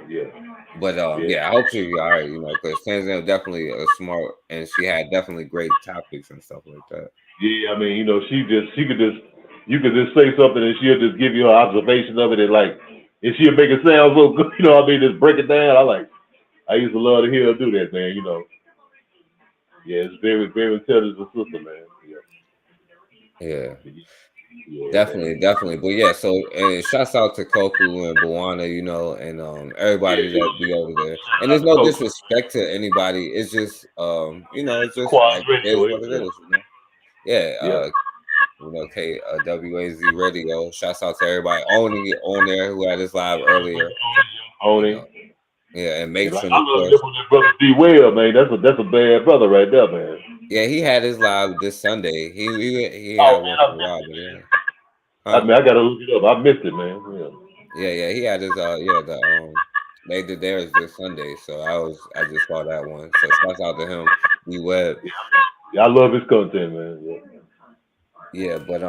Yeah. But yeah, I hope she'll be all right, you know, because Tanzania definitely smart and she had definitely great topics and stuff like that. Yeah, I mean, you know, you could just say something and she'll just give you her observation of it and like, and she'll make it sound so good, you know what I mean, just break it down. I used to love to hear her do that, man, you know. Yeah, it's very, very intelligent sister, man. Yeah. Definitely. But yeah, so and shouts out to Koku and Bawana, you know, and everybody that be over there. And there's no disrespect to anybody. It's just you know, it's just like, it is what it is, you know. Yeah, you know, WAZ Radio. Shouts out to everybody Oni on there who had his live earlier. Oni. You know. Yeah, and Matron. I love that brother D Well, man. That's a bad brother right there, man. Yeah, he had his live this Sunday. He had one for a while, but yeah. I mean, I gotta look it up. I missed it, man. Yeah. He had his they did theirs this Sunday, so I just saw that one. So shouts out to him, D Web. Yeah, I love his content, man. Yeah, but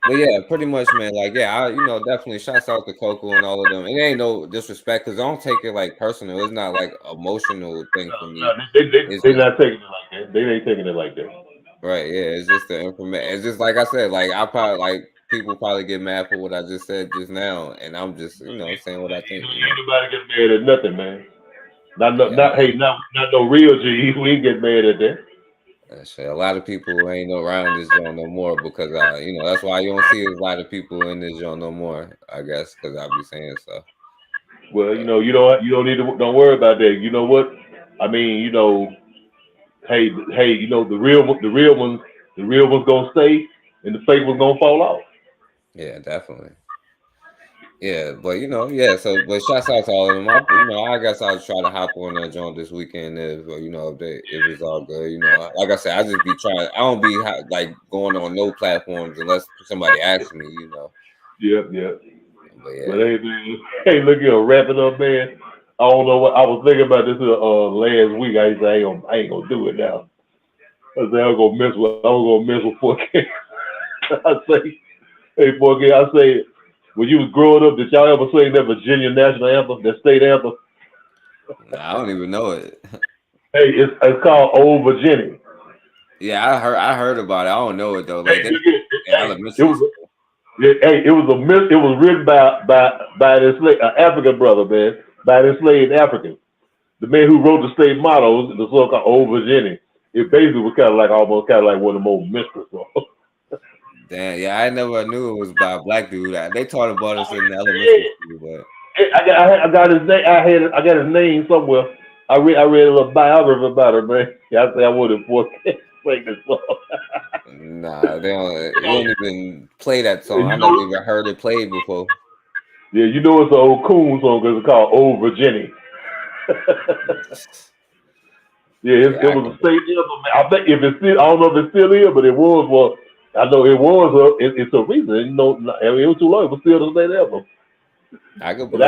yeah, pretty much, man. Like, yeah, definitely shouts out to Coco and all of them. It ain't no disrespect because I don't take it like personal. It's not like emotional thing for me. They're not taking it like that. They ain't taking it like that. Right? Yeah, it's just the information. It's just like I said. Like I probably people probably get mad for what I just said just now, and I'm just saying what I think. Ain't nobody get mad at nothing, man. Not no real G. We ain't get mad at that. A lot of people ain't around this joint no more because that's why you don't see a lot of people in this joint no more. I guess because I be saying stuff. Well, you don't need to don't worry about that. You know what? I mean, hey, the real ones gonna stay, and the fake ones gonna fall off. Yeah, definitely. Yeah, but but shouts out to all of them. I guess I'll try to hop on that joint this weekend if it's all good. Like I said, I just be trying. I don't be like going on no platforms unless somebody asks me. Yep. But yeah. But hey, man, look here, wrap it up, man. I don't know what I was thinking about this last week. I say I ain't gonna do it now. I say I'm gonna mess with 4K. I say, hey 4K, I say. When you was growing up, did y'all ever sing that Virginia national anthem, that state anthem? I don't even know it. Hey, it's called Old Virginia. Yeah, I heard about it. I don't know it though. Like it was written by this African brother, man, by this enslaved African. The man who wrote the state motto, the song called Old Virginia. It basically was almost one of the more mystical songs. Damn, yeah, I never knew it was by a black dude. They taught about us in the elementary school, but I got his name. I got his name somewhere. I read a little biography about him, man. Yeah, I say I wanted 4K to sing this song. Nah, they don't even play that song. I never even heard it played before. Yeah, it's an old coon song because it's called Old Virginia. Yeah, it was a state anthem. I think if it's still, I don't know if it's still here, but it was. Well, I know it was. It's a reason. It was too long. It was still the state anthem. I could believe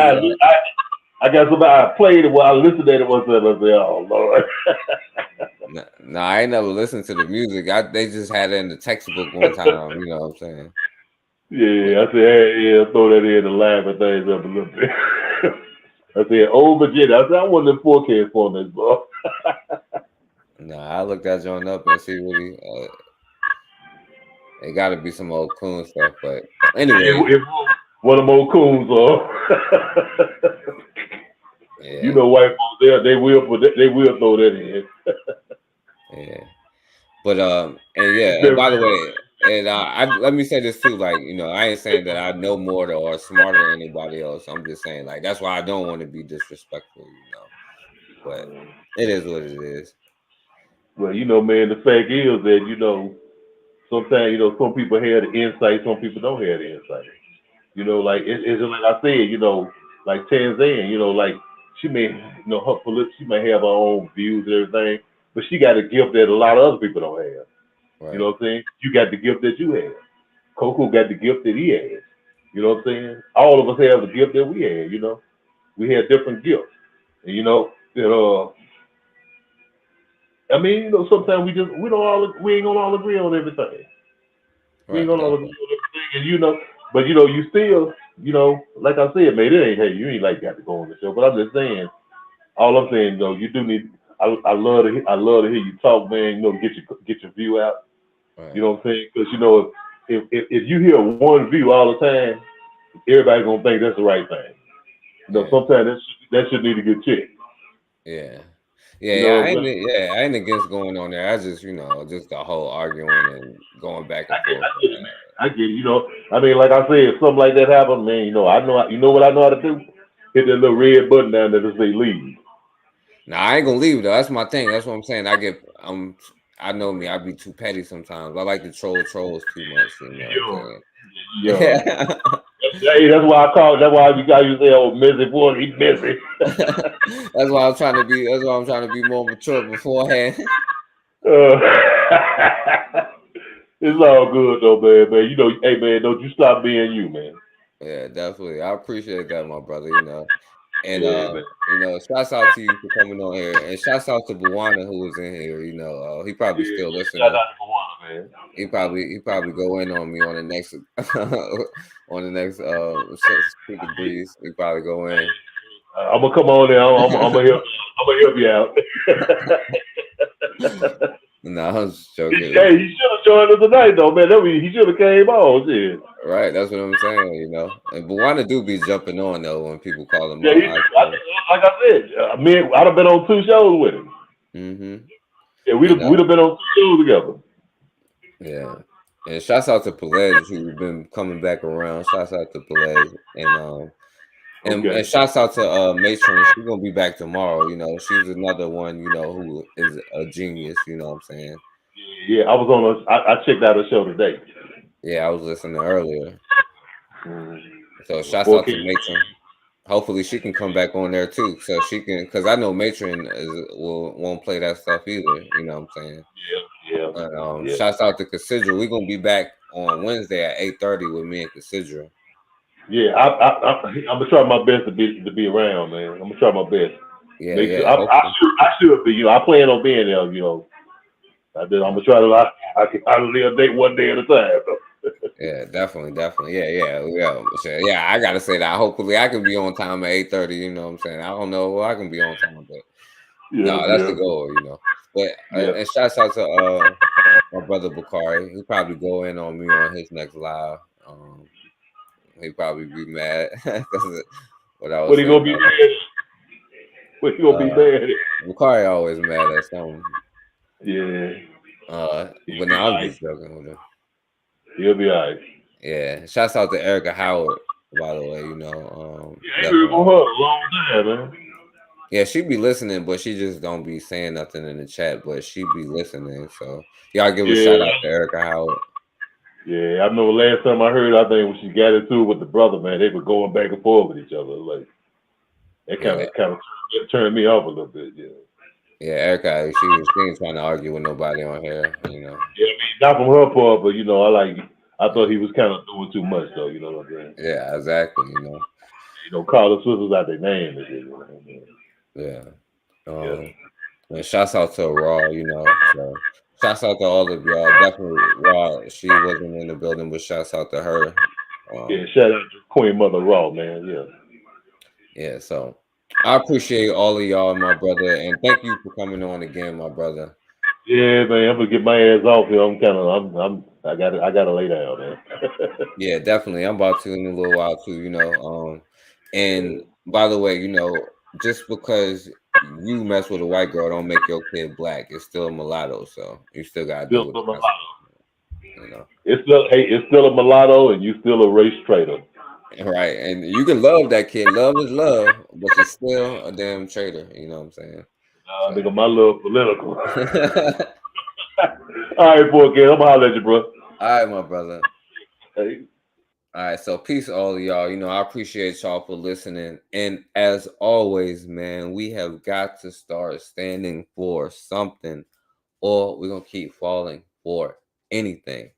I got somebody. I played it. I listened to it once. And I said, "Oh Lord." No, I ain't never listened to the music. They just had it in the textbook one time. You know what I'm saying? Yeah, I said, hey, throw that in and laugh and things up a little bit. I said, Old Virginia. I said, I wanted 4K for this, bro. Nah, I looked that joint up and see what it got to be some old coon stuff, but anyway, one of them old coons, yeah. White folks, they will throw that in. Yeah, but and yeah, and by the way, and let me say this too, like I ain't saying that I know more or smarter than anybody else. I'm just saying like that's why I don't want to be disrespectful, But it is what it is. Well, man, the fact is that sometimes some people have the insight, some people don't have the insight. Like it's just like I said, like Tanzania, like she may, she may have her own views and everything, but she got a gift that a lot of other people don't have. Right. You know what I'm saying? You got the gift that you have. Coco got the gift that he has. You know what I'm saying? All of us have the gift that we have. We have different gifts, and I mean, sometimes we ain't gonna all agree on everything. Right, we ain't gonna all agree on everything, and but you still, like I said, man, you ain't like got to go on the show. But I'm just saying, all I'm saying though, you do need. I love to hear you talk, man. Get your view out. Right. You know what I'm saying? Because if you hear one view all the time, everybody's gonna think that's the right thing. Sometimes that should need to get checked. Yeah. Yeah, I ain't against going on there. I just, just the whole arguing and going back and forth. I get it. I mean, like I said, if something like that happens, man, I know. You know what I know how to do? Hit that little red button down there to say leave. Nah, I ain't gonna leave though. That's my thing. That's what I'm saying. I know me. I be too petty sometimes. I like to troll trolls too much. Yeah. Hey, that's why I call. That's why you guys say, "Oh, Missy boy, he's busy." That's why I'm trying to be. That's why I'm trying to be more mature beforehand. It's all good though, man. Hey, man, don't you stop being you, man. Yeah, definitely. I appreciate that, my brother. And shouts out to you for coming on here, and shouts out to Buwana who was in here. He probably still listening. Shout out to Buwana, man. He probably go in on me on the next Speaker Breeze. He probably go in. I'm gonna come on there. I'm gonna help you out. No, I'm just joking. Hey, he should have joined us tonight, though, man. He should have came on. Shit. Right, that's what I'm saying. You know, and Buwana do be jumping on though when people call him. Yeah, like I said, I'd have been on 2 shows with him. Mm-hmm. Yeah, we'd have been on 2 shows together. Yeah, and shouts out to Pelez who's been coming back around. Shouts out to Pelez and shouts out to Matron. She's gonna be back tomorrow. You know, she's another one. You know, who is a genius. You know what I'm saying? Yeah, I was on. I checked out her show today. Yeah, I was listening earlier. So shouts out to Matron. Hopefully she can come back on there too, so she can, because I know Matron won't play that stuff either. You know what I'm saying? Yeah. But, shouts out to Casidra. We're gonna be back on Wednesday at 8:30 with me and Casidra. Yeah, I'm gonna try my best to be around, man. I'm gonna try my best. Yeah, sure. I should be. You know, I plan on being there. You know, I'm gonna try to. I live day one day at a time. Yeah, definitely. Yeah. I gotta say that. Hopefully, I can be on time at 8:30. You know what I'm saying? I don't know I can be on time, but that's the goal. You know. But and shouts out to my brother Bakari. He'll probably go in on me on his next live. He'd probably be mad because what he gonna be mad? What he gonna be mad at? Bakari always mad at something. Yeah. But now I'm just joking with him. He'll be all right. Yeah. Shouts out to Erica Howard, by the way. You know. Yeah, been on her a long time, man. Yeah, she be listening, but she just don't be saying nothing in the chat. But she be listening, so y'all give a shout out to Erica Howard. Yeah, I remember last time I heard, I think when she got into it with the brother, man, they were going back and forth with each other. Like that kind of turned me off a little bit. Yeah. Yeah, Erica, she ain't trying to argue with nobody on here. You know. Yeah, I mean, not from her part, but you know, I thought he was kind of doing too much, though. You know what I'm saying? Yeah, exactly. You know, call the sisters out their name. Yeah. And shouts out to Raw. You know. So. Shouts out to all of y'all. Definitely, Raw. She wasn't in the building, but shouts out to her. Yeah, shout out to Queen Mother Raw, man. Yeah. Yeah. So I appreciate all of y'all, my brother, and thank you for coming on again, my brother. Yeah, man. I'm gonna get my ass off here. I gotta lay down, man. Yeah, definitely. I'm about to in a little while too. You know. And by the way, you know, just because you mess with a white girl don't make your kid black. It's still a mulatto, so you still gotta do it. You know, it's still a mulatto, and you still a race traitor. Right, and you can love that kid. Love is love, but you're still a damn traitor. You know what I'm saying? Nigga, my love political. All right, boy, kid. I'm gonna holler at you, bro. All right, my brother. Hey. All right, so peace all of y'all. You know, I appreciate y'all for listening. And as always, man, we have got to start standing for something or we're going to keep falling for anything.